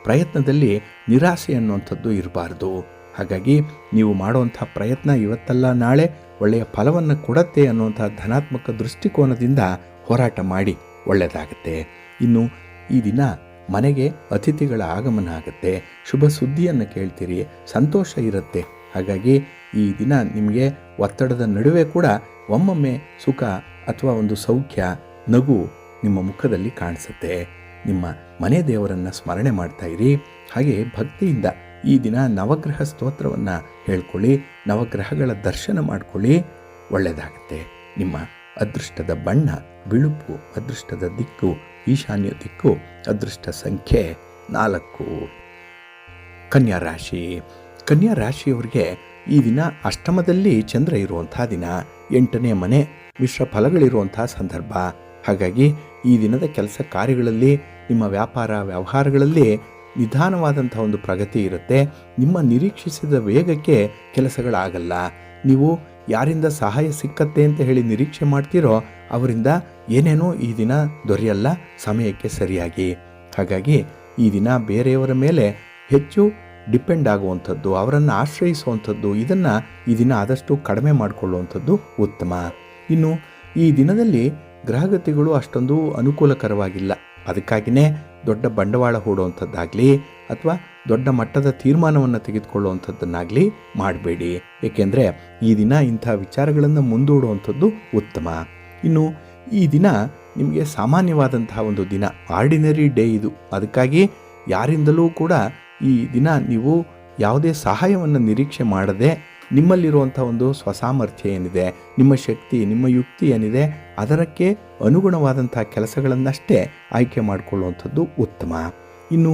ಪ್ರಯತ್ನದಲ್ಲಿ ನಿರಾಸೆ ಅನ್ನುವಂಥದ್ದು ಇರಬಾರ್ದು. ಹಾಗಾಗಿ ನೀವು ಮಾಡುವಂಥ ಪ್ರಯತ್ನ ಇವತ್ತಲ್ಲ ನಾಳೆ ಒಳ್ಳೆಯ ಫಲವನ್ನು ಕೊಡತ್ತೆ ಅನ್ನುವಂಥ ಧನಾತ್ಮಕ ದೃಷ್ಟಿಕೋನದಿಂದ ಹೋರಾಟ ಮಾಡಿ, ಒಳ್ಳೆಯದಾಗುತ್ತೆ. ಇನ್ನು ಈ ದಿನ ಮನೆಗೆ ಅತಿಥಿಗಳ ಆಗಮನ ಆಗುತ್ತೆ, ಶುಭ ಸುದ್ದಿಯನ್ನು ಕೇಳ್ತೀರಿ, ಸಂತೋಷ ಇರುತ್ತೆ. ಹಾಗಾಗಿ ಈ ದಿನ ನಿಮಗೆ ಒತ್ತಡದ ನಡುವೆ ಕೂಡ ಒಮ್ಮೊಮ್ಮೆ ಸುಖ ಅಥವಾ ಒಂದು ಸೌಖ್ಯ, ನಗು ನಿಮ್ಮ ಮುಖದಲ್ಲಿ ಕಾಣಿಸುತ್ತೆ. ನಿಮ್ಮ ಮನೆ ದೇವರನ್ನು ಸ್ಮರಣೆ ಮಾಡ್ತಾ ಇರಿ. ಹಾಗೆ ಭಕ್ತಿಯಿಂದ ಈ ದಿನ ನವಗ್ರಹ ಸ್ತೋತ್ರವನ್ನು ಹೇಳ್ಕೊಳ್ಳಿ, ನವಗ್ರಹಗಳ ದರ್ಶನ ಮಾಡಿಕೊಳ್ಳಿ, ಒಳ್ಳೆಯದಾಗುತ್ತೆ. ನಿಮ್ಮ ಅದೃಷ್ಟದ ಬಣ್ಣ ಬಿಳುಪು, ಅದೃಷ್ಟದ ದಿಕ್ಕು ಈಶಾನ್ಯ ದಿಕ್ಕು, ಅದೃಷ್ಟ ಸಂಖ್ಯೆ 4. ಕನ್ಯಾ ರಾಶಿ. ಕನ್ಯಾ ರಾಶಿಯವರಿಗೆ ಈ ದಿನ ಅಷ್ಟಮದಲ್ಲಿ ಚಂದ್ರ ಇರುವಂಥ ದಿನ, 8ನೇ ಮನೆ, ಮಿಶ್ರ ಫಲಗಳಿರುವಂಥ ಸಂದರ್ಭ. ಹಾಗಾಗಿ ಈ ದಿನದ ಕೆಲಸ ಕಾರ್ಯಗಳಲ್ಲಿ, ನಿಮ್ಮ ವ್ಯಾಪಾರ ವ್ಯವಹಾರಗಳಲ್ಲಿ ನಿಧಾನವಾದಂಥ ಒಂದು ಪ್ರಗತಿ ಇರುತ್ತೆ. ನಿಮ್ಮ ನಿರೀಕ್ಷಿಸಿದ ವೇಗಕ್ಕೆ ಕೆಲಸಗಳಾಗಲ್ಲ. ನೀವು ಯಾರಿಂದ ಸಹಾಯ ಸಿಕ್ಕತ್ತೆ ಅಂತ ಹೇಳಿ ನಿರೀಕ್ಷೆ ಮಾಡ್ತೀರೋ ಅವರಿಂದ ಏನೇನೋ ಈ ದಿನ ದೊರೆಯಲ್ಲ ಸಮಯಕ್ಕೆ ಸರಿಯಾಗಿ. ಹಾಗಾಗಿ ಈ ದಿನ ಬೇರೆಯವರ ಮೇಲೆ ಹೆಚ್ಚು ಡಿಪೆಂಡ್ ಆಗುವಂಥದ್ದು, ಅವರನ್ನು ಆಶ್ರಯಿಸುವಂಥದ್ದು, ಇದನ್ನು ಈ ದಿನ ಆದಷ್ಟು ಕಡಿಮೆ ಮಾಡಿಕೊಳ್ಳುವಂಥದ್ದು ಉತ್ತಮ. ಇನ್ನು ಈ ದಿನದಲ್ಲಿ ಗ್ರಹಗತಿಗಳು ಅಷ್ಟೊಂದು ಅನುಕೂಲಕರವಾಗಿಲ್ಲ. ಅದಕ್ಕಾಗಿಯೇ ದೊಡ್ಡ ಬಂಡವಾಳ ಹೂಡುವಂಥದ್ದಾಗಲಿ ಅಥವಾ ದೊಡ್ಡ ಮಟ್ಟದ ತೀರ್ಮಾನವನ್ನು ತೆಗೆದುಕೊಳ್ಳುವಂಥದ್ದನ್ನಾಗಲಿ ಮಾಡಬೇಡಿ. ಏಕೆಂದರೆ ಈ ದಿನ ಇಂಥ ವಿಚಾರಗಳನ್ನು ಮುಂದೂಡುವಂಥದ್ದು ಉತ್ತಮ. ಇನ್ನು ಈ ದಿನ ನಿಮಗೆ ಸಾಮಾನ್ಯವಾದಂತಹ ಒಂದು ದಿನ, ಆರ್ಡಿನರಿ ಡೇ ಇದು. ಅದಕ್ಕಾಗಿ ಯಾರಿಂದಲೂ ಕೂಡ ಈ ದಿನ ನೀವು ಯಾವುದೇ ಸಹಾಯವನ್ನು ನಿರೀಕ್ಷೆ ಮಾಡದೆ ನಿಮ್ಮಲ್ಲಿರುವಂಥ ಒಂದು ಸ್ವಸಾಮರ್ಥ್ಯ ಏನಿದೆ, ನಿಮ್ಮ ಶಕ್ತಿ, ನಿಮ್ಮ ಯುಕ್ತಿ ಏನಿದೆ, ಅದಕ್ಕೆ ಅನುಗುಣವಾದಂಥ ಕೆಲಸಗಳನ್ನಷ್ಟೇ ಆಯ್ಕೆ ಮಾಡಿಕೊಳ್ಳುವಂಥದ್ದು ಉತ್ತಮ. ಇನ್ನು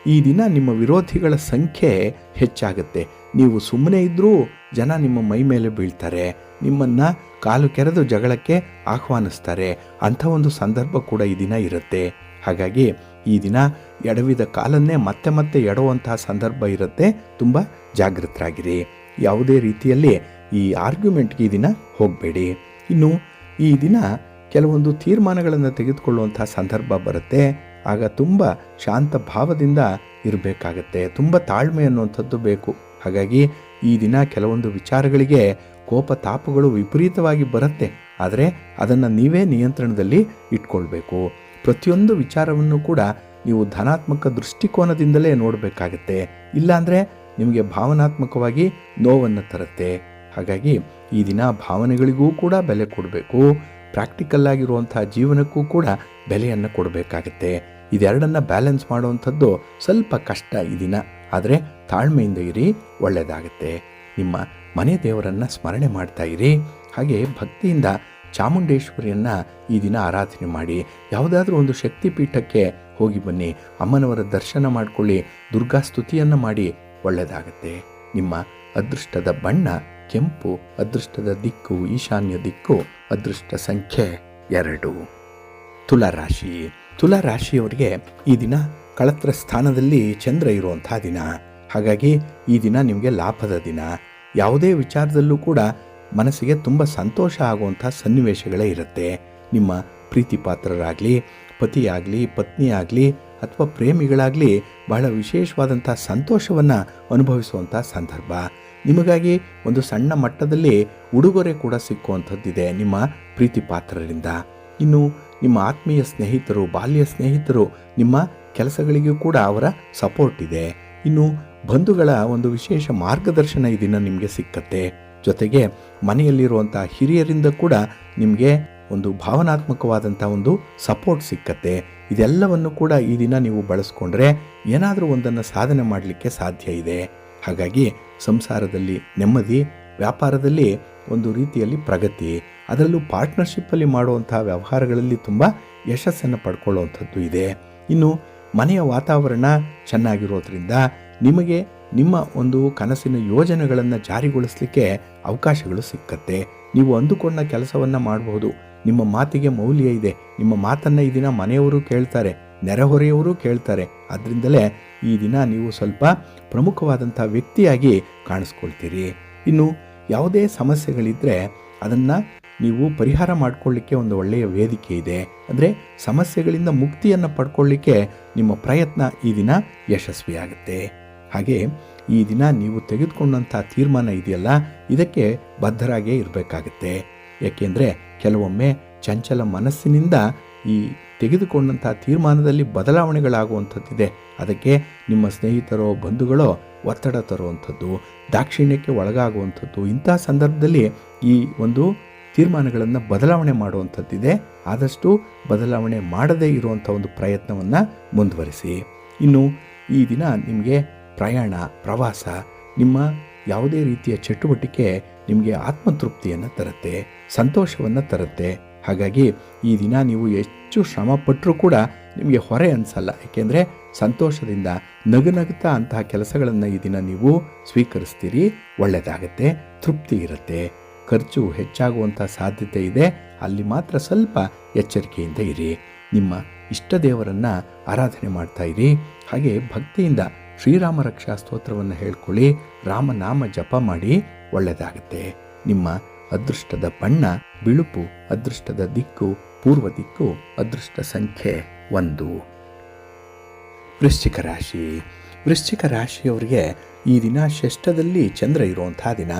ಈ ದಿನ ನಿಮ್ಮ ವಿರೋಧಿಗಳ ಸಂಖ್ಯೆ ಹೆಚ್ಚಾಗುತ್ತೆ. ನೀವು ಸುಮ್ಮನೆ ಇದ್ದರೂ ಜನ ನಿಮ್ಮ ಮೈ ಮೇಲೆ ಬೀಳ್ತಾರೆ, ನಿಮ್ಮನ್ನು ಕಾಲು ಕೆರೆದು ಜಗಳಕ್ಕೆ ಆಹ್ವಾನಿಸ್ತಾರೆ. ಅಂಥ ಒಂದು ಸಂದರ್ಭ ಕೂಡ ಈ ದಿನ ಇರುತ್ತೆ. ಹಾಗಾಗಿ ಈ ದಿನ ಎಡವಿದ ಕಾಲನ್ನೇ ಮತ್ತೆ ಮತ್ತೆ ಎಡುವಂತಹ ಸಂದರ್ಭ ಇರುತ್ತೆ. ತುಂಬ ಜಾಗೃತರಾಗಿರಿ. ಯಾವುದೇ ರೀತಿಯಲ್ಲಿ ಈ ಆರ್ಗ್ಯುಮೆಂಟ್ಗೆ ಈ ದಿನ ಹೋಗಬೇಡಿ. ಇನ್ನು ಈ ದಿನ ಕೆಲವೊಂದು ತೀರ್ಮಾನಗಳನ್ನು ತೆಗೆದುಕೊಳ್ಳುವಂಥ ಸಂದರ್ಭ ಬರುತ್ತೆ. ಆಗ ತುಂಬ ಶಾಂತ ಭಾವದಿಂದ ಇರಬೇಕಾಗತ್ತೆ. ತುಂಬ ತಾಳ್ಮೆ ಅನ್ನುವಂಥದ್ದು ಬೇಕು. ಹಾಗಾಗಿ ಈ ದಿನ ಕೆಲವೊಂದು ವಿಚಾರಗಳಿಗೆ ಕೋಪ ತಾಪಗಳು ವಿಪರೀತವಾಗಿ ಬರುತ್ತೆ. ಆದರೆ ಅದನ್ನು ನೀವೇ ನಿಯಂತ್ರಣದಲ್ಲಿ ಇಟ್ಕೊಳ್ಬೇಕು. ಪ್ರತಿಯೊಂದು ವಿಚಾರವನ್ನು ಕೂಡ ನೀವು ಧನಾತ್ಮಕ ದೃಷ್ಟಿಕೋನದಿಂದಲೇ ನೋಡಬೇಕಾಗತ್ತೆ. ಇಲ್ಲಾಂದರೆ ನಿಮಗೆ ಭಾವನಾತ್ಮಕವಾಗಿ ನೋವನ್ನು ತರುತ್ತೆ. ಹಾಗಾಗಿ ಈ ದಿನ ಭಾವನೆಗಳಿಗೂ ಕೂಡ ಬೆಲೆ ಕೊಡಬೇಕು. ಪ್ರಾಕ್ಟಿಕಲ್ ಆಗಿರುವಂಥ ಜೀವನಕ್ಕೂ ಕೂಡ ಬೆಲೆಯನ್ನು ಕೊಡಬೇಕಾಗತ್ತೆ. ಇದೆರಡನ್ನು ಬ್ಯಾಲೆನ್ಸ್ ಮಾಡುವಂಥದ್ದು ಸ್ವಲ್ಪ ಕಷ್ಟ ಈ ದಿನ. ಆದರೆ ತಾಳ್ಮೆಯಿಂದ ಇರಿ, ಒಳ್ಳೆಯದಾಗತ್ತೆ. ನಿಮ್ಮ ಮನೆ ದೇವರನ್ನು ಸ್ಮರಣೆ ಮಾಡ್ತಾ ಇರಿ. ಹಾಗೆ ಭಕ್ತಿಯಿಂದ ಚಾಮುಂಡೇಶ್ವರಿಯನ್ನು ಈ ದಿನ ಆರಾಧನೆ ಮಾಡಿ. ಯಾವುದಾದ್ರೂ ಒಂದು ಶಕ್ತಿಪೀಠಕ್ಕೆ ಹೋಗಿ ಬನ್ನಿ, ಅಮ್ಮನವರ ದರ್ಶನ ಮಾಡಿಕೊಳ್ಳಿ, ದುರ್ಗಾ ಸ್ತುತಿಯನ್ನು ಮಾಡಿ. ಒಳ್ಳೆಯದಾಗತ್ತೆ. ನಿಮ್ಮ ಅದೃಷ್ಟದ ಬಣ್ಣ ಕೆಂಪು, ಅದೃಷ್ಟದ ದಿಕ್ಕು ಈಶಾನ್ಯ ದಿಕ್ಕು, ಅದೃಷ್ಟ ಸಂಖ್ಯೆ 2. ತುಲಾರಾಶಿ. ತುಲಾರಾಶಿಯವರಿಗೆ ಈ ದಿನ ಕಳತ್ರ ಸ್ಥಾನದಲ್ಲಿ ಚಂದ್ರ ಇರುವಂಥ ದಿನ. ಹಾಗಾಗಿ ಈ ದಿನ ನಿಮಗೆ ಲಾಭದ ದಿನ. ಯಾವುದೇ ವಿಚಾರದಲ್ಲೂ ಕೂಡ ಮನಸ್ಸಿಗೆ ತುಂಬ ಸಂತೋಷ ಆಗುವಂಥ ಸನ್ನಿವೇಶಗಳೇ ಇರುತ್ತೆ. ನಿಮ್ಮ ಪ್ರೀತಿ ಪಾತ್ರರಾಗಲಿ, ಪತಿಯಾಗಲಿ, ಪತ್ನಿಯಾಗಲಿ ಅಥವಾ ಪ್ರೇಮಿಗಳಾಗಲಿ ಬಹಳ ವಿಶೇಷವಾದಂಥ ಸಂತೋಷವನ್ನು ಅನುಭವಿಸುವಂಥ ಸಂದರ್ಭ. ನಿಮಗಾಗಿ ಒಂದು ಸಣ್ಣ ಮಟ್ಟದಲ್ಲಿ ಉಡುಗೊರೆ ಕೂಡ ಸಿಕ್ಕುವಂಥದ್ದಿದೆ ನಿಮ್ಮ ಪ್ರೀತಿ ಪಾತ್ರರಿಂದ. ಇನ್ನು ನಿಮ್ಮ ಆತ್ಮೀಯ ಸ್ನೇಹಿತರು, ಬಾಲ್ಯ ಸ್ನೇಹಿತರು, ನಿಮ್ಮ ಕೆಲಸಗಳಿಗೂ ಕೂಡ ಅವರ ಸಪೋರ್ಟ್ ಇದೆ. ಇನ್ನು ಬಂಧುಗಳ ಒಂದು ವಿಶೇಷ ಮಾರ್ಗದರ್ಶನ ಈ ದಿನ ನಿಮಗೆ ಸಿಕ್ಕತ್ತೆ. ಜೊತೆಗೆ ಮನೆಯಲ್ಲಿರುವಂಥ ಹಿರಿಯರಿಂದ ಕೂಡ ನಿಮಗೆ ಒಂದು ಭಾವನಾತ್ಮಕವಾದಂಥ ಒಂದು ಸಪೋರ್ಟ್ ಸಿಕ್ಕತ್ತೆ. ಇದೆಲ್ಲವನ್ನು ಕೂಡ ಈ ದಿನ ನೀವು ಬಳಸ್ಕೊಂಡ್ರೆ ಏನಾದರೂ ಒಂದನ್ನು ಸಾಧನೆ ಮಾಡಲಿಕ್ಕೆ ಸಾಧ್ಯ ಇದೆ. ಹಾಗಾಗಿ ಸಂಸಾರದಲ್ಲಿ ನೆಮ್ಮದಿ, ವ್ಯಾಪಾರದಲ್ಲಿ ಒಂದು ರೀತಿಯಲ್ಲಿ ಪ್ರಗತಿ, ಅದರಲ್ಲೂ ಪಾರ್ಟ್ನರ್ಶಿಪ್ಪಲ್ಲಿ ಮಾಡುವಂಥ ವ್ಯವಹಾರಗಳಲ್ಲಿ ತುಂಬ ಯಶಸ್ಸನ್ನು ಪಡ್ಕೊಳ್ಳುವಂಥದ್ದು ಇದೆ. ಇನ್ನು ಮನೆಯ ವಾತಾವರಣ ಚೆನ್ನಾಗಿರೋದ್ರಿಂದ ನಿಮಗೆ ನಿಮ್ಮ ಒಂದು ಕನಸಿನ ಯೋಜನೆಗಳನ್ನು ಜಾರಿಗೊಳಿಸಲಿಕ್ಕೆ ಅವಕಾಶಗಳು ಸಿಕ್ಕತ್ತೆ. ನೀವು ಅಂದುಕೊಂಡ ಕೆಲಸವನ್ನು ಮಾಡಬಹುದು. ನಿಮ್ಮ ಮಾತಿಗೆ ಮೌಲ್ಯ ಇದೆ. ನಿಮ್ಮ ಮಾತನ್ನು ಈ ದಿನ ಮನೆಯವರು ಕೇಳ್ತಾರೆ, ನೆರೆಹೊರೆಯವರು ಕೇಳ್ತಾರೆ. ಅದರಿಂದಲೇ ಈ ದಿನ ನೀವು ಸ್ವಲ್ಪ ಪ್ರಮುಖವಾದಂಥ ವ್ಯಕ್ತಿಯಾಗಿ ಕಾಣಿಸ್ಕೊಳ್ತೀರಿ. ಇನ್ನು ಯಾವುದೇ ಸಮಸ್ಯೆಗಳಿದ್ದರೆ ಅದನ್ನು ನೀವು ಪರಿಹಾರ ಮಾಡಿಕೊಳ್ಳಿಕ್ಕೆ ಒಂದು ಒಳ್ಳೆಯ ವೇದಿಕೆ ಇದೆ. ಅಂದರೆ ಸಮಸ್ಯೆಗಳಿಂದ ಮುಕ್ತಿಯನ್ನು ಪಡ್ಕೊಳ್ಳಿಕ್ಕೆ ನಿಮ್ಮ ಪ್ರಯತ್ನ ಈ ದಿನ ಯಶಸ್ವಿಯಾಗುತ್ತೆ. ಹಾಗೆ ಈ ದಿನ ನೀವು ತೆಗೆದುಕೊಂಡಂಥ ತೀರ್ಮಾನ ಇದೆಯಲ್ಲ, ಇದಕ್ಕೆ ಬದ್ಧರಾಗೇ ಇರಬೇಕಾಗತ್ತೆ. ಏಕೆಂದರೆ ಕೆಲವೊಮ್ಮೆ ಚಂಚಲ ಮನಸ್ಸಿನಿಂದ ಈ ತೆಗೆದುಕೊಂಡಂಥ ತೀರ್ಮಾನದಲ್ಲಿ ಬದಲಾವಣೆಗಳಾಗುವಂಥದ್ದಿದೆ. ಅದಕ್ಕೆ ನಿಮ್ಮ ಸ್ನೇಹಿತರೋ ಬಂಧುಗಳೋ ಒತ್ತಡ ತರುವಂಥದ್ದು, ದಾಕ್ಷಿಣ್ಯಕ್ಕೆ ಒಳಗಾಗುವಂಥದ್ದು, ಇಂಥ ಸಂದರ್ಭದಲ್ಲಿ ಈ ಒಂದು ತೀರ್ಮಾನಗಳನ್ನು ಬದಲಾವಣೆ ಮಾಡುವಂಥದ್ದಿದೆ. ಆದಷ್ಟು ಬದಲಾವಣೆ ಮಾಡದೇ ಇರುವಂಥ ಒಂದು ಪ್ರಯತ್ನವನ್ನು ಮುಂದುವರಿಸಿ. ಇನ್ನು ಈ ದಿನ ನಿಮಗೆ ಪ್ರಯಾಣ, ಪ್ರವಾಸ, ನಿಮ್ಮ ಯಾವುದೇ ರೀತಿಯ ಚಟುವಟಿಕೆ ನಿಮಗೆ ಆತ್ಮತೃಪ್ತಿಯನ್ನು ತರುತ್ತೆ, ಸಂತೋಷವನ್ನು ತರುತ್ತೆ. ಹಾಗಾಗಿ ಈ ದಿನ ನೀವು ಹೆಚ್ಚು ಶ್ರಮ ಪಟ್ಟರೂ ಕೂಡ ನಿಮಗೆ ಹೊರೆ ಅನಿಸಲ್ಲ. ಏಕೆಂದರೆ ಸಂತೋಷದಿಂದ ನಗುನಗುತ್ತಾ ಅಂತಹ ಕೆಲಸಗಳನ್ನು ಈ ದಿನ ನೀವು ಸ್ವೀಕರಿಸ್ತೀರಿ. ಒಳ್ಳೆಯದಾಗತ್ತೆ, ತೃಪ್ತಿ ಇರುತ್ತೆ. ಖರ್ಚು ಹೆಚ್ಚಾಗುವಂಥ ಸಾಧ್ಯತೆ ಇದೆ. ಅಲ್ಲಿ ಮಾತ್ರ ಸ್ವಲ್ಪ ಎಚ್ಚರಿಕೆಯಿಂದ ಇರಿ. ನಿಮ್ಮ ಇಷ್ಟ ದೇವರನ್ನು ಆರಾಧನೆ ಮಾಡ್ತಾ ಇರಿ. ಹಾಗೆ ಭಕ್ತಿಯಿಂದ ಶ್ರೀರಾಮ ರಕ್ಷಾ ಸ್ತೋತ್ರವನ್ನು ಹೇಳ್ಕೊಳ್ಳಿ, ರಾಮನಾಮ ಜಪ ಮಾಡಿ. ಒಳ್ಳೆಯದಾಗುತ್ತೆ. ನಿಮ್ಮ ಅದೃಷ್ಟದ ಬಣ್ಣ ಬಿಳುಪು, ಅದೃಷ್ಟದ ದಿಕ್ಕು ಪೂರ್ವ ದಿಕ್ಕು, ಅದೃಷ್ಟ ಸಂಖ್ಯೆ 1. ವೃಶ್ಚಿಕ ರಾಶಿ. ವೃಶ್ಚಿಕ ರಾಶಿಯವರಿಗೆ ಈ ದಿನ ಷಷ್ಠದಲ್ಲಿ ಚಂದ್ರ ಇರುವಂಥ ದಿನ.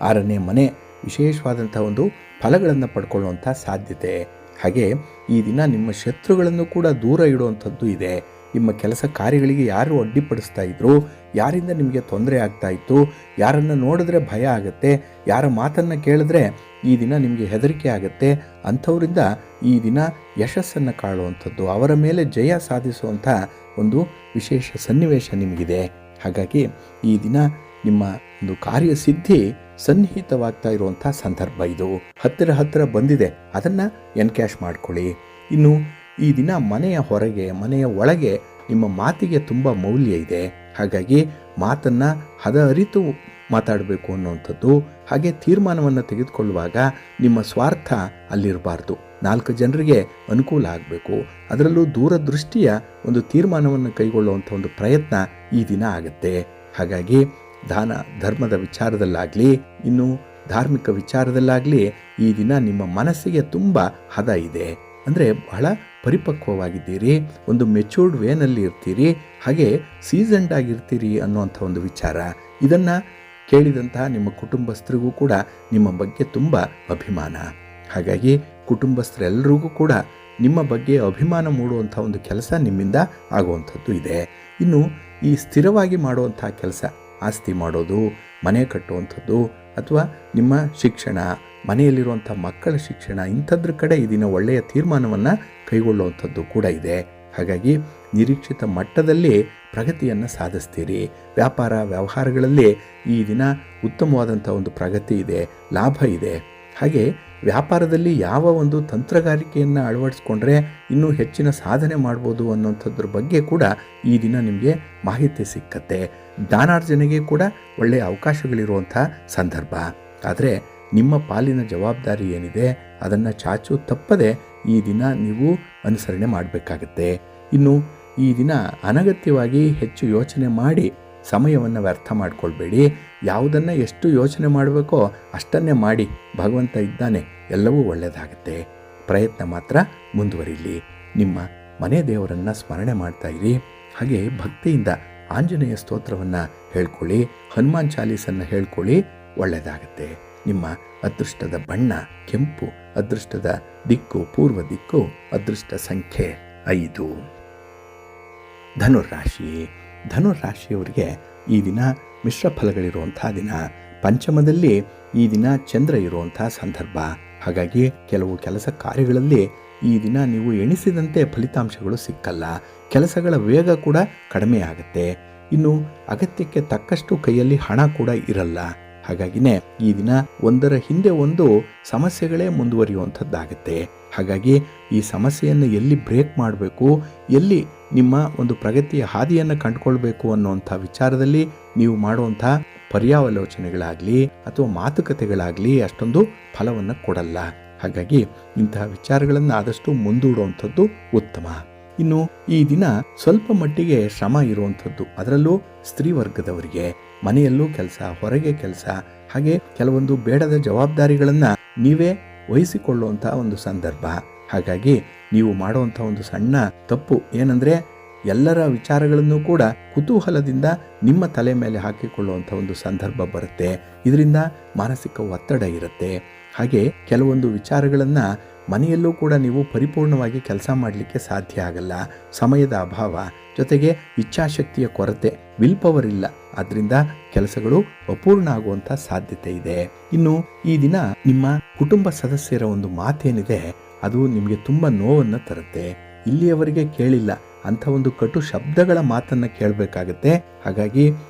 6ನೇ ಮನೆ ವಿಶೇಷವಾದಂಥ ಒಂದು ಫಲಗಳನ್ನು ಪಡ್ಕೊಳ್ಳುವಂಥ ಸಾಧ್ಯತೆ. ಹಾಗೆ ಈ ದಿನ ನಿಮ್ಮ ಶತ್ರುಗಳನ್ನು ಕೂಡ ದೂರ ಇಡುವಂಥದ್ದು ಇದೆ. ನಿಮ್ಮ ಕೆಲಸ ಕಾರ್ಯಗಳಿಗೆ ಯಾರು ಅಡ್ಡಿಪಡಿಸ್ತಾ ಇದ್ರು, ಯಾರಿಂದ ನಿಮಗೆ ತೊಂದರೆ ಆಗ್ತಾ ಇತ್ತು, ಯಾರನ್ನು ನೋಡಿದ್ರೆ ಭಯ ಆಗುತ್ತೆ, ಯಾರ ಮಾತನ್ನು ಕೇಳಿದ್ರೆ ಈ ದಿನ ನಿಮಗೆ ಹೆದರಿಕೆ ಆಗುತ್ತೆ, ಅಂಥವರಿಂದ ಈ ದಿನ ಯಶಸ್ಸನ್ನು ಕಾಣುವಂಥದ್ದು, ಅವರ ಮೇಲೆ ಜಯ ಸಾಧಿಸುವಂಥ ಒಂದು ವಿಶೇಷ ಸನ್ನಿವೇಶ ನಿಮಗಿದೆ. ಹಾಗಾಗಿ ಈ ದಿನ ನಿಮ್ಮ ಒಂದು ಕಾರ್ಯಸಿದ್ಧಿ ಸನ್ನಿಹಿತವಾಗ್ತಾ ಇರುವಂಥ ಸಂದರ್ಭ ಇದು. ಹತ್ತಿರ ಬಂದಿದೆ, ಅದನ್ನು ಎನ್ಕ್ಯಾಶ್ ಮಾಡ್ಕೊಳ್ಳಿ. ಇನ್ನು ಈ ದಿನ ಮನೆಯ ಹೊರಗೆ ಮನೆಯ ಒಳಗೆ ನಿಮ್ಮ ಮಾತಿಗೆ ತುಂಬ ಮೌಲ್ಯ ಇದೆ. ಹಾಗಾಗಿ ಮಾತನ್ನು ಅರಿತು ಮಾತಾಡಬೇಕು ಅನ್ನುವಂಥದ್ದು. ಹಾಗೆ ತೀರ್ಮಾನವನ್ನು ತೆಗೆದುಕೊಳ್ಳುವಾಗ ನಿಮ್ಮ ಸ್ವಾರ್ಥ ಅಲ್ಲಿರಬಾರ್ದು, 4 ಜನರಿಗೆ ಅನುಕೂಲ ಆಗಬೇಕು. ಅದರಲ್ಲೂ ದೂರದೃಷ್ಟಿಯ ಒಂದು ತೀರ್ಮಾನವನ್ನು ಕೈಗೊಳ್ಳುವಂಥ ಒಂದು ಪ್ರಯತ್ನ ಈ ದಿನ ಆಗುತ್ತೆ. ಹಾಗಾಗಿ ದಾನ ಧರ್ಮದ ವಿಚಾರದಲ್ಲಾಗಲಿ, ಇನ್ನು ಧಾರ್ಮಿಕ ವಿಚಾರದಲ್ಲಾಗಲಿ ಈ ದಿನ ನಿಮ್ಮ ಮನಸ್ಸಿಗೆ ತುಂಬ ಹದ ಇದೆ. ಅಂದರೆ ಬಹಳ ಪರಿಪಕ್ವವಾಗಿದ್ದೀರಿ, ಒಂದು ಮೆಚೂರ್ಡ್ ವೇನಲ್ಲಿ ಇರ್ತೀರಿ, ಹಾಗೆ ಸೀಸನ್ಡ್ ಆಗಿರ್ತೀರಿ ಅನ್ನುವಂಥ ಒಂದು ವಿಚಾರ. ಇದನ್ನು ಕೇಳಿದಂತಹ ನಿಮ್ಮ ಕುಟುಂಬಸ್ಥರಿಗೂ ಕೂಡ ನಿಮ್ಮ ಬಗ್ಗೆ ತುಂಬ ಅಭಿಮಾನ. ಹಾಗಾಗಿ ಕುಟುಂಬಸ್ಥರೆಲ್ಲರಿಗೂ ಕೂಡ ನಿಮ್ಮ ಬಗ್ಗೆ ಅಭಿಮಾನ ಮೂಡುವಂಥ ಒಂದು ಕೆಲಸ ನಿಮ್ಮಿಂದ ಆಗುವಂಥದ್ದು ಇದೆ. ಇನ್ನು ಈ ಸ್ಥಿರವಾಗಿ ಮಾಡುವಂಥ ಕೆಲಸ, ಆಸ್ತಿ ಮಾಡೋದು, ಮನೆ ಕಟ್ಟುವಂಥದ್ದು, ಅಥವಾ ನಿಮ್ಮ ಶಿಕ್ಷಣ, ಮನೆಯಲ್ಲಿರುವಂಥ ಮಕ್ಕಳ ಶಿಕ್ಷಣ, ಇಂಥದ್ರ ಕಡೆ ಈ ದಿನ ಒಳ್ಳೆಯ ತೀರ್ಮಾನವನ್ನು ಕೈಗೊಳ್ಳುವಂಥದ್ದು ಕೂಡ ಇದೆ. ಹಾಗಾಗಿ ನಿರೀಕ್ಷಿತ ಮಟ್ಟದಲ್ಲಿ ಪ್ರಗತಿಯನ್ನು ಸಾಧಿಸ್ತೀರಿ. ವ್ಯಾಪಾರ ವ್ಯವಹಾರಗಳಲ್ಲಿ ಈ ದಿನ ಉತ್ತಮವಾದಂಥ ಒಂದು ಪ್ರಗತಿ ಇದೆ, ಲಾಭ ಇದೆ. ಹಾಗೆ ವ್ಯಾಪಾರದಲ್ಲಿ ಯಾವ ಒಂದು ತಂತ್ರಗಾರಿಕೆಯನ್ನು ಅಳವಡಿಸ್ಕೊಂಡ್ರೆ ಇನ್ನೂ ಹೆಚ್ಚಿನ ಸಾಧನೆ ಮಾಡ್ಬೋದು ಅನ್ನೋಂಥದ್ರ ಬಗ್ಗೆ ಕೂಡ ಈ ದಿನ ನಿಮಗೆ ಮಾಹಿತಿ ಸಿಕ್ಕತ್ತೆ. ದಾನಾರ್ಜನೆಗೆ ಕೂಡ ಒಳ್ಳೆಯ ಅವಕಾಶಗಳಿರುವಂಥ ಸಂದರ್ಭ. ಆದರೆ ನಿಮ್ಮ ಪಾಲಿನ ಜವಾಬ್ದಾರಿ ಏನಿದೆ ಅದನ್ನು ಚಾಚು ತಪ್ಪದೆ ಈ ದಿನ ನೀವು ಅನುಸರಣೆ ಮಾಡಬೇಕಾಗತ್ತೆ. ಇನ್ನು ಈ ದಿನ ಅನಗತ್ಯವಾಗಿ ಹೆಚ್ಚು ಯೋಚನೆ ಮಾಡಿ ಸಮಯವನ್ನು ವ್ಯರ್ಥ ಮಾಡಿಕೊಳ್ಬೇಡಿ. ಯಾವುದನ್ನು ಎಷ್ಟು ಯೋಚನೆ ಮಾಡಬೇಕೋ ಅಷ್ಟನ್ನೇ ಮಾಡಿ, ಭಗವಂತ ಇದ್ದಾನೆ, ಎಲ್ಲವೂ ಒಳ್ಳೆಯದಾಗುತ್ತೆ. ಪ್ರಯತ್ನ ಮಾತ್ರ ಮುಂದುವರಿಲಿ. ನಿಮ್ಮ ಮನೆ ದೇವರನ್ನು ಸ್ಮರಣೆ ಮಾಡ್ತಾ ಇರಿ. ಹಾಗೆ ಭಕ್ತಿಯಿಂದ ಆಂಜನೇಯ ಸ್ತೋತ್ರವನ್ನು ಹೇಳ್ಕೊಳ್ಳಿ, ಹನುಮಾನ್ ಚಾಲೀಸನ್ನು ಹೇಳ್ಕೊಳ್ಳಿ, ಒಳ್ಳೆಯದಾಗುತ್ತೆ. ನಿಮ್ಮ ಅದೃಷ್ಟದ ಬಣ್ಣ ಕೆಂಪು, ಅದೃಷ್ಟದ ದಿಕ್ಕು ಪೂರ್ವ ದಿಕ್ಕು, ಅದೃಷ್ಟ ಸಂಖ್ಯೆ 5. ಧನುರಾಶಿ. ಧನುರಾಶಿಯವರಿಗೆ ಈ ದಿನ ಮಿಶ್ರ ಫಲಗಳಿರುವಂಥ ದಿನ. ಪಂಚಮದಲ್ಲಿ ಈ ದಿನ ಚಂದ್ರ ಇರುವಂಥ ಸಂದರ್ಭ. ಹಾಗಾಗಿ ಕೆಲವು ಕೆಲಸ ಕಾರ್ಯಗಳಲ್ಲಿ ಈ ದಿನ ನೀವು ಎಣಿಸಿದಂತೆ ಫಲಿತಾಂಶಗಳು ಸಿಕ್ಕಲ್ಲ. ಕೆಲಸಗಳ ವೇಗ ಕೂಡ ಕಡಿಮೆ ಆಗುತ್ತೆ. ಇನ್ನು ಅಗತ್ಯಕ್ಕೆ ತಕ್ಕಷ್ಟು ಕೈಯಲ್ಲಿ ಹಣ ಕೂಡ ಇರಲ್ಲ. ಹಾಗಾಗಿನೇ ಈ ದಿನ ಒಂದರ ಹಿಂದೆ ಒಂದು ಸಮಸ್ಯೆಗಳೇ ಮುಂದುವರಿಯುವಂಥದ್ದಾಗುತ್ತೆ. ಹಾಗಾಗಿ ಈ ಸಮಸ್ಯೆಯನ್ನು ಎಲ್ಲಿ ಬ್ರೇಕ್ ಮಾಡಬೇಕು, ಎಲ್ಲಿ ನಿಮ್ಮ ಒಂದು ಪ್ರಗತಿಯ ಹಾದಿಯನ್ನು ಕಂಡುಕೊಳ್ಬೇಕು ಅನ್ನುವಂಥ ವಿಚಾರದಲ್ಲಿ ನೀವು ಮಾಡುವಂಥ ಪರ್ಯಾವಲೋಚನೆಗಳಾಗಲಿ ಅಥವಾ ಮಾತುಕತೆಗಳಾಗಲಿ ಅಷ್ಟೊಂದು ಫಲವನ್ನು ಕೊಡಲ್ಲ. ಹಾಗಾಗಿ ಇಂತಹ ವಿಚಾರಗಳನ್ನು ಆದಷ್ಟು ಮುಂದೂಡುವಂಥದ್ದು ಉತ್ತಮ. ಇನ್ನು ಈ ದಿನ ಸ್ವಲ್ಪ ಮಟ್ಟಿಗೆ ಶ್ರಮ ಇರುವಂಥದ್ದು, ಅದರಲ್ಲೂ ಸ್ತ್ರೀ ವರ್ಗದವರಿಗೆ ಮನೆಯಲ್ಲೂ ಕೆಲಸ, ಹೊರಗೆ ಕೆಲಸ, ಹಾಗೆ ಕೆಲವೊಂದು ಬೇಡದ ಜವಾಬ್ದಾರಿಗಳನ್ನು ನೀವೇ ವಹಿಸಿಕೊಳ್ಳುವಂಥ ಒಂದು ಸಂದರ್ಭ. ಹಾಗಾಗಿ ನೀವು ಮಾಡುವಂಥ ಒಂದು ಸಣ್ಣ ತಪ್ಪು ಏನಂದರೆ ಎಲ್ಲರ ವಿಚಾರಗಳನ್ನು ಕೂಡ ಕುತೂಹಲದಿಂದ ನಿಮ್ಮ ತಲೆ ಮೇಲೆ ಹಾಕಿಕೊಳ್ಳುವಂಥ ಒಂದು ಸಂದರ್ಭ ಬರುತ್ತೆ. ಇದರಿಂದ ಮಾನಸಿಕ ಒತ್ತಡ ಇರುತ್ತೆ. ಹಾಗೆ ಕೆಲವೊಂದು ವಿಚಾರಗಳನ್ನು ಮನೆಯಲ್ಲೂ ಕೂಡ ನೀವು ಪರಿಪೂರ್ಣವಾಗಿ ಕೆಲಸ ಮಾಡಲಿಕ್ಕೆ ಸಾಧ್ಯ ಆಗಲ್ಲ. ಸಮಯದ ಅಭಾವ, ಜೊತೆಗೆ ಇಚ್ಛಾಶಕ್ತಿಯ ಕೊರತೆ, ವಿಲ್ ಪವರ್ ಇಲ್ಲ. ಆದ್ದರಿಂದ ಕೆಲಸಗಳು ಅಪೂರ್ಣ ಆಗುವಂಥ ಸಾಧ್ಯತೆ ಇದೆ. ಇನ್ನು ಈ ದಿನ ನಿಮ್ಮ ಕುಟುಂಬ ಸದಸ್ಯರ ಒಂದು ಮಾತೇನಿದೆ ಅದು ನಿಮಗೆ ತುಂಬ ನೋವನ್ನು ತರುತ್ತೆ. ಇಲ್ಲಿಯವರೆಗೆ ಕೇಳಿಲ್ಲ ಅಂಥ ಒಂದು ಕಟು ಶಬ್ದಗಳ ಮಾತನ್ನು ಕೇಳಬೇಕಾಗತ್ತೆ. ಹಾಗಾಗಿ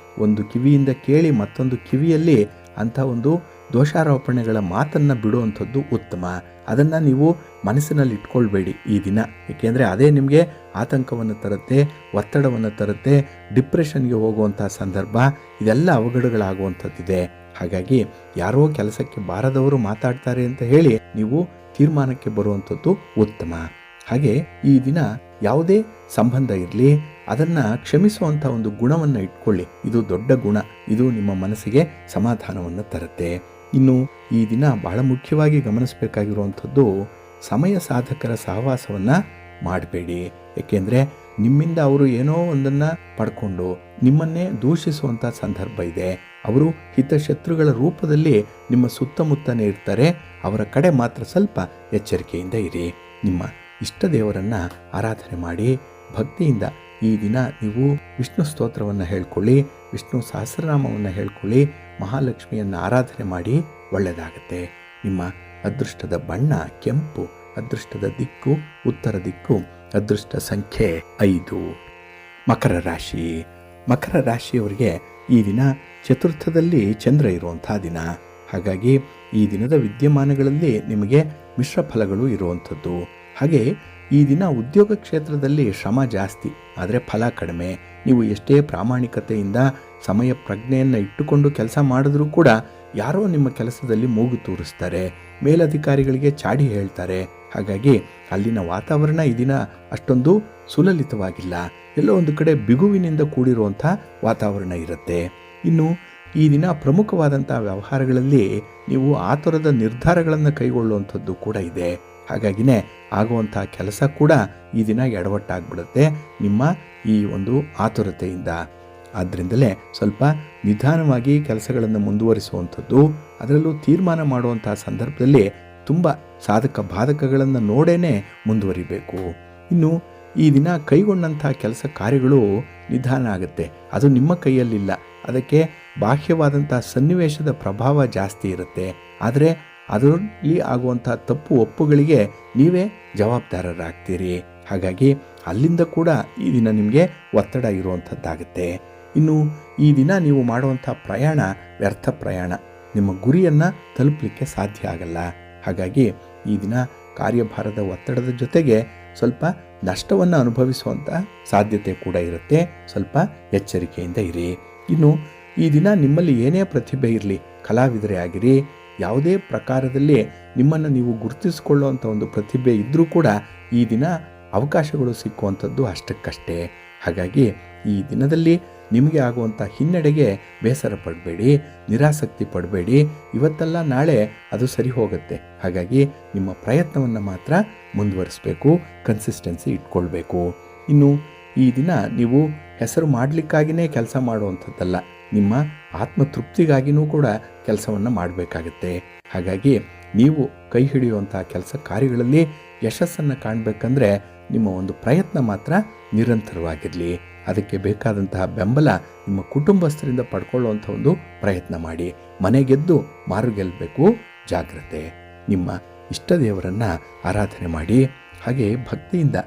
ಒಂದು ಕಿವಿಯಿಂದ ಕೇಳಿ ಮತ್ತೊಂದು ಕಿವಿಯಲ್ಲಿ ಅಂಥ ಒಂದು ದೋಷಾರೋಪಣೆಗಳ ಮಾತನ್ನು ಬಿಡುವಂಥದ್ದು ಉತ್ತಮ. ಅದನ್ನು ನೀವು ಮನಸ್ಸಿನಲ್ಲಿ ಇಟ್ಕೊಳ್ಬೇಡಿ ಈ ದಿನ. ಏಕೆಂದರೆ ಅದೇ ನಿಮಗೆ ಆತಂಕವನ್ನು ತರುತ್ತೆ, ಒತ್ತಡವನ್ನು ತರುತ್ತೆ, ಡಿಪ್ರೆಷನ್ಗೆ ಹೋಗುವಂಥ ಸಂದರ್ಭ, ಇದೆಲ್ಲ ಅವಘಡಗಳಾಗುವಂಥದ್ದಿದೆ. ಹಾಗಾಗಿ ಯಾರೋ ಕೆಲಸಕ್ಕೆ ಬಾರದವರು ಮಾತಾಡ್ತಾರೆ ಅಂತ ಹೇಳಿ ನೀವು ತೀರ್ಮಾನಕ್ಕೆ ಬರುವಂಥದ್ದು ಉತ್ತಮ. ಹಾಗೆ ಈ ದಿನ ಯಾವುದೇ ಸಂಬಂಧ ಇರಲಿ ಅದನ್ನು ಕ್ಷಮಿಸುವಂಥ ಒಂದು ಗುಣವನ್ನು ಇಟ್ಕೊಳ್ಳಿ. ಇದು ದೊಡ್ಡ ಗುಣ. ಇದು ನಿಮ್ಮ ಮನಸ್ಸಿಗೆ ಸಮಾಧಾನವನ್ನು ತರುತ್ತೆ. ಇನ್ನು ಈ ದಿನ ಬಹಳ ಮುಖ್ಯವಾಗಿ ಗಮನಿಸಬೇಕಾಗಿರುವಂಥದ್ದು ಸಮಯ ಸಾಧಕರ ಸಹವಾಸವನ್ನು ಮಾಡಬೇಡಿ. ಏಕೆಂದರೆ ನಿಮ್ಮಿಂದ ಅವರು ಏನೋ ಒಂದನ್ನು ಪಡ್ಕೊಂಡು ನಿಮ್ಮನ್ನೇ ದೂಷಿಸುವಂಥ ಸಂದರ್ಭ ಇದೆ. ಅವರು ಹಿತಶತ್ರುಗಳ ರೂಪದಲ್ಲಿ ನಿಮ್ಮ ಸುತ್ತಮುತ್ತನೇ ಇರ್ತಾರೆ. ಅವರ ಕಡೆ ಮಾತ್ರ ಸ್ವಲ್ಪ ಎಚ್ಚರಿಕೆಯಿಂದ ಇರಿ. ನಿಮ್ಮ ಇಷ್ಟ ದೇವರನ್ನು ಆರಾಧನೆ ಮಾಡಿ ಭಕ್ತಿಯಿಂದ ಈ ದಿನ ನೀವು ವಿಷ್ಣು ಸ್ತೋತ್ರವನ್ನು ಹೇಳ್ಕೊಳ್ಳಿ, ವಿಷ್ಣು ಸಹಸ್ರನಾಮವನ್ನು ಹೇಳ್ಕೊಳ್ಳಿ, ಮಹಾಲಕ್ಷ್ಮಿಯನ್ನು ಆರಾಧನೆ ಮಾಡಿ. ಒಳ್ಳೆಯದಾಗತ್ತೆ. ನಿಮ್ಮ ಅದೃಷ್ಟದ ಬಣ್ಣ ಕೆಂಪು, ಅದೃಷ್ಟದ ದಿಕ್ಕು ಉತ್ತರ ದಿಕ್ಕು, ಅದೃಷ್ಟ ಸಂಖ್ಯೆ 5. ಮಕರ ರಾಶಿ. ಮಕರ ರಾಶಿಯವರಿಗೆ ಈ ದಿನ ಚತುರ್ಥದಲ್ಲಿ ಚಂದ್ರ ಇರುವಂಥ ದಿನ. ಹಾಗಾಗಿ ಈ ದಿನದ ವಿದ್ಯಮಾನಗಳಲ್ಲಿ ನಿಮಗೆ ಮಿಶ್ರ ಫಲಗಳು ಇರುವಂಥದ್ದು. ಹಾಗೆ ಈ ದಿನ ಉದ್ಯೋಗ ಕ್ಷೇತ್ರದಲ್ಲಿ ಶ್ರಮ ಜಾಸ್ತಿ, ಆದರೆ ಫಲ ಕಡಿಮೆ. ನೀವು ಎಷ್ಟೇ ಪ್ರಾಮಾಣಿಕತೆಯಿಂದ ಸಮಯ ಪ್ರಜ್ಞೆಯನ್ನು ಇಟ್ಟುಕೊಂಡು ಕೆಲಸ ಮಾಡಿದ್ರೂ ಕೂಡ ಯಾರೋ ನಿಮ್ಮ ಕೆಲಸದಲ್ಲಿ ಮೂಗು ತೂರಿಸ್ತಾರೆ, ಮೇಲಧಿಕಾರಿಗಳಿಗೆ ಚಾಡಿ ಹೇಳ್ತಾರೆ. ಹಾಗಾಗಿ ಅಲ್ಲಿನ ವಾತಾವರಣ ಈ ದಿನ ಅಷ್ಟೊಂದು ಸುಲಲಿತವಾಗಿಲ್ಲ. ಎಲ್ಲೋ ಒಂದು ಕಡೆ ಬಿಗುವಿನಿಂದ ಕೂಡಿರುವಂಥ ವಾತಾವರಣ ಇರುತ್ತೆ. ಇನ್ನು ಈ ದಿನ ಪ್ರಮುಖವಾದಂಥ ವ್ಯವಹಾರಗಳಲ್ಲಿ ನೀವು ಆತುರದ ನಿರ್ಧಾರಗಳನ್ನು ಕೈಗೊಳ್ಳುವಂಥದ್ದು ಕೂಡ ಇದೆ. ಹಾಗಾಗಿನೇ ಆಗುವಂಥ ಕೆಲಸ ಕೂಡ ಈ ದಿನ ಎಡವಟ್ಟಾಗ್ಬಿಡುತ್ತೆ ನಿಮ್ಮ ಈ ಒಂದು ಆತುರತೆಯಿಂದ. ಆದ್ದರಿಂದಲೇ ಸ್ವಲ್ಪ ನಿಧಾನವಾಗಿ ಕೆಲಸಗಳನ್ನು ಮುಂದುವರಿಸುವಂಥದ್ದು, ಅದರಲ್ಲೂ ತೀರ್ಮಾನ ಮಾಡುವಂಥ ಸಂದರ್ಭದಲ್ಲಿ ತುಂಬ ಸಾಧಕ ಬಾಧಕಗಳನ್ನು ನೋಡೇ ಮುಂದುವರಿಬೇಕು. ಇನ್ನು ಈ ದಿನ ಕೈಗೊಂಡಂಥ ಕೆಲಸ ಕಾರ್ಯಗಳು ನಿಧಾನ ಆಗುತ್ತೆ. ಅದು ನಿಮ್ಮ ಕೈಯಲ್ಲಿಲ್ಲ. ಅದಕ್ಕೆ ಬಾಹ್ಯವಾದಂಥ ಸನ್ನಿವೇಶದ ಪ್ರಭಾವ ಜಾಸ್ತಿ ಇರುತ್ತೆ. ಆದರೆ ಅದರಲ್ಲಿ ಆಗುವಂಥ ತಪ್ಪು ಒಪ್ಪುಗಳಿಗೆ ನೀವೇ ಜವಾಬ್ದಾರರಾಗ್ತೀರಿ. ಹಾಗಾಗಿ ಅಲ್ಲಿಂದ ಕೂಡ ಈ ದಿನ ನಿಮಗೆ ಒತ್ತಡ ಇರುವಂಥದ್ದಾಗುತ್ತೆ. ಇನ್ನು ಈ ದಿನ ನೀವು ಮಾಡುವಂಥ ಪ್ರಯಾಣ ವ್ಯರ್ಥ ಪ್ರಯಾಣ, ನಿಮ್ಮ ಗುರಿಯನ್ನು ತಲುಪಲಿಕ್ಕೆ ಸಾಧ್ಯ ಆಗಲ್ಲ. ಹಾಗಾಗಿ ಈ ದಿನ ಕಾರ್ಯಭಾರದ ಒತ್ತಡದ ಜೊತೆಗೆ ಸ್ವಲ್ಪ ನಷ್ಟವನ್ನು ಅನುಭವಿಸುವಂಥ ಸಾಧ್ಯತೆ ಕೂಡ ಇರುತ್ತೆ. ಸ್ವಲ್ಪ ಎಚ್ಚರಿಕೆಯಿಂದ ಇರಿ. ಇನ್ನು ಈ ದಿನ ನಿಮ್ಮಲ್ಲಿ ಏನೇ ಪ್ರತಿಭೆ ಇರಲಿ, ಕಲಾವಿದರೇ ಆಗಿರಿ, ಯಾವುದೇ ಪ್ರಕಾರದಲ್ಲಿ ನಿಮ್ಮನ್ನು ನೀವು ಗುರುತಿಸಿಕೊಳ್ಳುವಂಥ ಒಂದು ಪ್ರತಿಭೆ ಇದ್ದರೂ ಕೂಡ ಈ ದಿನ ಅವಕಾಶಗಳು ಸಿಕ್ಕುವಂಥದ್ದು ಅಷ್ಟಕ್ಕಷ್ಟೇ. ಹಾಗಾಗಿ ಈ ದಿನದಲ್ಲಿ ನಿಮಗೆ ಆಗುವಂಥ ಹಿನ್ನಡೆಗೆ ಬೇಸರ ಪಡಬೇಡಿ, ನಿರಾಸಕ್ತಿ ಪಡಬೇಡಿ. ಇವತ್ತಲ್ಲ ನಾಳೆ ಅದು ಸರಿ ಹೋಗುತ್ತೆ. ಹಾಗಾಗಿ ನಿಮ್ಮ ಪ್ರಯತ್ನವನ್ನು ಮಾತ್ರ ಮುಂದುವರಿಸಬೇಕು, ಕನ್ಸಿಸ್ಟೆನ್ಸಿ ಇಟ್ಕೊಳ್ಬೇಕು. ಇನ್ನು ಈ ದಿನ ನೀವು ಹೆಸರು ಮಾಡಲಿಕ್ಕಾಗಿಯೇ ಕೆಲಸ ಮಾಡುವಂಥದ್ದಲ್ಲ, ನಿಮ್ಮ ಆತ್ಮತೃಪ್ತಿಗಾಗಿಯೂ ಕೂಡ ಕೆಲಸವನ್ನು ಮಾಡಬೇಕಾಗತ್ತೆ. ಹಾಗಾಗಿ ನೀವು ಕೈ ಹಿಡಿಯುವಂಥ ಕೆಲಸ ಕಾರ್ಯಗಳಲ್ಲಿ ಯಶಸ್ಸನ್ನು ಕಾಣಬೇಕಂದ್ರೆ ನಿಮ್ಮ ಒಂದು ಪ್ರಯತ್ನ ಮಾತ್ರ ನಿರಂತರವಾಗಿರಲಿ. ಅದಕ್ಕೆ ಬೇಕಾದಂತಹ ಬೆಂಬಲ ನಿಮ್ಮ ಕುಟುಂಬಸ್ಥರಿಂದ ಪಡ್ಕೊಳ್ಳುವಂಥ ಒಂದು ಪ್ರಯತ್ನ ಮಾಡಿ. ಮನೆ ಗೆದ್ದು ಮಾರು ಗೆಲ್ಲಬೇಕು, ಜಾಗ್ರತೆ. ನಿಮ್ಮ ಇಷ್ಟ ದೇವರನ್ನು ಆರಾಧನೆ ಮಾಡಿ. ಹಾಗೆ ಭಕ್ತಿಯಿಂದ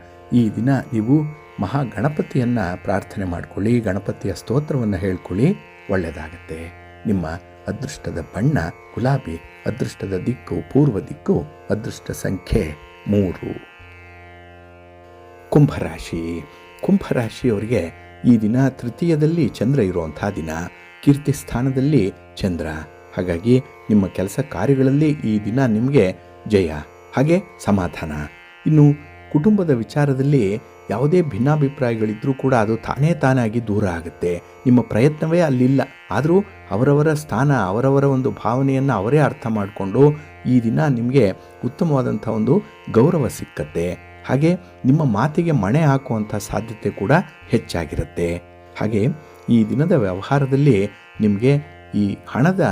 ಈ ದಿನ ನೀವು ಮಹಾಗಣಪತಿಯನ್ನು ಪ್ರಾರ್ಥನೆ ಮಾಡಿಕೊಳ್ಳಿ, ಗಣಪತಿಯ ಸ್ತೋತ್ರವನ್ನು ಹೇಳ್ಕೊಳ್ಳಿ. ಒಳ್ಳೆಯದಾಗತ್ತೆ. ನಿಮ್ಮ ಅದೃಷ್ಟದ ಬಣ್ಣ ಗುಲಾಬಿ, ಅದೃಷ್ಟದ ದಿಕ್ಕು ಪೂರ್ವ ದಿಕ್ಕು, ಅದೃಷ್ಟ ಸಂಖ್ಯೆ 3. ಕುಂಭರಾಶಿ. ಕುಂಭರಾಶಿಯವರಿಗೆ ಈ ದಿನ ತೃತೀಯದಲ್ಲಿ ಚಂದ್ರ ಇರುವಂಥ ದಿನ, ಕೀರ್ತಿ ಸ್ಥಾನದಲ್ಲಿ ಚಂದ್ರ. ಹಾಗಾಗಿ ನಿಮ್ಮ ಕೆಲಸ ಕಾರ್ಯಗಳಲ್ಲಿ ಈ ದಿನ ನಿಮಗೆ ಜಯ, ಹಾಗೆ ಸಮಾಧಾನ. ಇನ್ನು ಕುಟುಂಬದ ವಿಚಾರದಲ್ಲಿ ಯಾವುದೇ ಭಿನ್ನಾಭಿಪ್ರಾಯಗಳಿದ್ದರೂ ಕೂಡ ಅದು ತಾನಾಗಿ ದೂರ ಆಗುತ್ತೆ. ನಿಮ್ಮ ಪ್ರಯತ್ನವೇ ಅಲ್ಲಿಲ್ಲ, ಆದರೂ ಅವರವರ ಸ್ಥಾನ, ಅವರವರ ಒಂದು ಭಾವನೆಯನ್ನು ಅವರೇ ಅರ್ಥ ಮಾಡಿಕೊಂಡು ಈ ದಿನ ನಿಮಗೆ ಉತ್ತಮವಾದಂಥ ಒಂದು ಗೌರವ ಸಿಕ್ಕತ್ತೆ. ಹಾಗೆ ನಿಮ್ಮ ಮಾತಿಗೆ ಮಣೆ ಹಾಕುವಂಥ ಸಾಧ್ಯತೆ ಕೂಡ ಹೆಚ್ಚಾಗಿರುತ್ತೆ. ಹಾಗೆ ಈ ದಿನದ ವ್ಯವಹಾರದಲ್ಲಿ ನಿಮಗೆ ಈ ಹಣದ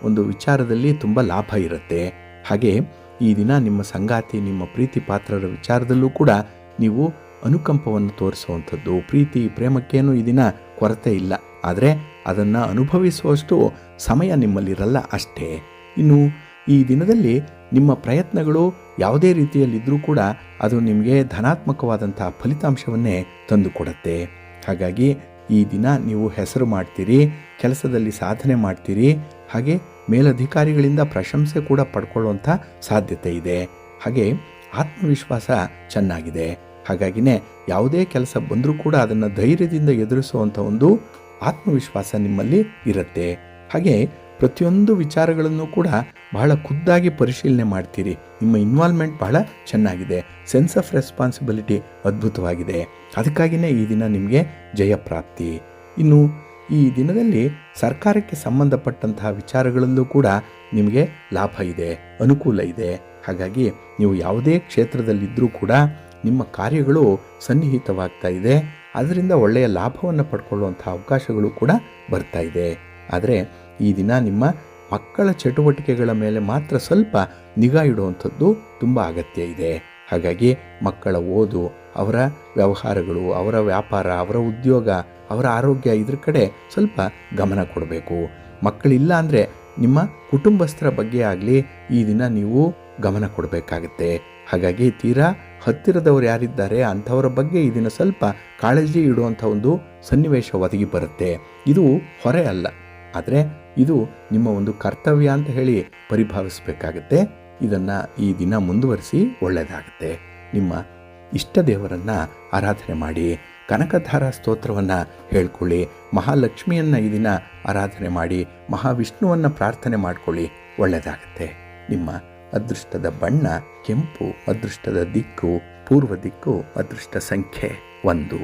ಒಂದು ವಿಚಾರದಲ್ಲಿ ತುಂಬ ಲಾಭ ಇರುತ್ತೆ. ಹಾಗೆ ಈ ದಿನ ನಿಮ್ಮ ಸಂಗಾತಿ, ನಿಮ್ಮ ಪ್ರೀತಿ ಪಾತ್ರರ ವಿಚಾರದಲ್ಲೂ ಕೂಡ ನೀವು ಅನುಕಂಪವನ್ನು ತೋರಿಸುವಂಥದ್ದು. ಪ್ರೀತಿ ಪ್ರೇಮಕ್ಕೇನು ಈ ದಿನ ಕೊರತೆ ಇಲ್ಲ, ಆದರೆ ಅದನ್ನು ಅನುಭವಿಸುವಷ್ಟು ಸಮಯ ನಿಮ್ಮಲ್ಲಿರಲ್ಲ ಅಷ್ಟೇ. ಇನ್ನು ಈ ದಿನದಲ್ಲಿ ನಿಮ್ಮ ಪ್ರಯತ್ನಗಳು ಯಾವುದೇ ರೀತಿಯಲ್ಲಿದ್ದರೂ ಕೂಡ ಅದು ನಿಮಗೆ ಧನಾತ್ಮಕವಾದಂಥ ಫಲಿತಾಂಶವನ್ನೇ ತಂದುಕೊಡುತ್ತೆ. ಹಾಗಾಗಿ ಈ ದಿನ ನೀವು ಹೆಸರು ಮಾಡ್ತೀರಿ, ಕೆಲಸದಲ್ಲಿ ಸಾಧನೆ ಮಾಡ್ತೀರಿ, ಹಾಗೆ ಮೇಲಧಿಕಾರಿಗಳಿಂದ ಪ್ರಶಂಸೆ ಕೂಡ ಪಡ್ಕೊಳ್ಳುವಂಥ ಸಾಧ್ಯತೆ ಇದೆ. ಹಾಗೆ ಆತ್ಮವಿಶ್ವಾಸ ಚೆನ್ನಾಗಿದೆ. ಹಾಗಾಗಿನೇ ಯಾವುದೇ ಕೆಲಸ ಬಂದರೂ ಕೂಡ ಅದನ್ನು ಧೈರ್ಯದಿಂದ ಎದುರಿಸುವಂಥ ಒಂದು ಆತ್ಮವಿಶ್ವಾಸ ನಿಮ್ಮಲ್ಲಿ ಇರುತ್ತೆ. ಹಾಗೆ ಪ್ರತಿಯೊಂದು ವಿಚಾರಗಳನ್ನು ಕೂಡ ಬಹಳ ಖುದ್ದಾಗಿ ಪರಿಶೀಲನೆ ಮಾಡ್ತೀರಿ. ನಿಮ್ಮ ಇನ್ವಾಲ್ವ್ಮೆಂಟ್ ಬಹಳ ಚೆನ್ನಾಗಿದೆ. ಸೆನ್ಸ್ ಆಫ್ ರೆಸ್ಪಾನ್ಸಿಬಿಲಿಟಿ ಅದ್ಭುತವಾಗಿದೆ. ಅದಕ್ಕಾಗಿಯೇ ಈ ದಿನ ನಿಮಗೆ ಜಯಪ್ರಾಪ್ತಿ. ಇನ್ನು ಈ ದಿನದಲ್ಲಿ ಸರ್ಕಾರಕ್ಕೆ ಸಂಬಂಧಪಟ್ಟಂತಹ ವಿಚಾರಗಳಲ್ಲೂ ಕೂಡ ನಿಮಗೆ ಲಾಭ ಇದೆ, ಅನುಕೂಲ ಇದೆ. ಹಾಗಾಗಿ ನೀವು ಯಾವುದೇ ಕ್ಷೇತ್ರದಲ್ಲಿದ್ದರೂ ಕೂಡ ನಿಮ್ಮ ಕಾರ್ಯಗಳು ಸನ್ನಿಹಿತವಾಗ್ತಾ ಇದೆ. ಅದರಿಂದ ಒಳ್ಳೆಯ ಲಾಭವನ್ನು ಪಡ್ಕೊಳ್ಳುವಂಥ ಅವಕಾಶಗಳು ಕೂಡ ಬರ್ತಾ ಇದೆ. ಆದರೆ ಈ ದಿನ ನಿಮ್ಮ ಮಕ್ಕಳ ಚಟುವಟಿಕೆಗಳ ಮೇಲೆ ಮಾತ್ರ ಸ್ವಲ್ಪ ನಿಗಾ ಇಡುವಂಥದ್ದು ತುಂಬ ಅಗತ್ಯ ಇದೆ. ಹಾಗಾಗಿ ಮಕ್ಕಳ ಓದು, ಅವರ ವ್ಯವಹಾರಗಳು, ಅವರ ವ್ಯಾಪಾರ, ಅವರ ಉದ್ಯೋಗ, ಅವರ ಆರೋಗ್ಯ ಇದ್ರ ಕಡೆ ಸ್ವಲ್ಪ ಗಮನ ಕೊಡಬೇಕು. ಮಕ್ಕಳಿಲ್ಲ ಅಂದರೆ ನಿಮ್ಮ ಕುಟುಂಬಸ್ಥರ ಬಗ್ಗೆ ಆಗಲಿ ಈ ದಿನ ನೀವು ಗಮನ ಕೊಡಬೇಕಾಗತ್ತೆ. ಹಾಗಾಗಿ ತೀರಾ ಹತ್ತಿರದವರು ಯಾರಿದ್ದಾರೆ ಅಂಥವರ ಬಗ್ಗೆ ಈ ದಿನ ಸ್ವಲ್ಪ ಕಾಳಜಿ ಇಡುವಂಥ ಒಂದು ಸನ್ನಿವೇಶ ಒದಗಿ ಬರುತ್ತೆ. ಇದು ಹೊರೆ ಅಲ್ಲ, ಆದರೆ ಇದು ನಿಮ್ಮ ಒಂದು ಕರ್ತವ್ಯ ಅಂತ ಹೇಳಿ ಪರಿಭಾವಿಸಬೇಕಾಗತ್ತೆ. ಇದನ್ನು ಈ ದಿನ ಮುಂದುವರಿಸಿ ಒಳ್ಳೆಯದಾಗುತ್ತೆ. ನಿಮ್ಮ ಇಷ್ಟ ದೇವರನ್ನು ಆರಾಧನೆ ಮಾಡಿ, ಕನಕಧಾರ ಸ್ತೋತ್ರವನ್ನು ಹೇಳ್ಕೊಳ್ಳಿ, ಮಹಾಲಕ್ಷ್ಮಿಯನ್ನು ಈ ದಿನ ಆರಾಧನೆ ಮಾಡಿ, ಮಹಾವಿಷ್ಣುವನ್ನು ಪ್ರಾರ್ಥನೆ ಮಾಡಿಕೊಳ್ಳಿ, ಒಳ್ಳೆಯದಾಗುತ್ತೆ. ನಿಮ್ಮ ಅದೃಷ್ಟದ ಬಣ್ಣ ಕೆಂಪು, ಅದೃಷ್ಟದ ದಿಕ್ಕು ಪೂರ್ವ ದಿಕ್ಕು, ಅದೃಷ್ಟ ಸಂಖ್ಯೆ 1.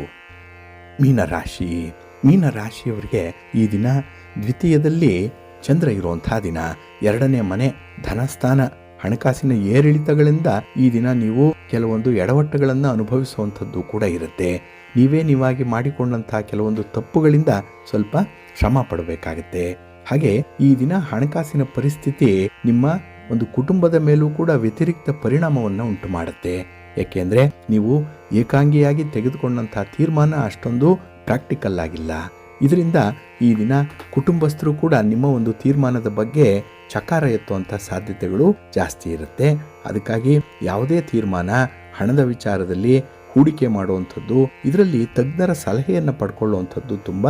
ಮೀನರಾಶಿ. ಮೀನರಾಶಿಯವರಿಗೆ ಈ ದಿನ ದ್ವಿತೀಯದಲ್ಲಿ ಚಂದ್ರ ಇರುವಂಥ ದಿನ. 2ನೇ ಮನೆ ಧನಸ್ಥಾನ, ಹಣಕಾಸಿನ ಏರಿಳಿತಗಳಿಂದ ಈ ದಿನ ನೀವು ಕೆಲವೊಂದು ಎಡವಟ್ಟುಗಳನ್ನು ಅನುಭವಿಸುವಂಥದ್ದು ಕೂಡ ಇರುತ್ತೆ. ನೀವಾಗಿ ಮಾಡಿಕೊಂಡಂಥ ಕೆಲವೊಂದು ತಪ್ಪುಗಳಿಂದ ಸ್ವಲ್ಪ ಶ್ರಮ ಪಡಬೇಕಾಗತ್ತೆ. ಹಾಗೆ ಈ ದಿನ ಹಣಕಾಸಿನ ಪರಿಸ್ಥಿತಿ ನಿಮ್ಮ ಒಂದು ಕುಟುಂಬದ ಮೇಲೂ ಕೂಡ ವ್ಯತಿರಿಕ್ತ ಪರಿಣಾಮವನ್ನು ಉಂಟು ಮಾಡುತ್ತೆ. ಏಕೆಂದರೆ ನೀವು ಏಕಾಂಗಿಯಾಗಿ ತೆಗೆದುಕೊಂಡಂಥ ತೀರ್ಮಾನ ಅಷ್ಟೊಂದು ಪ್ರಾಕ್ಟಿಕಲ್ ಆಗಿಲ್ಲ. ಇದರಿಂದ ಈ ದಿನ ಕುಟುಂಬಸ್ಥರು ಕೂಡ ನಿಮ್ಮ ಒಂದು ತೀರ್ಮಾನದ ಬಗ್ಗೆ ಚಕಾರ ಎತ್ತುವಂಥ ಸಾಧ್ಯತೆಗಳು ಜಾಸ್ತಿ ಇರುತ್ತೆ. ಅದಕ್ಕಾಗಿ ಯಾವುದೇ ತೀರ್ಮಾನ ಹಣದ ವಿಚಾರದಲ್ಲಿ ಹೂಡಿಕೆ ಮಾಡುವಂಥದ್ದು, ಇದರಲ್ಲಿ ತಜ್ಞರ ಸಲಹೆಯನ್ನು ಪಡ್ಕೊಳ್ಳುವಂಥದ್ದು ತುಂಬ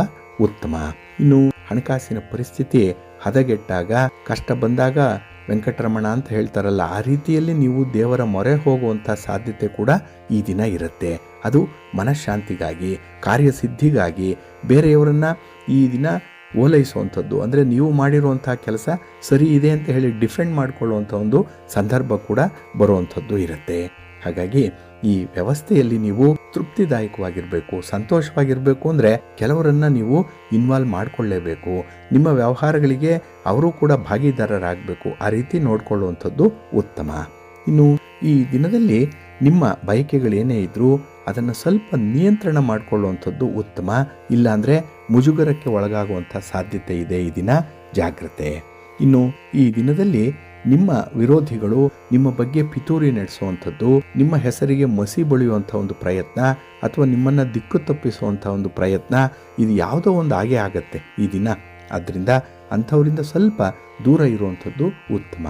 ಉತ್ತಮ. ಇನ್ನು ಹಣಕಾಸಿನ ಪರಿಸ್ಥಿತಿ ಹದಗೆಟ್ಟಾಗ, ಕಷ್ಟ ಬಂದಾಗ ವೆಂಕಟರಮಣ ಅಂತ ಹೇಳ್ತಾರಲ್ಲ, ಆ ರೀತಿಯಲ್ಲಿ ನೀವು ದೇವರ ಮೊರೆ ಹೋಗುವಂಥ ಸಾಧ್ಯತೆ ಕೂಡ ಈ ದಿನ ಇರುತ್ತೆ. ಅದು ಮನಃಶಾಂತಿಗಾಗಿ, ಕಾರ್ಯಸಿದ್ಧಿಗಾಗಿ, ಬೇರೆಯವರನ್ನು ಈ ದಿನ ಓಲೈಸುವಂಥದ್ದು, ಅಂದರೆ ನೀವು ಮಾಡಿರುವಂಥ ಕೆಲಸ ಸರಿ ಇದೆ ಅಂತ ಹೇಳಿ ಡಿಫೆಂಡ್ ಮಾಡಿಕೊಳ್ಳುವಂಥ ಒಂದು ಸಂದರ್ಭ ಕೂಡ ಬರುವಂಥದ್ದು ಇರುತ್ತೆ. ಹಾಗಾಗಿ ಈ ವ್ಯವಸ್ಥೆಯಲ್ಲಿ ನೀವು ತೃಪ್ತಿದಾಯಕವಾಗಿರಬೇಕು, ಸಂತೋಷವಾಗಿರಬೇಕು ಅಂದರೆ ಕೆಲವರನ್ನು ನೀವು ಇನ್ವಾಲ್ವ್ ಮಾಡಿಕೊಳ್ಳೇಬೇಕು. ನಿಮ್ಮ ವ್ಯವಹಾರಗಳಿಗೆ ಅವರು ಕೂಡ ಭಾಗಿದಾರರಾಗಬೇಕು. ಆ ರೀತಿ ನೋಡಿಕೊಳ್ಳುವಂಥದ್ದು ಉತ್ತಮ. ಇನ್ನು ಈ ದಿನದಲ್ಲಿ ನಿಮ್ಮ ಬಯಕೆಗಳೇನೇ ಇದ್ದರೂ ಅದನ್ನು ಸ್ವಲ್ಪ ನಿಯಂತ್ರಣ ಮಾಡಿಕೊಳ್ಳುವಂಥದ್ದು ಉತ್ತಮ. ಇಲ್ಲಾಂದರೆ ಮುಜುಗರಕ್ಕೆ ಒಳಗಾಗುವಂಥ ಸಾಧ್ಯತೆ ಇದೆ. ಈ ದಿನ ಜಾಗ್ರತೆ. ಇನ್ನು ಈ ದಿನದಲ್ಲಿ ನಿಮ್ಮ ವಿರೋಧಿಗಳು ನಿಮ್ಮ ಬಗ್ಗೆ ಪಿತೂರಿ ನಡೆಸುವಂಥದ್ದು, ನಿಮ್ಮ ಹೆಸರಿಗೆ ಮಸಿ ಬಳಿಯುವಂಥ ಒಂದು ಪ್ರಯತ್ನ, ಅಥವಾ ನಿಮ್ಮನ್ನು ದಿಕ್ಕು ತಪ್ಪಿಸುವಂಥ ಒಂದು ಪ್ರಯತ್ನ, ಇದು ಯಾವುದೋ ಒಂದು ಆಗೇ ಆಗತ್ತೆ ಈ ದಿನ. ಆದ್ದರಿಂದ ಅಂಥವರಿಂದ ಸ್ವಲ್ಪ ದೂರ ಇರುವಂಥದ್ದು ಉತ್ತಮ.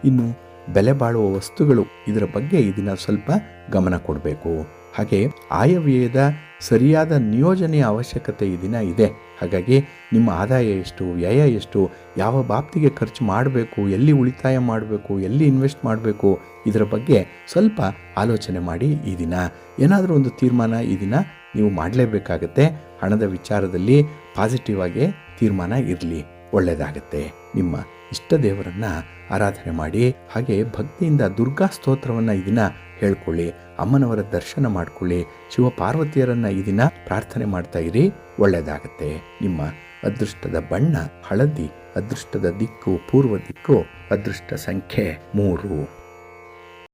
ಇನ್ನು ಬೆಲೆ ಬಾಳುವ ವಸ್ತುಗಳು, ಇದರ ಬಗ್ಗೆ ಈ ದಿನ ಸ್ವಲ್ಪ ಗಮನ ಕೊಡಬೇಕು. ಹಾಗೆ ಆಯವ್ಯಯದ ಸರಿಯಾದ ನಿಯೋಜನೆಯ ಅವಶ್ಯಕತೆ ಈ ದಿನ ಇದೆ. ಹಾಗಾಗಿ ನಿಮ್ಮ ಆದಾಯ ಎಷ್ಟು, ವ್ಯಯ ಎಷ್ಟು, ಯಾವ ಬಾಪ್ತಿಗೆ ಖರ್ಚು ಮಾಡಬೇಕು, ಎಲ್ಲಿ ಉಳಿತಾಯ ಮಾಡಬೇಕು, ಎಲ್ಲಿ ಇನ್ವೆಸ್ಟ್ ಮಾಡಬೇಕು, ಇದರ ಬಗ್ಗೆ ಸ್ವಲ್ಪ ಆಲೋಚನೆ ಮಾಡಿ. ಈ ದಿನ ಏನಾದರೂ ಒಂದು ತೀರ್ಮಾನ ಈ ದಿನ ನೀವು ಮಾಡಲೇಬೇಕಾಗತ್ತೆ. ಹಣದ ವಿಚಾರದಲ್ಲಿ ಪಾಸಿಟಿವ್ ಆಗಿ ತೀರ್ಮಾನ ಇರಲಿ, ಒಳ್ಳೆಯದಾಗತ್ತೆ. ನಿಮ್ಮ ಇಷ್ಟ ದೇವರನ್ನು ಆರಾಧನೆ ಮಾಡಿ. ಹಾಗೆ ಭಕ್ತಿಯಿಂದ ದುರ್ಗಾ ಸ್ತೋತ್ರವನ್ನು ಈ ದಿನ ಹೇಳ್ಕೊಳ್ಳಿ, ಅಮ್ಮನವರ ದರ್ಶನ ಮಾಡಿಕೊಳ್ಳಿ, ಶಿವಪಾರ್ವತಿಯರನ್ನು ಈ ದಿನ ಪ್ರಾರ್ಥನೆ ಮಾಡ್ತಾ ಇರಿ, ಒಳ್ಳೆಯದಾಗತ್ತೆ. ನಿಮ್ಮ ಅದೃಷ್ಟದ ಬಣ್ಣ ಹಳದಿ, ಅದೃಷ್ಟದ ದಿಕ್ಕು ಪೂರ್ವ ದಿಕ್ಕು, ಅದೃಷ್ಟ ಸಂಖ್ಯೆ 3.